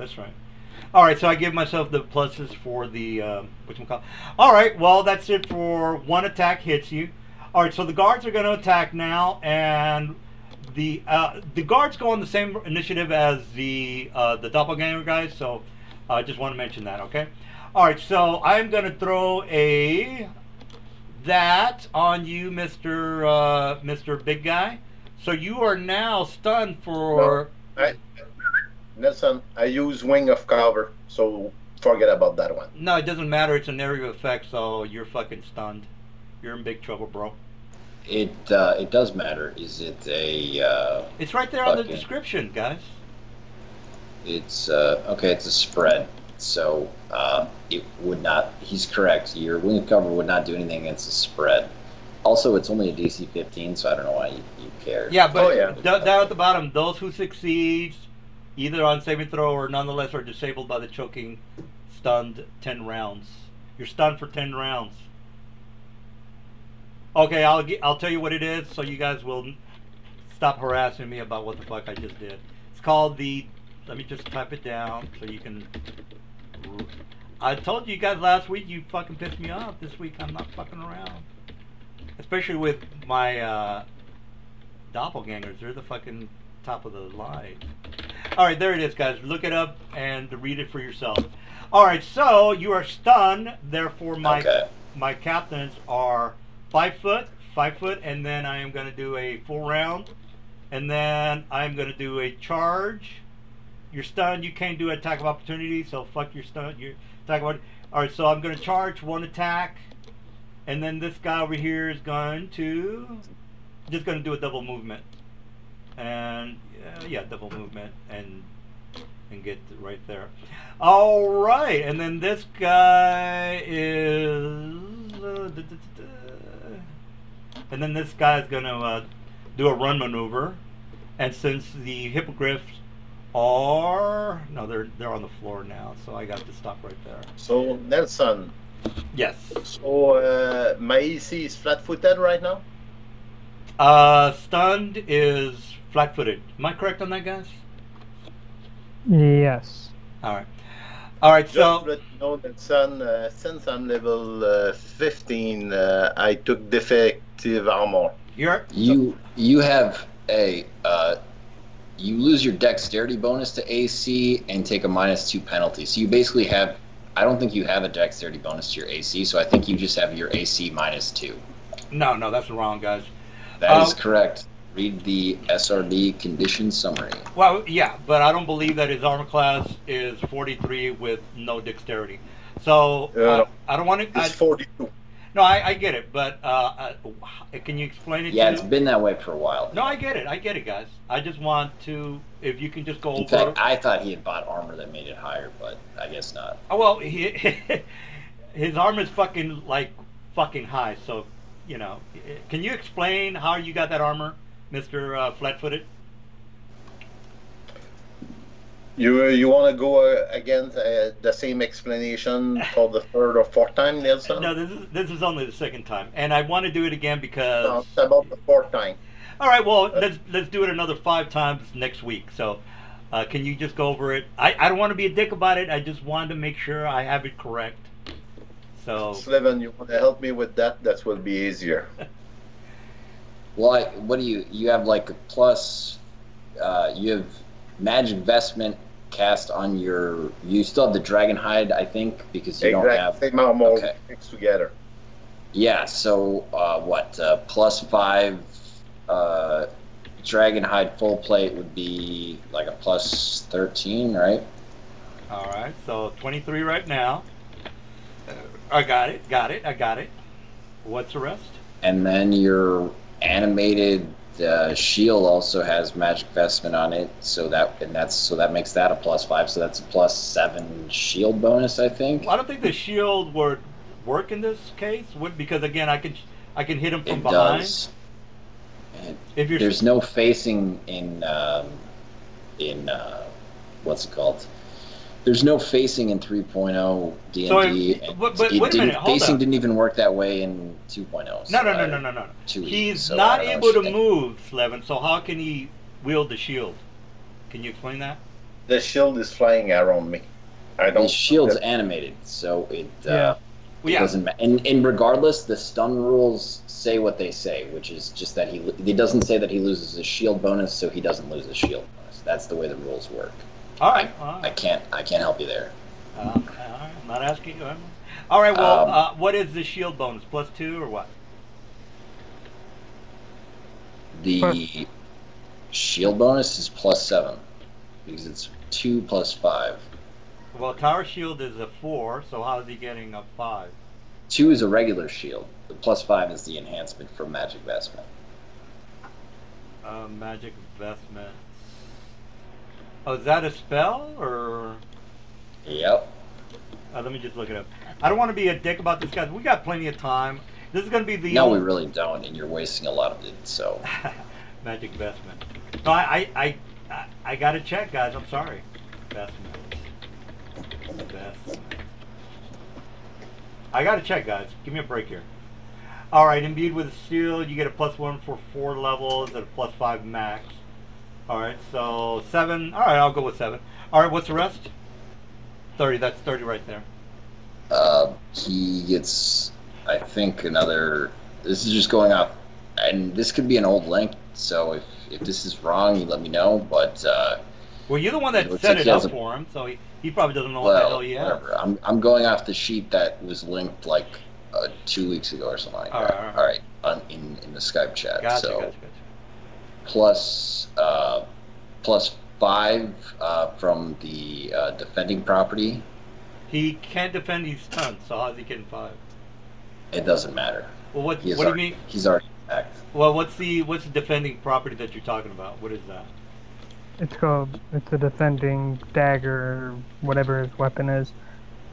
All right, so I give myself the pluses for the whatchamacallit. All right, well, that's it for 1 attack hits you. All right, so the guards are going to attack now, and the guards go on the same initiative as the doppelganger guys. So I just want to mention that. Okay. All right, so I'm going to throw that on you, Mr. Big Guy. So you are now stunned for. No, Nelson, I use wing of cover, so forget about that one. No, it doesn't matter. It's an area of effect, so you're fucking stunned. You're in big trouble, bro. It does matter. Is it a? It's right there on the Okay. description, guys. It's okay. It's a spread, so it would not. He's correct. Your wing of cover would not do anything against a spread. Also, it's only a DC 15, so I don't know why you care. Yeah, but Oh, yeah. down at the bottom, those who succeed, either on saving throw or nonetheless are disabled by the choking, stunned 10 rounds. You're stunned for 10 rounds. Okay, I'll tell you what it is, so you guys will stop harassing me about what the fuck I just did. It's called the. Let me just type it down so you can. I told you guys last week you fucking pissed me off. This week I'm not fucking around. Especially with my doppelgangers. They're the fucking top of the line. Alright, there it is, guys. Look it up and read it for yourself. Alright, so you are stunned. Therefore, my captains are 5 foot, and then I am going to do a full round. And then I'm going to do a charge. You're stunned. You can't do an attack of opportunity, so fuck your stun. Your attack of Alright, so I'm going to charge 1 attack. And then this guy over here is going to just going to do a double movement, and yeah, double movement, and get right there. All right, and then this guy is, and then this guy is going to do a run maneuver, and since the hippogriffs are they're on the floor now, so I got to stop right there. So, Nelson. Yes. So, my EC is flat-footed right now? Stunned is flat-footed. Am I correct on that, guys? Yes. Alright. Alright, Just so. to let you know, Nelson, since I'm level 15, I took defective armor. You have a you lose your dexterity bonus to AC and take a -2 penalty. So you basically have. I don't think you have a dexterity bonus to your AC, so I think you just have your AC -2. No, that's wrong, guys. That is correct. Read the SRD condition summary. Well, yeah, but I don't believe that his armor class is 43 with no dexterity. So I don't want to. It's 42. No, I get it, but can you explain it? Yeah, to it's been that way for a while. No, I get it, guys. I just want to, if you can just go over. In fact, I thought he had bought armor that made it higher, but I guess not. Oh, well, his armor is fucking high. So, can you explain how you got that armor, Mr. Flat-footed? You want to go again the same explanation for the third or fourth time, Nelson? No, this is only the second time, and I want to do it again because. No, it's about the fourth time. All right, well, let's do it another 5 times next week. So, can you just go over it? I don't want to be a dick about it. I just wanted to make sure I have it correct. So. Slevin, you want to help me with that? That will be easier. Well, what do you have like a plus? You have magic vestment cast on your. You still have the dragon hide, I think, because you don't have. Same armor mixed together. Yeah. So what? +5. Dragon hide full plate would be like a +13, right? All right. So 23 right now. I got it. What's the rest? And then your animated shield also has magic vestment on it, so that makes that a +5. So that's a +7 shield bonus, I think. Well, I don't think the shield would work in this case, because again, I can hit him from It behind. does. If you're There's no facing in what's it called? There's no facing in 3.0 D&D. So but wait a minute, hold facing up. didn't even work that way in 2.0. No. He's so not I don't able know, to move, Slevin. So how can he wield the shield? Can you explain that? The shield is flying around me. I don't. The shield's animated, so it Well, yeah. doesn't matter. And regardless, the stun rules say what they say, which is just that it doesn't say that he loses his shield bonus, so he doesn't lose his shield bonus. That's the way the rules work. All right. I can't help you there. I'm not asking you. All right. Well, what is the shield bonus? +2 or what? The shield bonus is +7 because it's 2 plus 5. Well, Tower Shield is a 4, so how is he getting a 5? 2 is a regular shield. The plus 5 is the enhancement from Magic Vestment. Magic Vestments. Oh, is that a spell, or? Yep. Let me just look it up. I don't want to be a dick about this, guys. We got plenty of time. This is going to be the... No, we really don't, and you're wasting a lot of it, so... Magic Vestment. No, I got to check, guys. I'm sorry. Vestments. I got to check, guys. Give me a break here. All right, imbued with steel, you get a +1 for 4 levels at a +5 max. All right, so 7. All right, I'll go with 7. All right, what's the rest? 30. That's 30 right there. He gets, I think, another... This is just going off, and this could be an old link, so if this is wrong, you let me know, but... well, you're the one that set it up for him, so he probably doesn't know what the hell he has. Whatever. I'm going off the sheet that was linked, like, 2 weeks ago or something like that. All right. In the Skype chat. Gotcha. Plus 5 from the defending property. He can't defend, he's stunned, so how's he getting 5? It doesn't matter. Well, what do you mean? He's already attacked. Well, what's the defending property that you're talking about? What is that? It's a defending dagger, whatever his weapon is.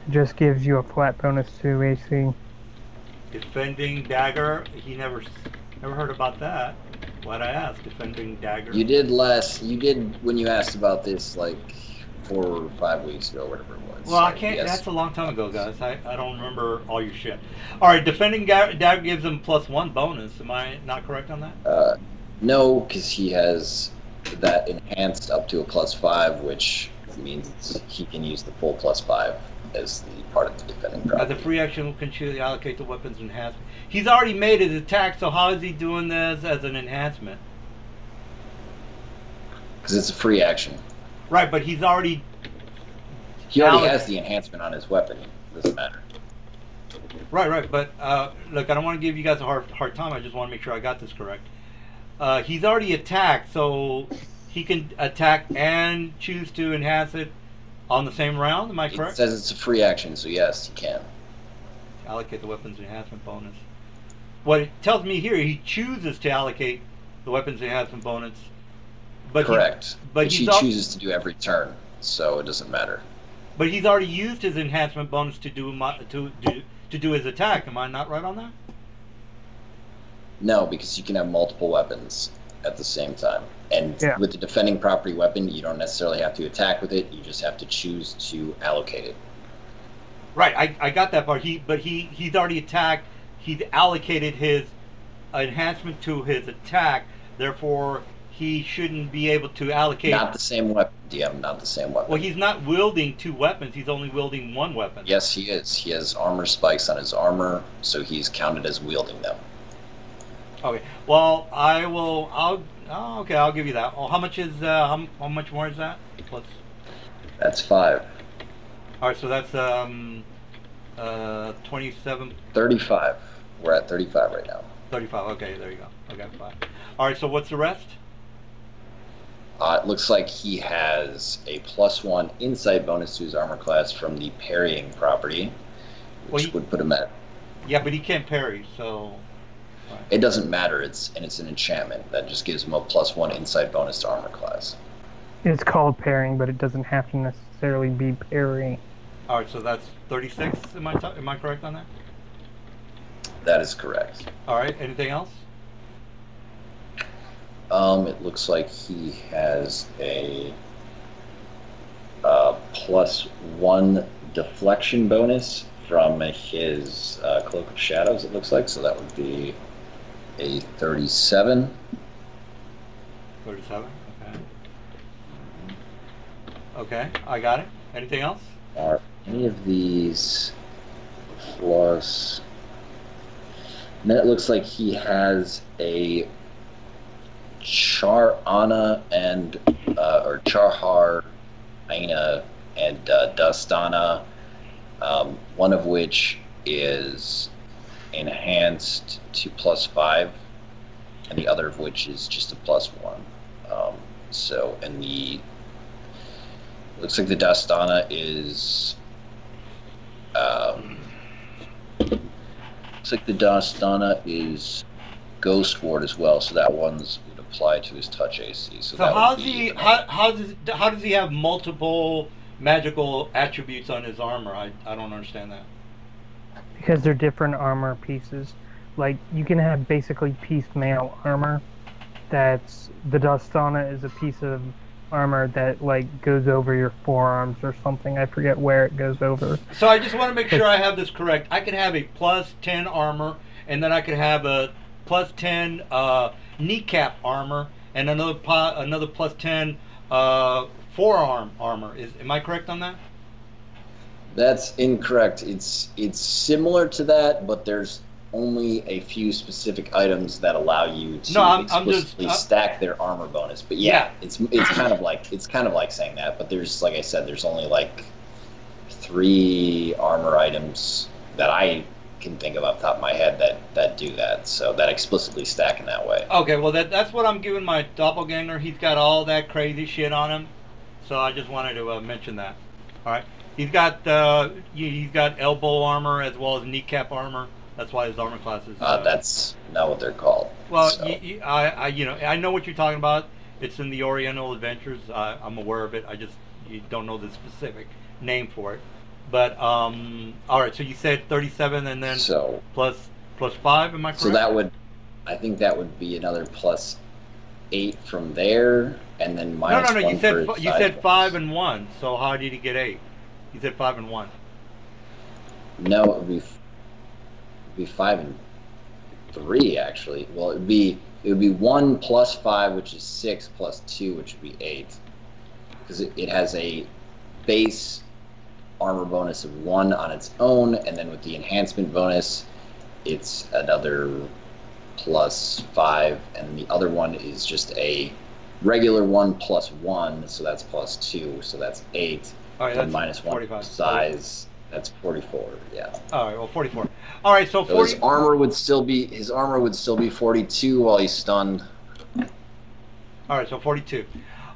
It just gives you a flat bonus to AC. Defending dagger? He never heard about that. Why'd I ask? Defending dagger? You did when you asked about this, like 4 or 5 weeks ago, whatever it was. Well, I can't. Yes. That's a long time ago, guys. I don't remember all your shit. All right, defending dagger gives him +1 bonus. Am I not correct on that? No, because he has that enhanced up to a +5, which means he can use the full +5 as the part of the defending property. As a free action, can choose to allocate the weapons enhancement. He's already made his attack, so how is he doing this as an enhancement? Because it's a free action. Right, but he's already... He already has the enhancement on his weapon. It doesn't matter. Right, but look, I don't want to give you guys a hard time. I just want to make sure I got this correct. He's already attacked, so he can attack and choose to enhance it on the same round. Am I correct? It says it's a free action, so yes, you can. Allocate the weapons enhancement bonus. What it tells me here, he chooses to allocate the weapons enhancement bonus. But correct. But he chooses to do every turn, so it doesn't matter. But he's already used his enhancement bonus to do his attack. Am I not right on that? No, because you can have multiple weapons at the same time. And with the defending property weapon, you don't necessarily have to attack with it. You just have to choose to allocate it. Right, I got that part. He's already attacked. He's allocated his enhancement to his attack. Therefore, he shouldn't be able to allocate... Not the same weapon, DM, not the same weapon. Well, he's not wielding 2 weapons. He's only wielding 1 weapon. Yes, he is. He has armor spikes on his armor, so he's counted as wielding them. Okay. Well, I'll give you that. Oh, how much is how much more is that? Plus. That's 5. All right, so that's 27. 35. We're at 35 right now. 35. Okay, there you go. I got 5. All right, so what's the rest? It looks like he has a +1 insight bonus to his armor class from the parrying property, which would put him at... Yeah, but he can't parry, so... Right. It doesn't matter. It's an enchantment that just gives him a +1 insight bonus to armor class. It's called parrying, but it doesn't have to necessarily be parrying. All right, so that's 36. Am I correct on that? That is correct. All right. Anything else? It looks like he has a +1 deflection bonus from his Cloak of Shadows, it looks like, so that would be a 37. 37, okay. Okay, I got it. Anything else? Are any of these plus... And then it looks like he has a Charana and or Charhar, Aina, and Dustana, one of which is enhanced to +5, and the other of which is just a +1. So, and Looks like the Dastana is. Looks like the Dastana is Ghost Ward as well, so that one's would apply to his touch AC. So that how would does be he another- how does he have multiple magical attributes on his armor? I don't understand that. Because they're different armor pieces. Like, you can have basically piecemeal armor. That's the Dastana is a piece of armor that like goes over your forearms or something. I forget where it goes over. So I just want to make sure I have this correct. I could have a plus 10 armor, and then I could have a plus 10 kneecap armor, and another plus 10 forearm armor. Am I correct on that? That's incorrect. It's similar to that, but there's only a few specific items that allow you to explicitly stack their armor bonus. But yeah, it's kind of like saying that. But there's, like I said, there's only like 3 armor items that I can think of off the top of my head that do that. So that explicitly stack in that way. Okay, well that's what I'm giving my doppelganger. He's got all that crazy shit on him. So I just wanted to mention that. All right, he's got elbow armor as well as kneecap armor. That's why his armor class is. That's not what they're called. Well, so. I know what you're talking about. It's in the Oriental Adventures. I'm aware of it. You don't know the specific name for it. But all right. So you said 37, and then plus 5. Am I correct? So I think that would be another plus 8 from there, and then minus. No. 1 You said 5 and 1. So how did he get 8? You said 5 and 1. No, it would be 5 and 3 actually. Well, it would be 1 plus 5, which is 6, plus 2, which would be 8, because it has a base armor bonus of 1 on its own, and then with the enhancement bonus, it's another plus 5, and the other one is just a regular 1 plus 1, so that's plus 2, so that's 8. All right, that's minus 1 45. size. That's 44. Yeah. All right. Well, 44. All right. So 40. His armor would still be 42 while he's stunned. All right. So 42.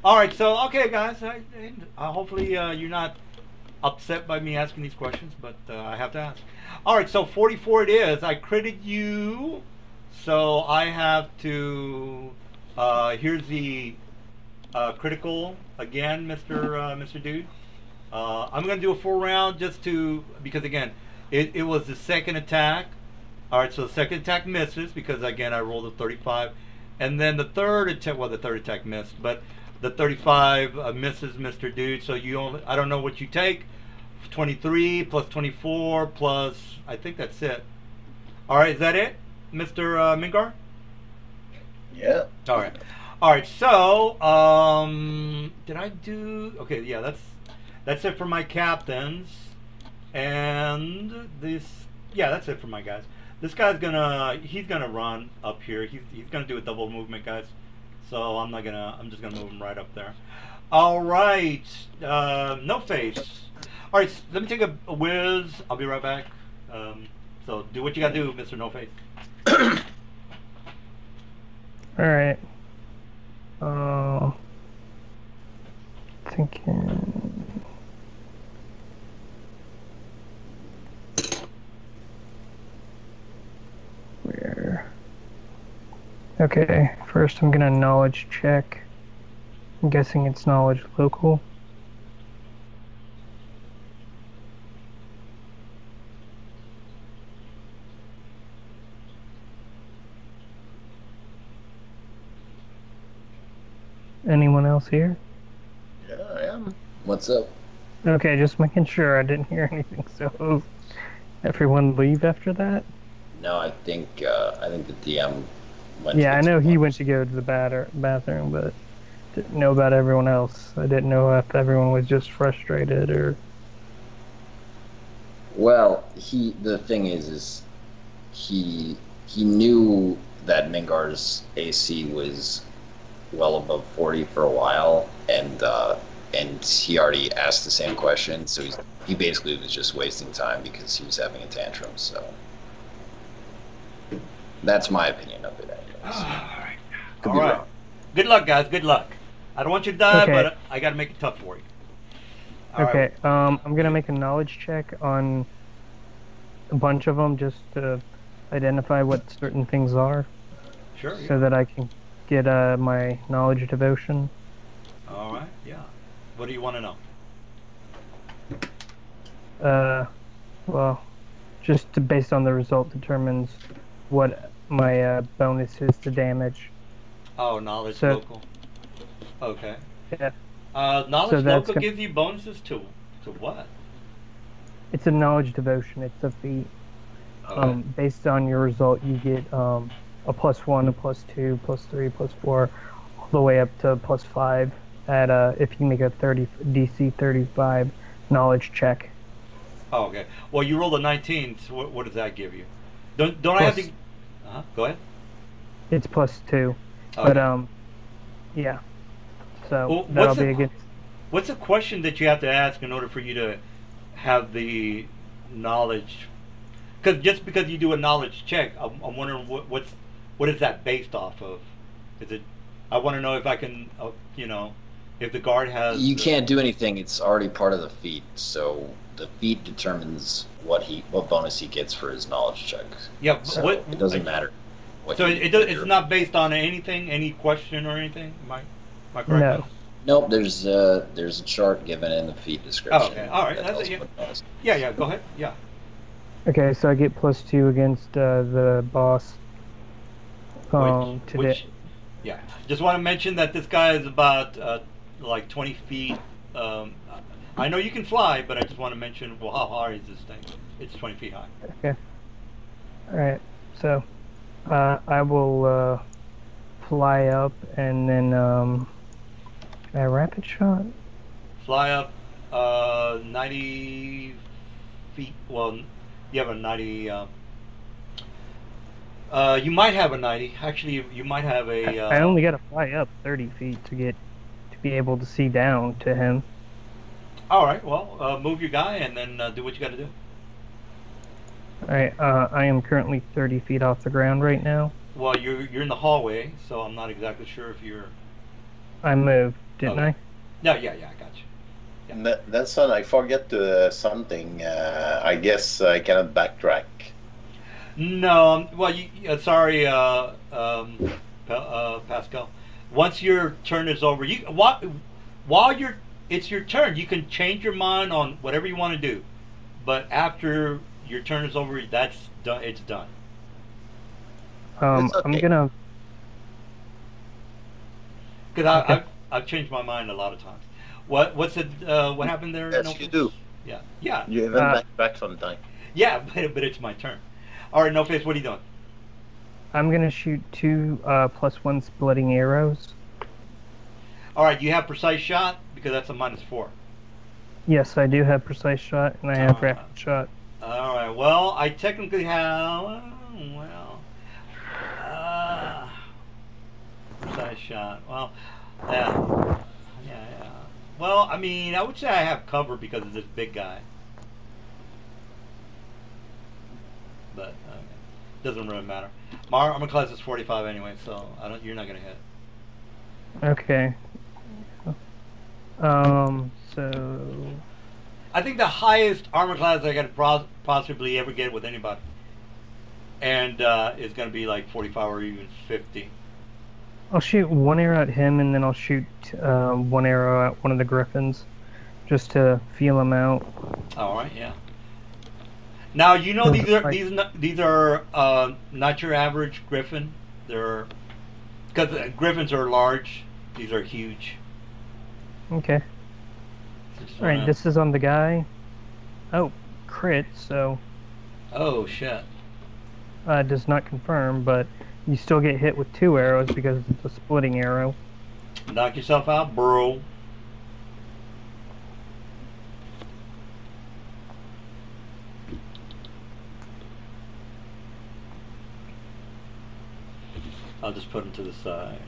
All right. So okay, guys. Hopefully you're not upset by me asking these questions, but I have to ask. All right. So 44 it is. I critted you, so I have to. Here's the critical again, Mr. Dude. I'm going to do a full round because again, it was the second attack. All right, so the second attack misses because again I rolled a 35, and then the third attack missed, but the 35 misses, Mr. Dude. So I don't know what you take. 23 plus 24 plus I think that's it. All right, is that it, Mr. Mingar? Yeah. All right. So did I do? Okay, yeah, that's it for my captains, and that's it for my guys. This guy's he's gonna run up here. He's gonna do a double movement, guys. So I'm just gonna move him right up there. All right, no face. All right, let me take a whiz. I'll be right back. So do what you gotta do, Mr. No Face. All right. Thinking. Where? Okay, first I'm gonna knowledge check. I'm guessing it's knowledge local. Anyone else here? Yeah, I am. What's up? Okay, just making sure I didn't hear anything. So, everyone leave after that? No, I think the DM went. Yeah, I know he went to go to the bathroom, but didn't know about everyone else. I didn't know if everyone was just frustrated or. Well, the thing is he knew that Mingar's AC was well above 40 for a while, and he already asked the same question, so he basically was just wasting time because he was having a tantrum. So that's my opinion of it. Anyways. All right. Good luck, guys. Good luck. I don't want you to die, Okay. but I got to make it tough for you. All right. Okay, I'm gonna make a knowledge check on a bunch of them just to identify what certain things are, Sure. so Yeah. that I can get my knowledge devotion. All right. Yeah. What do you want to know? Well, based on the result determines what my bonus is to damage. Oh, knowledge So- local. Okay. Yeah, Knowledge that's local gonna- gives you bonuses to what? it's a knowledge devotion. It's a feat. Okay. Based on your result, you get a +1, a +2, +3, +4, all the way up to +5 at if you make a DC 35 knowledge check. Oh, okay. Well, you rolled a 19. So what does that give you? Don't I have to? Plus- Go ahead. It's +2, Okay. but yeah. So Well, that'll be a good. What's a question that you have to ask in order for you to have the knowledge? Because just because you do a knowledge check, I'm wondering what is that based off of? Is it? I want to know if I can, if the guard has. You can't do anything. It's already part of the feat. So the feat determines what bonus he gets for his knowledge check. Yeah. So it doesn't matter. So it's not based on anything, any question or anything. Am I correct? No. Nope. There's a chart given in the feat description. Oh, okay. All right. that That's tells it, yeah. what bonus. Yeah. Go ahead. Yeah. Okay, so I get +2 against the boss. Today. Yeah. Just want to mention that this guy is about like 20 feet. I know you can fly, but I just want to mention, well, how high is this thing? It's 20 feet high. Okay. All right. So I will fly up and then can I rapid shot? Fly up 90 feet. Well, you have a 90. You might have a 90. Actually, you might have a. I only got to fly up 30 feet to be able to see down to him. All right. Well, move your guy and then do what you got to do. All right. I am currently 30 feet off the ground right now. Well, you're in the hallway, so I'm not exactly sure if you're. I moved, didn't Okay. I? No, yeah, I got you. Nelson, I forget something. I guess I cannot backtrack. No, well, sorry, Pascal. Once your turn is over, while it's your turn, you can change your mind on whatever you want to do. But after your turn is over, that's done. It's done. It's okay. I'm gonna. Because Okay. I've changed my mind a lot of times. What happened there? Yes, No you Face? do. Yeah, You even backtrack sometime. yeah. But it's my turn. All right, No Face. What are you doing? I'm gonna shoot 2 +1 splitting arrows. All right, you have precise shot because that's a -4. Yes, I do have precise shot and I have Ah. rapid shot. All right. Well, I technically have. Precise shot. Well, yeah. Well, I mean, I would say I have cover because of this big guy. But doesn't really matter. My armor class is 45 anyway, so you're not gonna hit. Okay. So I think the highest armor class I could possibly ever get with anybody, and is gonna be like 45 or even 50. I'll shoot 1 arrow at him, and then I'll shoot 1 arrow at one of the griffins, just to feel him out. All right, yeah. Now you know these are not your average griffin. They're because griffins are large. These are huge. Okay. So just All right. wanna- This is on the guy. Oh, crit. So Oh shit. does not confirm, but you still get hit with 2 arrows because it's a splitting arrow. Knock yourself out, bro. I'll just put him to the side.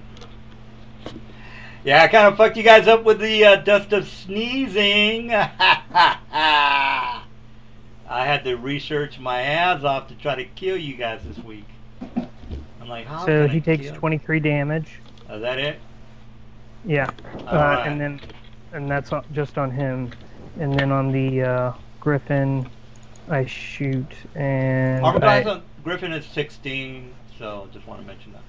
Yeah, I kind of fucked you guys up with the dust of sneezing. I had to research my ass off to try to kill you guys this week. I'm like, how So can he I takes kill? 23 damage. Is that it? Yeah. All right. And that's just on him. and then on the Griffin, I shoot and Armor class on Griffin is 16, so just want to mention that.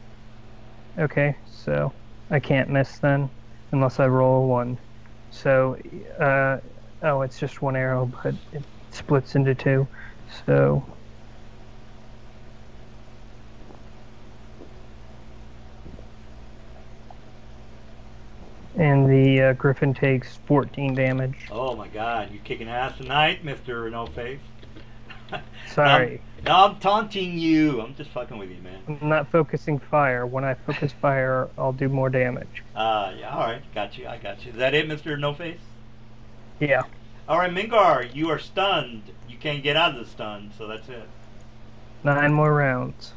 Okay, so I can't miss then, unless I roll a 1. So, oh, it's just 1 arrow, but it splits into 2. So, and the Griffin takes 14 damage. Oh my God, you kicking ass tonight, Mr. No Face. Sorry. Now I'm taunting you. I'm just fucking with you, man. I'm not focusing fire. When I focus fire, I'll do more damage. Yeah, alright, got you, I got you. Is that it, Mr. No Face? Yeah. Alright, Mingar, you are stunned. You can't get out of the stun, so that's it. 9 more rounds.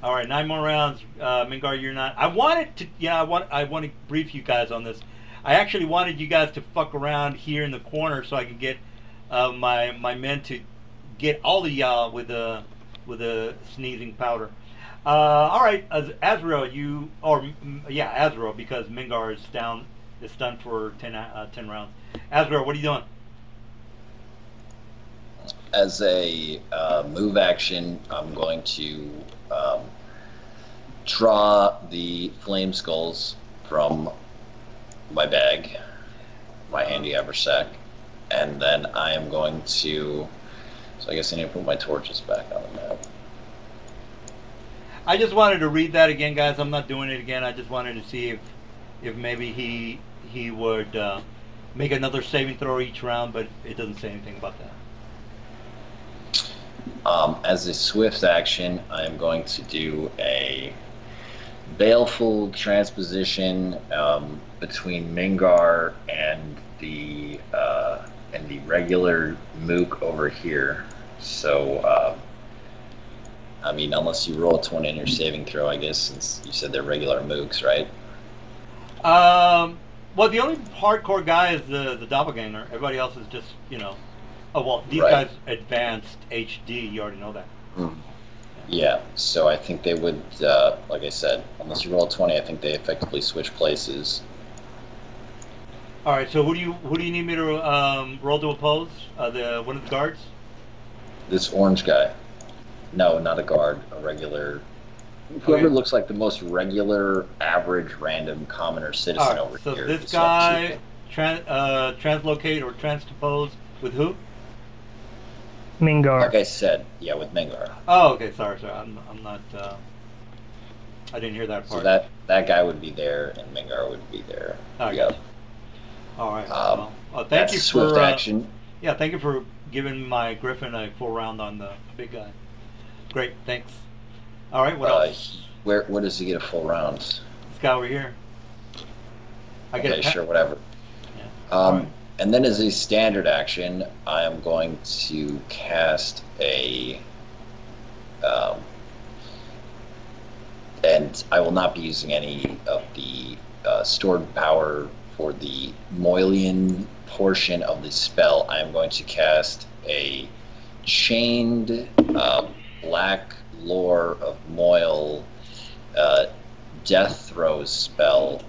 Alright, 9 more rounds. Mingar, you're not. I wanted to, I want to brief you guys on this. I actually wanted you guys to fuck around here in the corner so I could get my men to get all of y'all with a sneezing powder. All right, Azrael, Azrael, because Mingar is stunned for 10 rounds. Azrael, what are you doing? As a move action, I'm going to draw the flame skulls from my bag, my handy haversack, and then I am going to. So I guess I need to put my torches back on the map. I just wanted to read that again, guys. I'm not doing it again. I just wanted to see if maybe he would make another saving throw each round, but it doesn't say anything about that. As a swift action, I am going to do a baleful transposition between Mingar and the regular mook over here. So, I mean, unless you roll a 20 in your saving throw, I guess, since you said they're regular mooks, right? Well, the only hardcore guy is the doppelganger. Everybody else is just, oh, well, these guys advanced HD, you already know that. Mm. Yeah, so I think they would, like I said, unless you roll a 20, I think they effectively switch places. All right, so who do you need me to roll to oppose? One of the guards? This orange guy. No, not a guard, a regular. Whoever looks like the most regular, average, random commoner citizen over here. So this guy translocate or transpose with who? Mingar. Like I said, yeah, with Mingar. Oh, okay. Sorry. I'm not. I didn't hear that part. So that guy would be there, and Mingar would be there. Oh, yep. All right. Thank you for swift action. Yeah, thank you for giving my Griffin a full round on the big guy. Great, thanks. All right, what else? Where does he get a full round? This guy over here. Okay, sure, whatever. Yeah. Right. And then as a standard action, I am going to cast a... and I will not be using any of the stored power for the Moylian portion of the spell. I am going to cast a chained black lore of Moyle death throws spell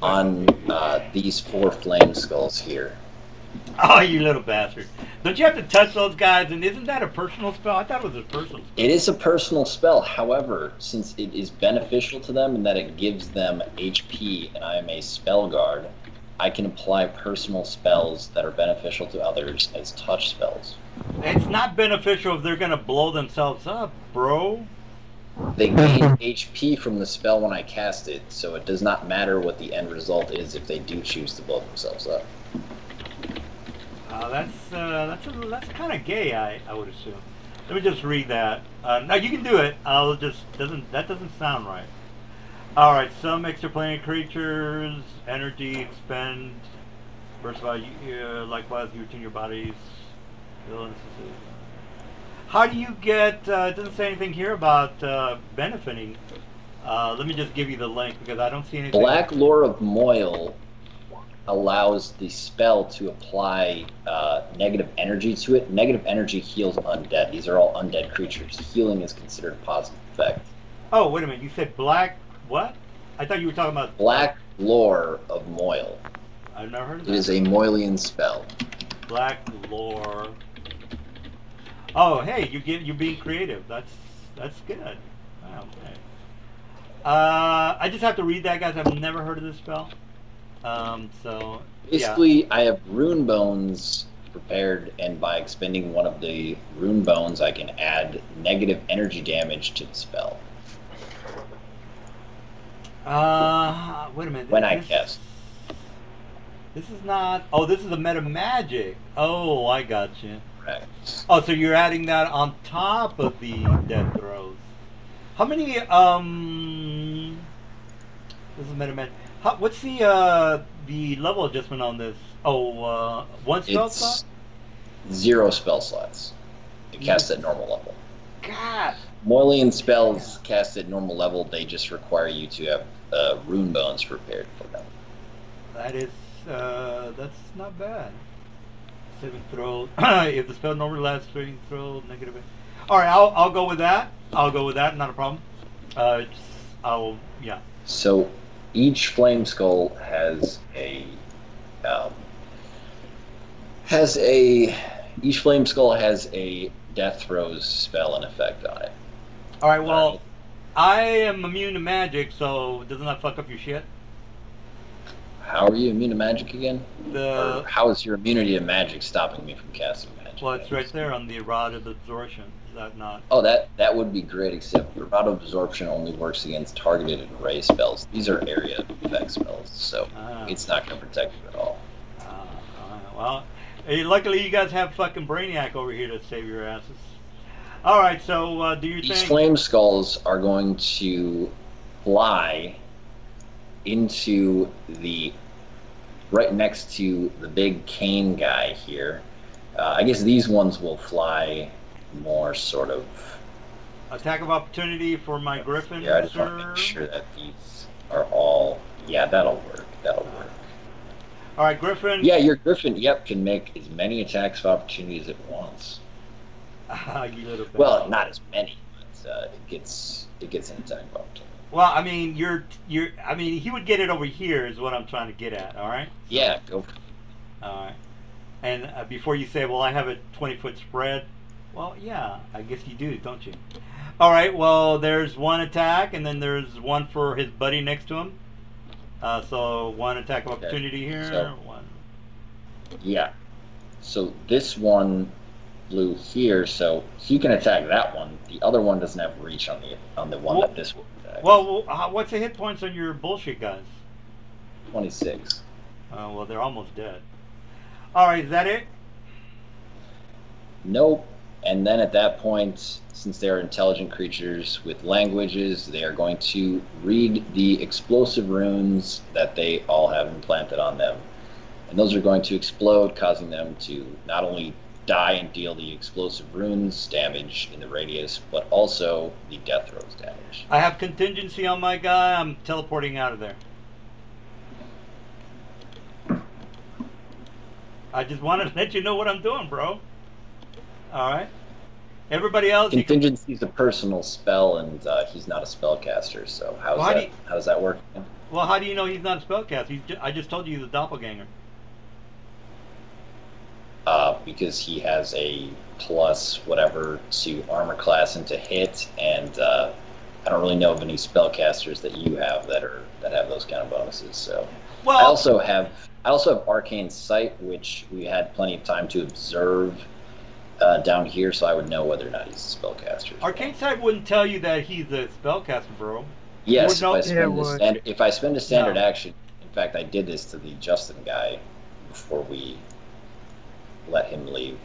on these 4 flame skulls here. Oh, you little bastard. Don't you have to touch those guys? And isn't that a personal spell? I thought it was a personal spell. It is a personal spell. However, since it is beneficial to them in that it gives them HP and I am a spell guard, I can apply personal spells that are beneficial to others as touch spells. It's not beneficial if they're going to blow themselves up, bro. They gain HP from the spell when I cast it, so it does not matter what the end result is if they do choose to blow themselves up. That's kind of gay, I would assume. Let me just read that. No, you can do it. That doesn't sound right. All right, some extraplanar creatures energy expend. Versatile, likewise, you return your body's illnesses. How do you get? It doesn't say anything here about benefiting. Let me just give you the link because I don't see anything. Black Lore of Moyle allows the spell to apply negative energy to it. Negative energy heals undead. These are all undead creatures. Healing is considered a positive effect. Oh, wait a minute. You said black what? I thought you were talking about... Black Lore of Moyle. I've never heard of It that. is a Moylian spell. Black lore. Oh, hey, you're being creative. That's good. Wow. Okay. I just have to read that, guys. I've never heard of this spell. So Basically, I have rune bones prepared, and by expending one of the rune bones, I can add negative energy damage to the spell wait a minute. when I cast. This is not. Oh, this is a meta magic. Oh, I got you. Correct. Oh, so you're adding that on top of the death throws. How many? This is meta magic. What's the level adjustment on this? Oh, one spell slot? It's 0 spell slots. It casts at normal level. God. Moylian spells cast at normal level, they just require you to have rune bones prepared for them. That is, that's not bad. Saving throw. If the spell normally lasts, saving throw negative. All right, I'll go with that. I'll go with that. Not a problem. Yeah. So each flame skull has each flame skull has a death throws spell in effect on it. All right. Well, I am immune to magic, so doesn't that fuck up your shit? How are you immune to magic again? Or how is your immunity to magic stopping me from casting magic? Well, it's right there on the rod of absorption. Is that not? Oh, that would be great, except the rod of absorption only works against targeted array spells. These are area effect spells, so it's not going to protect you at all. Well, hey, luckily you guys have fucking Brainiac over here to save your asses. All right, so do you think... These flame skulls are going to fly into the... right next to the big cane guy here. I guess these ones will fly more sort of... Attack of opportunity for my griffin, yeah, I just want to make sure that these are all... Yeah, that'll work. That'll work. All right, Griffin. Yeah, your Griffin, yep, can make as many attacks of opportunity as it wants. You little bastard. Well, not as many, but it gets an attack of opportunity. Well, I mean, I mean, he would get it over here, is what I'm trying to get at. All right. So, yeah, go for it. All right. And before you say, well, I have a 20-foot spread. Well, yeah, I guess you do, don't you? All right. Well, there's one attack, and then there's one for his buddy next to him. So one attack of opportunity here. So, one. Yeah. So this one flew here, so he can attack that one. The other one doesn't have reach on the one that this will attack. Well, what's the hit points on your bullshit guys? 26. Well, they're almost dead. All right, is that it? Nope. And then at that point, since they are intelligent creatures with languages, they are going to read the explosive runes that they all have implanted on them. And those are going to explode, causing them to not only die and deal the explosive runes damage in the radius, but also the death throws damage. I have contingency on my guy. I'm teleporting out of there. I just wanted to let you know what I'm doing, bro. All right. Everybody else. Contingency is a personal spell, and he's not a spellcaster. So how does that work? Well, how do you know he's not a spellcaster? I just told you he's a doppelganger. Because he has a plus whatever to armor class and to hit, and I don't really know of any spellcasters that you have that have those kind of bonuses. So well, I also have arcane sight, which we had plenty of time to observe down here, so I would know whether or not he's a spellcaster. Arcane sight wouldn't tell you that he's a spellcaster, bro. Yes, if I spend a standard action. In fact, I did this to the Justin guy before we let him leave.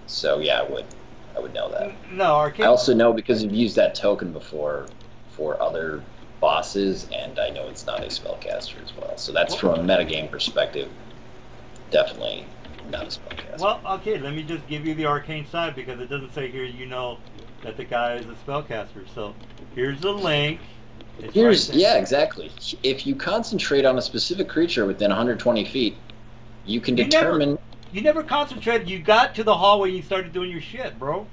So yeah, I would know that. No, arcane. I also know because I've used that token before for other bosses, and I know it's not a spellcaster as well. So that's from a metagame perspective, definitely not a spellcaster. Well, okay, let me just give you the arcane side, because it doesn't say here you know that the guy is a spellcaster. So here's the link. Yeah, exactly. If you concentrate on a specific creature within 120 feet, you can determine... You never concentrated. You got to the hallway and you started doing your shit, bro.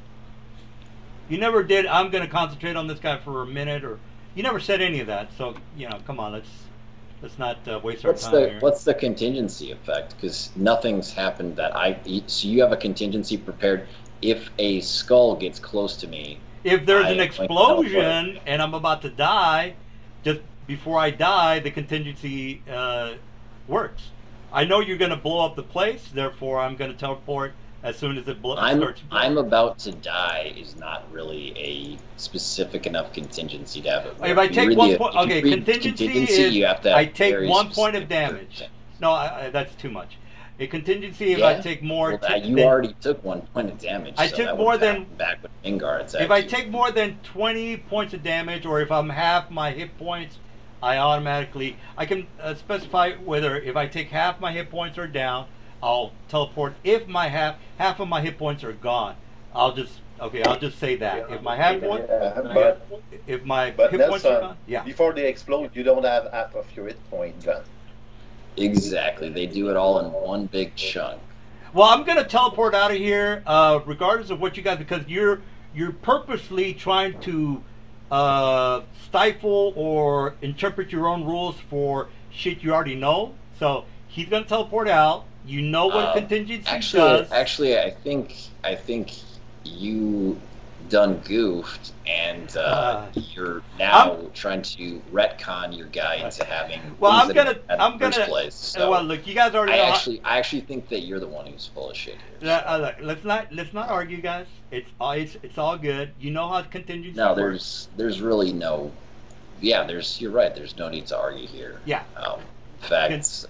You never did, I'm going to concentrate on this guy for a minute, or... You never said any of that, so, you know, come on, let's Let's not waste our time here. What's the contingency effect? Because nothing's happened that I eat. So you have a contingency prepared if a skull gets close to me. If there's an explosion and I'm about to die, just before I die, the contingency works. I know you're going to blow up the place, therefore I'm going to teleport as soon as it starts. I'm about to die is not really a specific enough contingency to have it. If I take really 1 point, okay, contingency is you have to have I take very 1 point of specific damage. No, that's too much. A contingency if Yeah. I take more. Well, you already took 1 point of damage. I so took that more would than. happen back with Vingar. If I take more than 20 points of damage, or if I'm half my hit points, I automatically I can specify whether if I take half my hit points are down, I'll teleport. If my half of my hit points are gone, I'll just say that. If my half point, if my hit points are gone, yeah. Before they explode, you don't have half of your hit point gone. Exactly. They do it all in one big chunk. Well, I'm gonna teleport out of here, regardless of what you guys, because you're purposely trying to stifle or interpret your own rules for shit you already know. So he's gonna teleport out. You know what contingency does. Actually, I think you done goofed, and you're now trying to retcon your guy into having. Well, I'm gonna. Place, so well, look, you guys already. I actually think that you're the one who's full of shit here. Look, let's not argue, guys. It's all good. You know how contingency. No, works. there's really no. Yeah, you're right. There's no need to argue here. Yeah. In fact.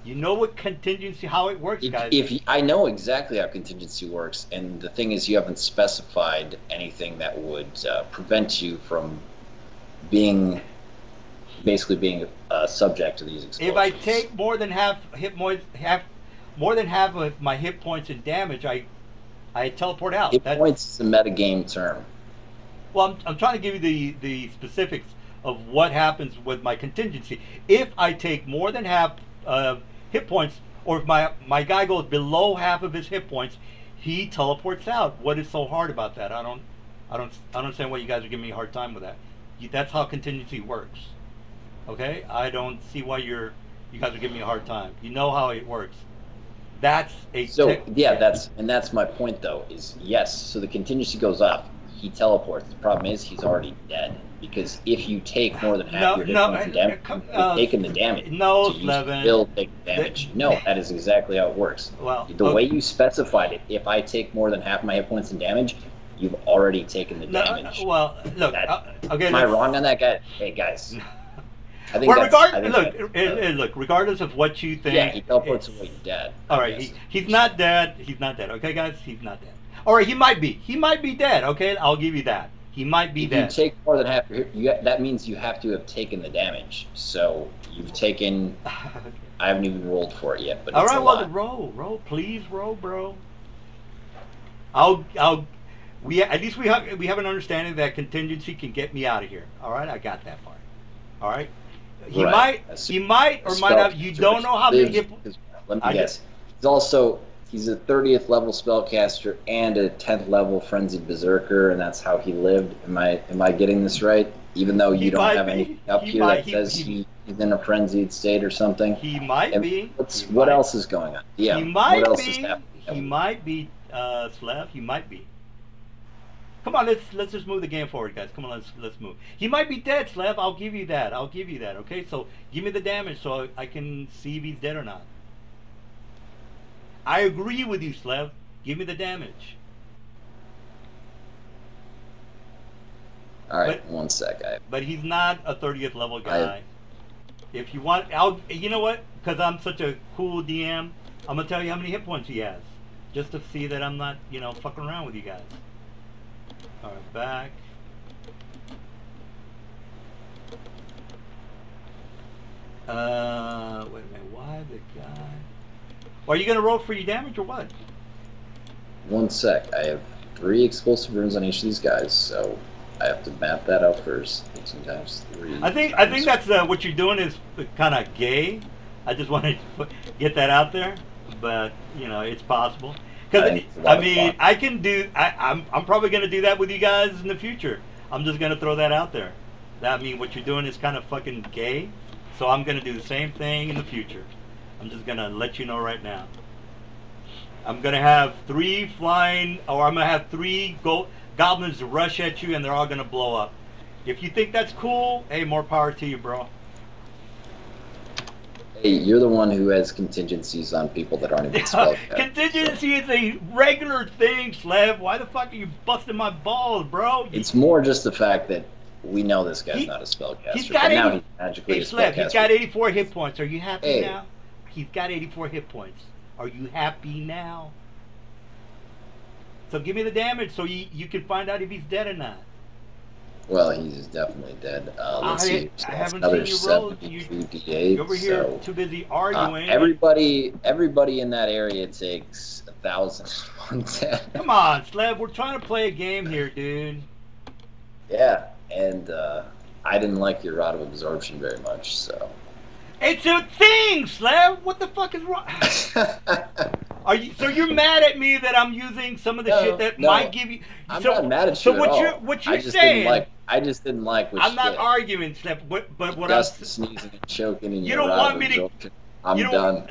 You know what contingency, how it works, guys. I know exactly how contingency works, and the thing is, you haven't specified anything that would prevent you from basically being subject to these explosions. If I take more than half of my hit points in damage, I teleport out. Hit points is a metagame term. Well, I'm trying to give you the specifics of what happens with my contingency. If I take more than half hit points, or if my guy goes below half of his hit points, he teleports out. What is so hard about that? I don't understand why you guys are giving me a hard time with that. That's how contingency works. Okay, I don't see why you guys are giving me a hard time. You know how it works. That's that's my point though. Is yes. So the contingency goes off. He teleports. The problem is he's already dead. Because if you take more than half your hit points in damage, you've taken the damage. No, so you still take damage. No, that is exactly how it works. Well, the way you specified it, if I take more than half my hit points in damage, you've already taken the damage. Well, look. Okay. Am I wrong on that, guy? Hey, guys. I think look. Regardless of what you think. Yeah, he teleports away dead. All right. He's not dead. He's not dead. Okay, guys. He's not dead. All right. He might be. He might be dead. Okay. I'll give you that. He might be dead. If you take more than half, that means you have to have taken the damage. So you've taken. I haven't even rolled for it yet, but all it's right. a Well, lot. roll, please, roll, bro. At least we have an understanding that contingency can get me out of here. All right, I got that part. All right. He might or might not. You don't know how many hit points. Let me guess. He's a 30th level spellcaster and a 10th level frenzied berserker, and that's how he lived. Am I getting this right? Even though you don't have anything up here that says he's in a frenzied state or something. He might be. What else is going on? Yeah. What else is happening? He might be, Slav. He might be. Come on, let's just move the game forward, guys. Come on, let's move. He might be dead, Slav. I'll give you that. Okay, so give me the damage so I can see if he's dead or not. I agree with you, Slav. Give me the damage. All right, 1 sec. But he's not a 30th level guy. If you want, you know what? Because I'm such a cool DM, I'm gonna tell you how many hit points he has, just to see that I'm not, fucking around with you guys. All right, back. Wait a minute. Why the guy? Are you gonna roll for your damage or what? 1 sec. I have 3 explosive runes on each of these guys, so I have to map that out first. 18 times 3. I think that's what you're doing is kind of gay. I just wanted to get that out there, but it's possible. Because I can do. I'm probably gonna do that with you guys in the future. I'm just gonna throw that out there. What you're doing is kind of fucking gay. So I'm gonna do the same thing in the future. I'm just gonna let you know right now. I'm gonna have 3 flying, or I'm gonna have 3 goblins rush at you, and they're all gonna blow up. If you think that's cool, hey, more power to you, bro. Hey, you're the one who has contingencies on people that aren't even spellcasters. Contingency is a regular thing, Slev. Why the fuck are you busting my balls, bro? It's more just the fact that we know this guy's not a spellcaster. He's got 80, now he's magically a Slev, spellcaster. he's got 84 hit points. Are you happy Hey. now? He's got 84 hit points. Are you happy now? So give me the damage so you can find out if he's dead or not. Well, he's definitely dead. Let's see. I haven't Another seen you roll. 72 D8. You're over here so, too busy arguing. everybody in that area takes 1,000. Come on, Slev. We're trying to play a game here, dude. Yeah, and I didn't like your Rod of Absorption very much, so. It's a thing, Slev. What the fuck is wrong? So you're mad at me that I'm using some of the shit that might give you? I'm so, not mad at so you what at you're all. what you're I just saying? didn't like what I'm you not did. arguing, Slev. But what Just I'm sneezing and choking and you your don't Rod want of me to- Absorption. I'm you done.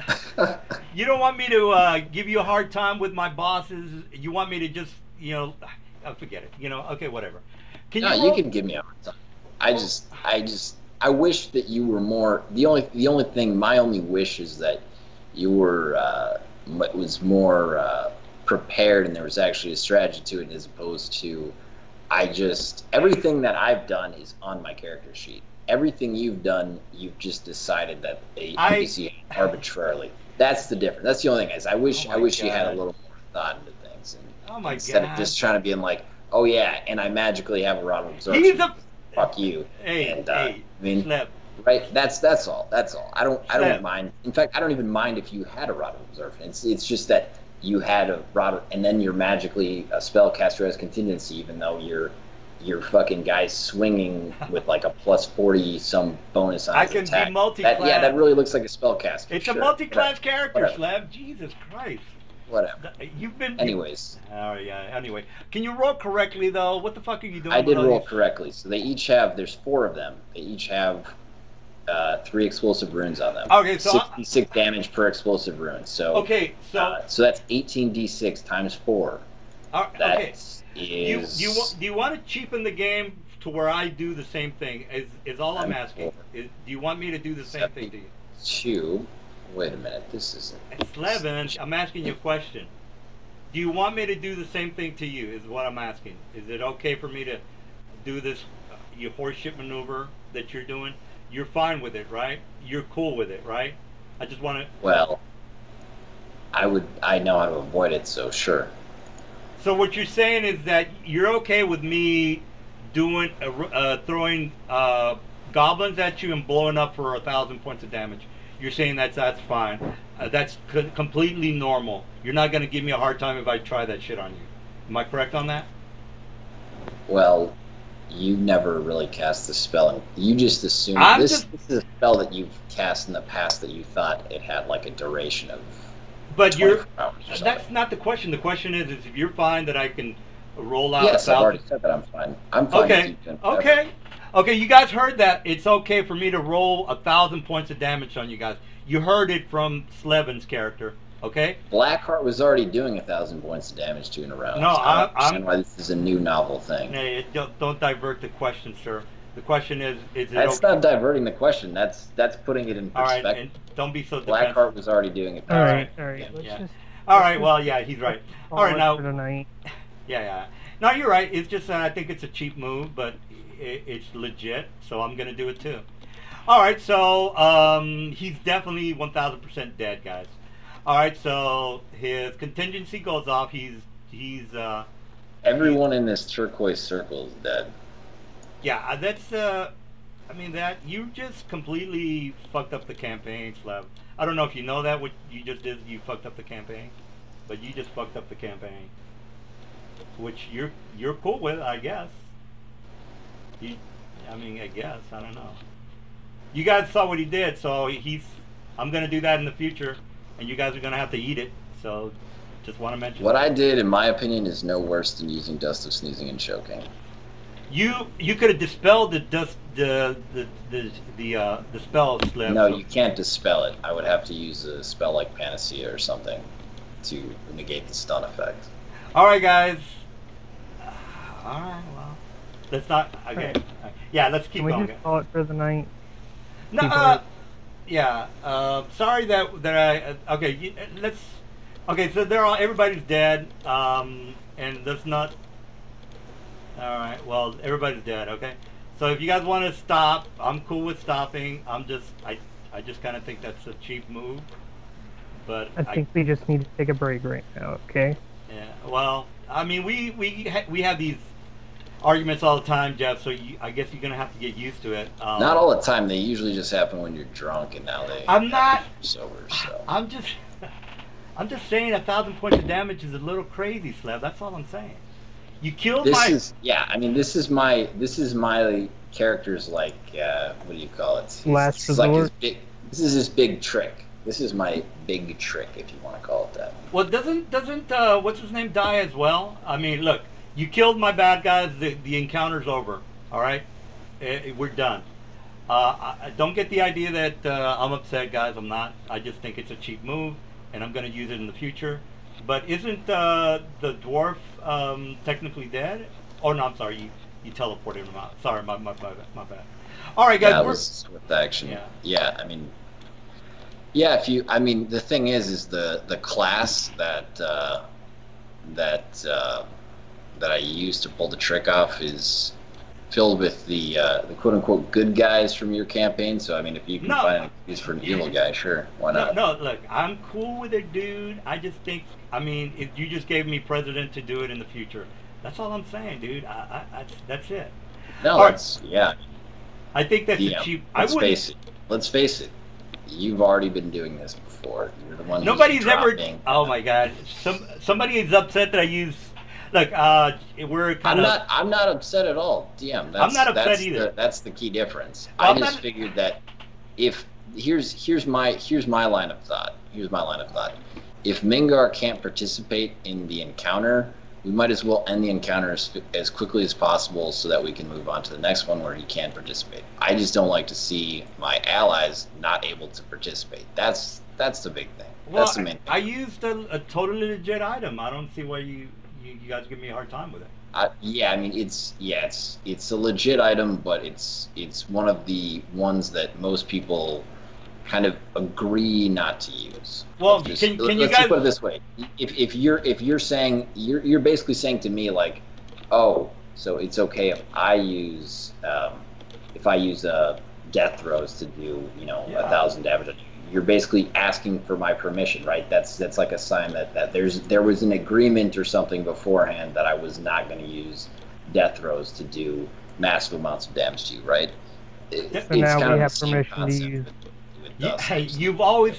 you don't want me to give you a hard time with my bosses. You want me to just forget it. Okay, whatever. Can No, you? you can give me a hard time. I wish that you were more. The only thing, my only wish is that you were was more prepared, and there was actually a strategy to it, as opposed to everything that I've done is on my character sheet. Everything you've done, you've just decided that a NPC arbitrarily. That's the difference. That's the only thing, guys. I wish you had a little more thought into things, and instead of just trying to be in like, oh yeah, and I magically have a Rod of Absorption. He's a fuck you. Hey, I mean, Slep. right? That's all. That's all. I don't mind. In fact, I don't even mind if you had a Rod of Absorption. It's just that you had a Rod, and then you're magically a spellcaster as contingency, even though you're fucking guys swinging with like a plus 40 some bonus on his attack. Be multi-class. That really looks like a spellcaster. It's a multi-class character, Slab. Jesus Christ. Whatever. You've been. Anyways. Oh yeah. Anyway, can you roll correctly though? What the fuck are you doing? I did roll correctly. So they each have. There's 4 of them. They each have 3 explosive runes on them. Okay, so 66 damage per explosive rune. So okay, so that's 18d6 times 4. Okay. Do Is you want to cheapen the game to where I do the same thing? Is all I'm asking. Do you want me to do the same thing to you? 2. Wait a minute. This isn't. It's 11. I'm asking you a question. Do you want me to do the same thing to you? Is what I'm asking. Is it okay for me to do this your horseshit maneuver that you're doing? You're fine with it, right? You're cool with it, right? I just want to. Well, I know how to avoid it, so sure. So what you're saying is that you're okay with me doing throwing goblins at you and blowing up for 1,000 points of damage. You're saying that's fine. That's completely normal. You're not going to give me a hard time if I try that shit on you. Am I correct on that? Well, you never really cast the spell. You just assume this is a spell that you've cast in the past that you thought it had like a duration of. But that's not the question. The question is if you're fine that I can roll out. Yes, I've already said that I'm fine. I'm fine. Okay. Okay. You guys heard that. It's okay for me to roll 1,000 points of damage on you guys. You heard it from Slevin's character. Okay. Blackheart was already doing 1,000 points of damage to in a round. No, so I don't understand why this is a new novel thing. Hey, don't divert the question, sir. The question is it That's okay? not diverting the question. That's putting it in perspective. All right, and don't be so Blackheart defensive. was already doing it. All right. All right. Well, yeah, he's right. All right, now. Tonight. Yeah. No, you're right. It's just I think it's a cheap move, but it's legit, so I'm gonna do it too. All right, so he's definitely 1,000% dead, guys. All right, so his contingency goes off. He's Everyone in this turquoise circle is dead. Yeah, that's I mean that you just completely fucked up the campaign, Slav. I don't know if you know that what you just did. You fucked up the campaign, but you just fucked up the campaign, which you're cool with, I guess. I guess I don't know. You guys saw what he did, so I'm gonna do that in the future, and you guys are gonna have to eat it. So, just want to mention. What I did, in my opinion, is no worse than using Dust of Sneezing and Choking. You could have dispelled the dust the spell slip. No, so- you can't dispel it. I would have to use a spell like Panacea or something to negate the stun effect. All right, guys. All right, well, let's not. Okay, yeah, let's keep Can we going. just call it for the night? No, keep it? yeah. Sorry that I. Okay, let's. Okay, so they're all. Everybody's dead. And that's not. All right. Well, everybody's dead. Okay. So if you guys want to stop, I'm cool with stopping. I just kind of think that's a cheap move. But I think we just need to take a break right now, okay? Yeah. Well, I mean, we have these arguments all the time, Jeff. So I guess you're gonna have to get used to it. Not all the time. They usually just happen when you're drunk, and now they. I'm not sober. So. I'm just saying 1,000 points of damage is a little crazy, Slev. That's all I'm saying. You killed This my. is I mean, this is my character's like what do you call it? Last It's like resort. this is his big trick. This is my big trick, if you want to call it that. Well, doesn't what's his name die as well? I mean, look, you killed my bad guys. The encounter's over. All right, we're done. I don't get the idea that I'm upset, guys. I'm not. I just think it's a cheap move, and I'm going to use it in the future. But isn't the dwarf technically dead? Oh no, I'm sorry. You teleported him out. Sorry, my bad. All right, guys. Yeah, it was with action. Yeah, I mean. Yeah, I mean, the thing is the class that I use to pull the trick off is filled with the quote unquote good guys from your campaign. So I mean, if you can find an excuse for an evil guy, sure, why not? No, look, I'm cool with it, dude. I just think, I mean, if you just gave me precedent to do it in the future, that's all I'm saying, dude. That's it. No, All right. that's yeah. I think that's a cheap. Let's face it. You've already been doing this before. You're the one. Nobody's ever. dropping. Oh my God! Somebody is upset that I use. Look, we're kind of. I'm not upset at all, DM. I'm not upset either. That's the key difference. Well, I just figured that if here's my line of thought. Here's my line of thought. If Mingar can't participate in the encounter, we might as well end the encounter as quickly as possible so that we can move on to the next one where he can participate. I just don't like to see my allies not able to participate. That's the big thing. Well, That's the main thing. I used a totally legit item. I don't see why you guys give me a hard time with it. Yeah, I mean it's a legit item, but it's one of the ones that most people kind of agree not to use. Well, Let's can you just guys put it this way? If you're saying you're basically saying to me like, oh, so it's okay if I use death throws to do 1,000 damage. You're basically asking for my permission, right? That's like a sign that there was an agreement or something beforehand that I was not going to use death throws to do massive amounts of damage to you, right? So now we have permission to use. Hey, you've always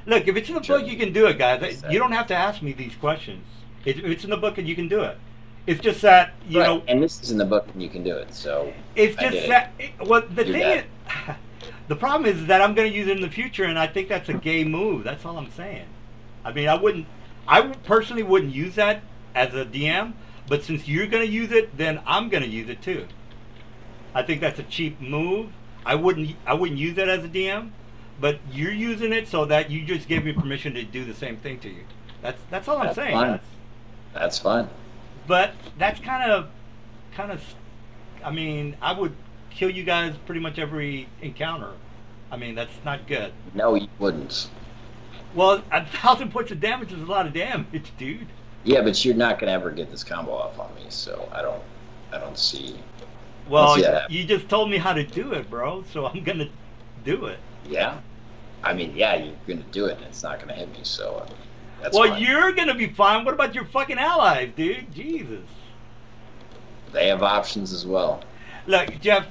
look. If it's in the book, you can do it, guys. You don't have to ask me these questions. It's in the book, and you can do it. It's just that you know. And this is in the book, and you can do it. So it's just that. The thing is, the problem is that I'm going to use it in the future, and I think that's a gay move. That's all I'm saying. I mean, I personally wouldn't use that as a DM, but since you're going to use it, then I'm going to use it too. I think that's a cheap move. I wouldn't use it as a DM. But you're using it so that you just give me permission to do the same thing to you. That's all I'm saying. Fine. That's fine. But that's kind of. I mean, I would kill you guys pretty much every encounter. I mean, that's not good. No, you wouldn't. Well, 1,000 points of damage is a lot of damage, dude. Yeah, but you're not gonna ever get this combo off on me, so I don't see. Well, you just told me how to do it, bro. So I'm gonna do it. Yeah, I mean, yeah, you're gonna do it, and it's not gonna hit me. So that's well, fine. you're gonna be fine. What about your fucking allies, dude? Jesus. They have options as well. Look, Jeff,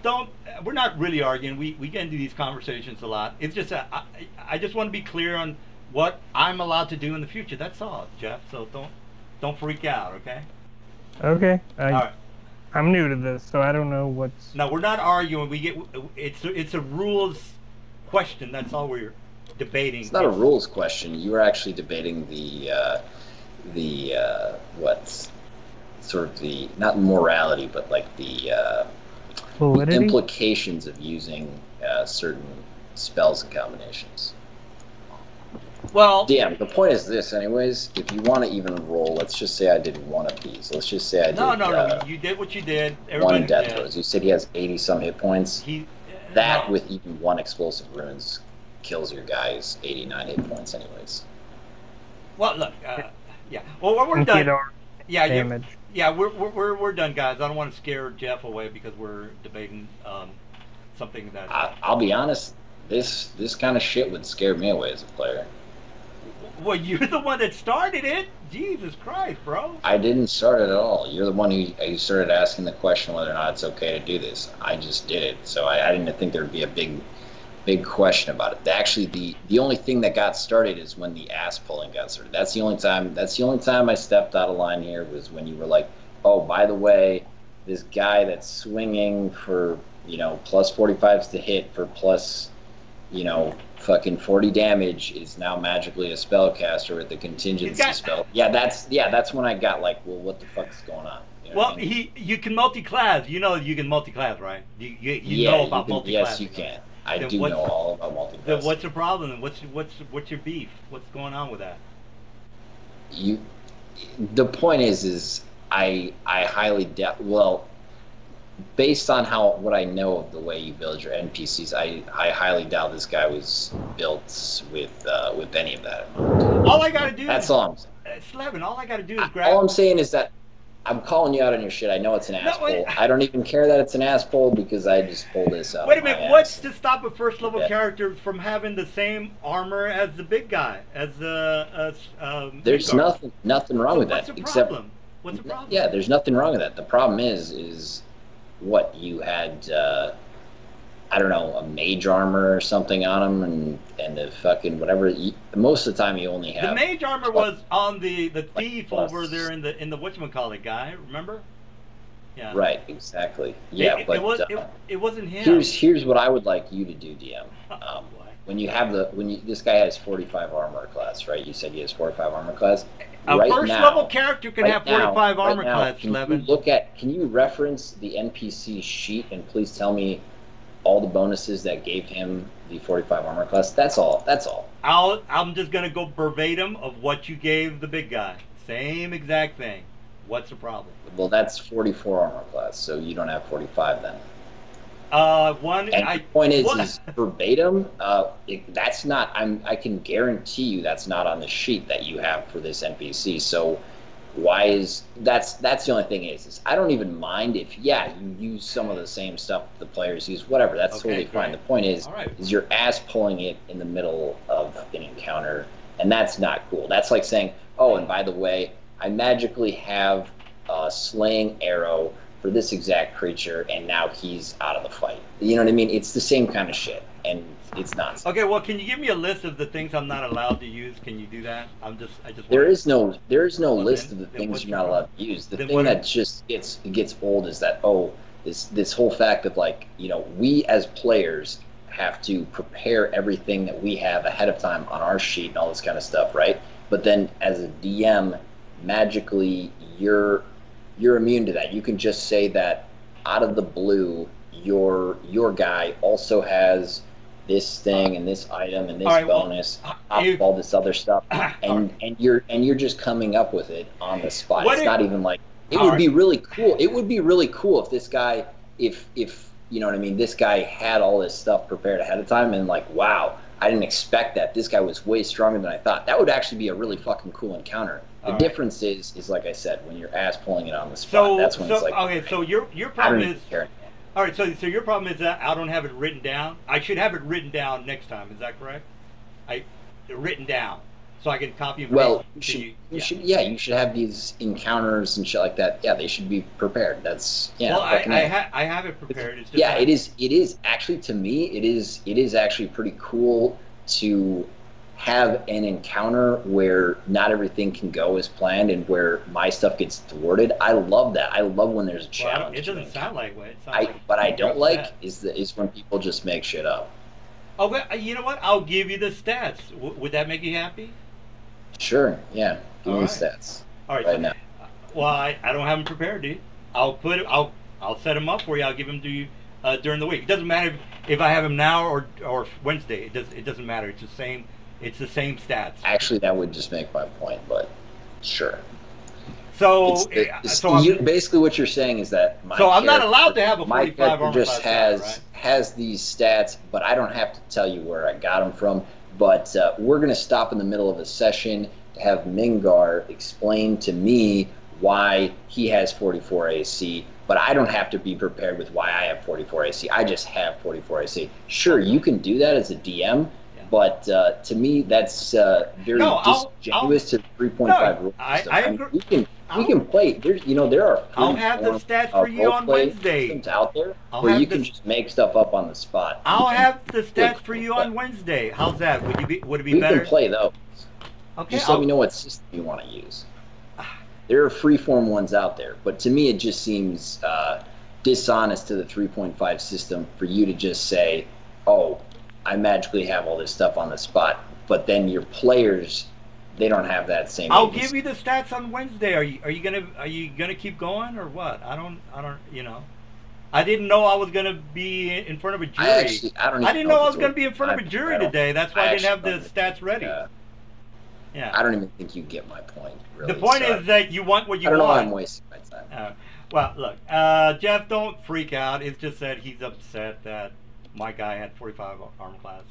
we're not really arguing. We get into these conversations a lot. It's just I just want to be clear on what I'm allowed to do in the future. That's all, Jeff. So don't freak out, okay? Okay. All right. I'm new to this, so I don't know what's. No, we're not arguing. It's a rules question. That's all we're debating. It's not a rules question. You were actually debating the sort of the not morality, but like the Validity? implications of using certain spells and combinations. Well, DM, the point is this, anyways. If you want to even roll, let's just say I did one of these. Let's just say I did. no. You did what you did. One Everybody's death dead. throws. You said he has 80 some hit points. That no. with even one explosive runes kills your guy's 89 hit points, anyways. Well, look. Yeah. Well, we're And done. hit our Yeah. damage. Yeah. We're done, guys. I don't want to scare Jeff away because we're debating something that. I'll be honest. This kind of shit would scare me away as a player. Well, you're the one that started it. Jesus Christ, bro. I didn't start it at all. You're the one who started asking the question whether or not it's okay to do this. I just did it, so I didn't think there'd be a big question about it. Actually, the only thing that got started is when the ass pulling got started. That's the only time I stepped out of line here was when you were like, oh, by the way, this guy that's swinging for plus 45s to hit for plus fucking 40 damage is now magically a spellcaster with the contingency spell. Yeah, that's when I got like, well, what the fuck is going on? Well, I mean? You can multi-class. You can multi-class, right? You know about multi-class. Yes, you can. I do know all about multi-class. Then what's the problem? What's your beef? What's going on with that? The point is I highly doubt. Well, based on what I know of the way you build your NPCs, I highly doubt this guy was built with any of that. All I gotta do. That's all I'm saying. Slevin, all I gotta do is grab. All I'm saying is that I'm calling you out on your shit. I know it's an ass pull. I don't even care that it's an ass pull because I just pulled this out. Wait a minute. What's to stop a first level character from having the same armor as the big guy? There's nothing wrong with that. What's the problem? What's the problem? Yeah, there's nothing wrong with that. The problem is what you had. I don't know, a mage armor or something on him, and the fucking whatever. Most of the time, you only have the mage armor was on the thief over there in the whatchamacallit guy. Remember? Yeah. Right. Exactly. Yeah, it wasn't him. Here's what I would like you to do, DM. When this guy has 45 armor class, right? You said he has 45 armor class. A first level character can have 45 armor class. Can you reference the NPC sheet and please tell me all the bonuses that gave him the 45 armor class? That's all. I'm just gonna go verbatim of what you gave the big guy. Same exact thing. What's the problem? Well, that's 44 armor class, so you don't have 45 then. The point is verbatim. That's not. I can guarantee you that's not on the sheet that you have for this NPC. So why is that's the only thing is I don't even mind if you use some of the same stuff the players use, whatever. That's totally fine. The point is your ass pulling it in the middle of an encounter, and that's not cool. That's like saying, oh, and by the way, I magically have a slaying arrow for this exact creature, and now he's out of the fight. You know what I mean? It's the same kind of shit, and it's nonsense. Okay, well, can you give me a list of the things I'm not allowed to use? Can you do that? There is no list of the things you're not allowed to use. The thing that just gets old is that this whole fact of like, we as players have to prepare everything that we have ahead of time on our sheet and all this kind of stuff, right? But then as a DM, magically you're immune to that. You can just say that out of the blue, your guy also has this thing and this item and this bonus, all this other stuff, and you're just coming up with it on the spot. It's not even like it would be really cool. It would be really cool if this guy, if you know what I mean, this guy had all this stuff prepared ahead of time and like, wow, I didn't expect that. This guy was way stronger than I thought. That would actually be a really fucking cool encounter. The difference is like I said, when you're ass pulling it on the spot, that's when it's like. Okay, so your problem is. All right, so your problem is that I don't have it written down. I should have it written down next time. Is that correct? Written down, so I can copy and paste. Well, you should have these encounters and shit like that. Yeah, they should be prepared. That's Well, I have it prepared. It's just it is actually, to me, it is actually pretty cool to have an encounter where not everything can go as planned and where my stuff gets thwarted. I love that. I love when there's a challenge. It doesn't sound like what it sounds like. What I don't like is when people just make shit up. Okay, you know what? I'll give you the stats. Would that make you happy? Sure. Yeah. Give me the stats. All right. Right now. Well, I don't have them prepared, dude. I'll set them up for you. I'll give them to you during the week. It doesn't matter if I have them now or Wednesday. It doesn't matter. It's the same. It's the same stats. Actually, that would just make my point, but sure. So, basically what you're saying is that I'm not allowed to have a 45 my character armor just class has these stats, but I don't have to tell you where I got them from. But we're going to stop in the middle of a session to have Mingar explain to me why he has 44 AC, but I don't have to be prepared with why I have 44 AC. I just have 44 AC. Sure, you can do that as a DM, but to me, that's very disingenuous to the 3.5 rule system. I agree. We can play. There are. I'll have the stats for you on Wednesday. Out there where you can just make stuff up on the spot. I'll have the stats for you on Wednesday. How's that? Would it be better? We can play those. Okay. Just let me know what system you want to use. There are freeform ones out there, but to me it just seems dishonest to the 3.5 system for you to just say, "Oh, I magically have all this stuff on the spot," but then your players, they don't have that same. I'll give you the stats on Wednesday. Are you gonna keep going or what? I don't. I didn't know I was gonna be in front of a jury. I didn't know I was gonna be in front of a jury today. That's why I didn't have the stats ready. Yeah. I don't even think you get my point. Really. The point is that you want what you want. I don't know why I'm wasting my time. Well, look, Jeff, don't freak out. It's just that he's upset that my guy had 45 armor class.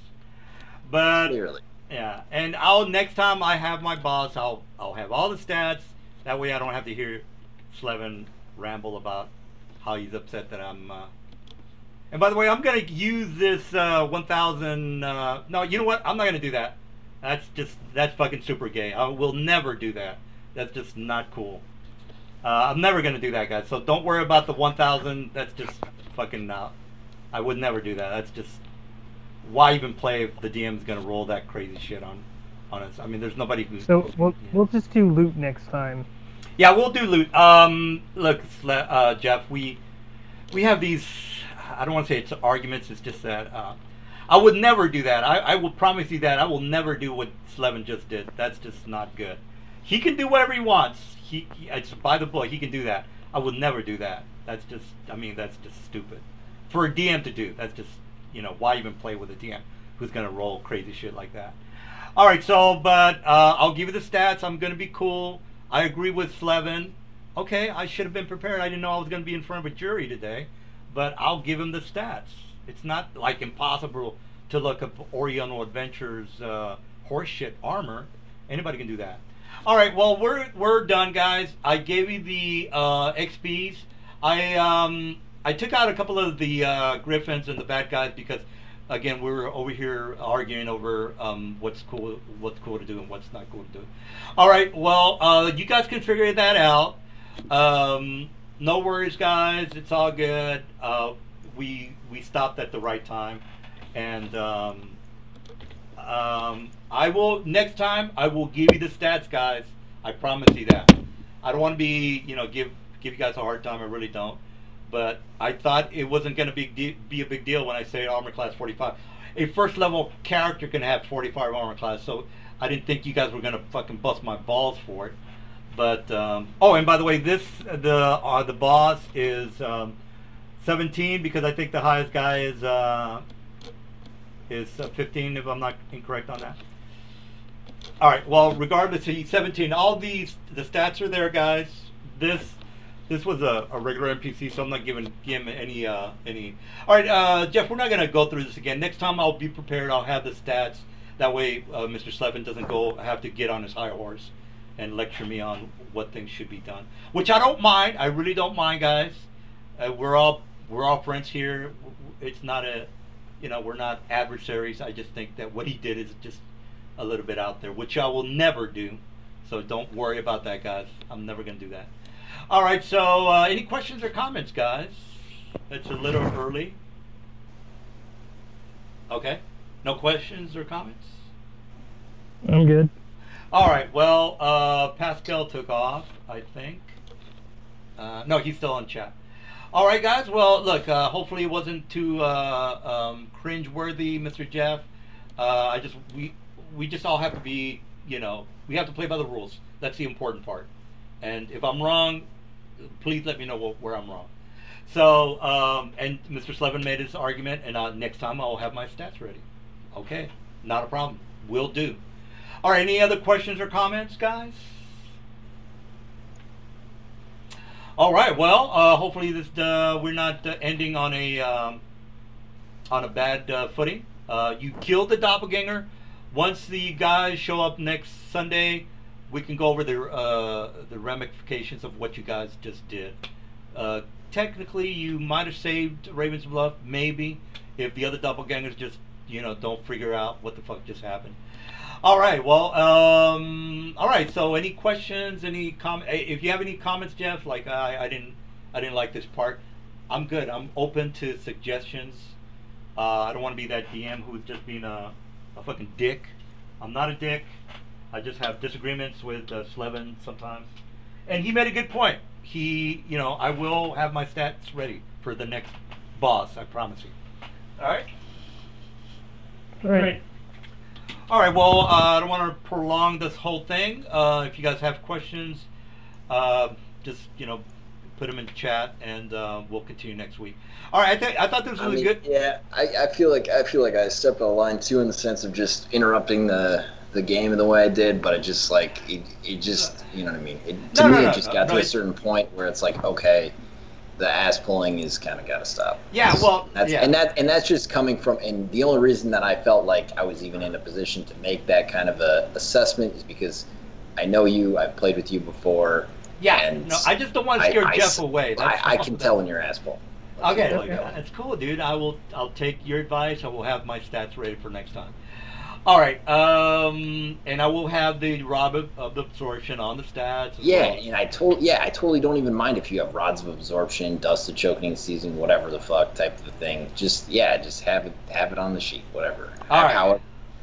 But clearly. Yeah, and next time I have my boss, I'll have all the stats. That way I don't have to hear Slevin ramble about how he's upset that I'm. And by the way, I'm gonna use this 1,000. No, you know what? I'm not gonna do that. That's fucking super gay. I will never do that. That's just not cool. I'm never gonna do that, guys. So don't worry about the 1,000. That's just fucking. I would never do that. That's just. Why even play if the DM's gonna roll that crazy shit on us? I mean, there's nobody who. So we'll just do loot next time. Yeah, we'll do loot. Look, Jeff, we have these. I don't want to say it's arguments. It's just that I would never do that. I will promise you that I will never do what Slevin just did. That's just not good. He can do whatever he wants. It's by the book. He can do that. I would never do that. That's just. I mean, that's just stupid for a DM to do. That's just. Why even play with a DM who's going to roll crazy shit like that? All right, but I'll give you the stats. I'm going to be cool. I agree with Slevin. Okay, I should have been prepared. I didn't know I was going to be in front of a jury today, but I'll give him the stats. It's not like impossible to look up Oriental Adventures horseshit armor. Anybody can do that. All right, well, we're done, guys. I gave you the XPs. I took out a couple of the Griffins and the bad guys because, again, we were over here arguing over what's cool to do and what's not cool to do. All right, well, you guys can figure that out. No worries, guys. It's all good. We stopped at the right time, and next time I will give you the stats, guys. I promise you that. I don't want to be give you guys a hard time. I really don't. But I thought it wasn't going to be a big deal when I say armor class 45. A first level character can have 45 armor class, so I didn't think you guys were going to fucking bust my balls for it. But oh, and by the way, the boss is 17 because I think the highest guy is 15 if I'm not incorrect on that. All right. Well, regardless, he's 17. All the stats are there, guys. This was a regular NPC, so I'm not giving him any. All right, Jeff, we're not going to go through this again. Next time I'll be prepared. I'll have the stats. That way Mr. Slevin doesn't have to get on his high horse and lecture me on what things should be done. Which I don't mind. I really don't mind, guys. We're all friends here. It's not we're not adversaries. I just think that what he did is just a little bit out there, which I will never do. So don't worry about that, guys. I'm never going to do that. All right, so any questions or comments, guys? It's a little early. Okay, no questions or comments? I'm good. All right, well, Pascal took off, I think. No, he's still on chat. All right, guys, well, look, hopefully it wasn't too cringe-worthy, Mr. Jeff. We just all have to be, we have to play by the rules. That's the important part. And if I'm wrong, please let me know where I'm wrong. So, and Mr. Slevin made his argument, and next time I'll have my stats ready. Okay, not a problem. Will do. All right, any other questions or comments, guys? All right, well, hopefully this we're not ending on a bad footing. You killed the doppelganger. Once the guys show up next Sunday, we can go over the ramifications of what you guys just did. Technically, you might have saved Raven's Bluff, maybe, if the other doppelgangers just, don't figure out what the fuck just happened. All right, well, all right. So, any questions? Any comment? If you have any comments, Jeff, like I didn't like this part. I'm good. I'm open to suggestions. I don't want to be that DM who's just being a fucking dick. I'm not a dick. I just have disagreements with Slevin sometimes, and he made a good point. I will have my stats ready for the next boss. I promise you. All right. All right. All right, well, I don't want to prolong this whole thing. If you guys have questions, just, put them in the chat, and we'll continue next week. All right, I thought this was really good. Yeah, I feel like I stepped on the line, too, in the sense of just interrupting the game in the way I did, but it just, it just, you know what I mean? It just got to a certain point where it's like, okay, the ass pulling is kind of got to stop. Yeah, well, and that's just coming from, and the only reason that I felt like I was even in a position to make that kind of a assessment is because I know you, I've played with you before. Yeah, and I just don't want to scare Jeff away. I can tell when you're ass pulling. Okay, that's cool, dude. I'll take your advice. I will have my stats ready for next time. All right, and I will have the rod of absorption on the stats. And I totally don't even mind if you have rods of absorption, dust of choking, season, whatever the fuck type of thing. Just have it on the sheet, whatever. All right. However,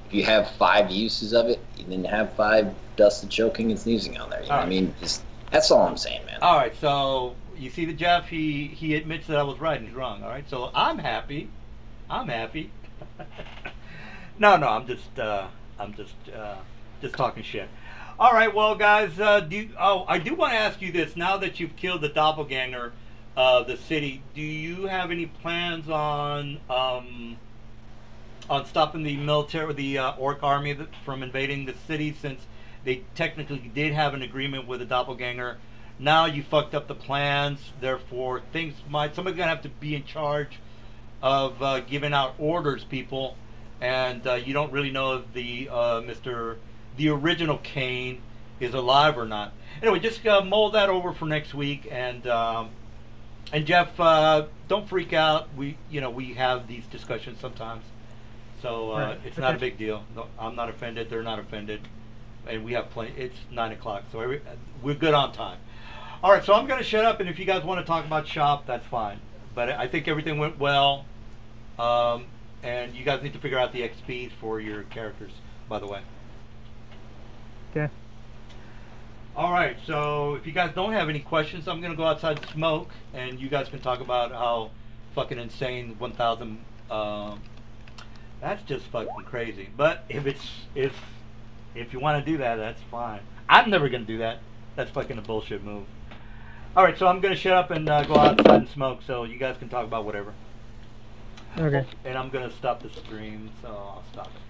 if you have 5 uses of it, then have 5 dust of choking and sneezing on there. You know what I mean? That's all I'm saying, man. All right, so you see the Jeff, he admits that I was right and he's wrong. All right, so I'm happy. No, I'm just talking shit. All right, well, guys, I do want to ask you this. Now that you've killed the doppelganger of the city, do you have any plans on stopping the military, the orc army from invading the city, since they technically did have an agreement with the doppelganger? Now you fucked up the plans, therefore somebody's gonna have to be in charge of giving out orders, people. And you don't really know if the original Kane is alive or not. Anyway, just mull that over for next week, and Jeff, don't freak out. We have these discussions sometimes, so it's not a big deal. No, I'm not offended. They're not offended, and we have plenty. It's 9 o'clock, so we're good on time. All right, so I'm going to shut up, and if you guys want to talk about shop, that's fine. But I think everything went well. And you guys need to figure out the XPs for your characters, by the way. Okay. All right, so if you guys don't have any questions, I'm going to go outside and smoke, and you guys can talk about how fucking insane 1,000... that's just fucking crazy. But if you want to do that, that's fine. I'm never going to do that. That's fucking a bullshit move. All right, so I'm going to shut up and go outside and smoke, so you guys can talk about whatever. Okay. And I'm going to stop the stream, so I'll stop it.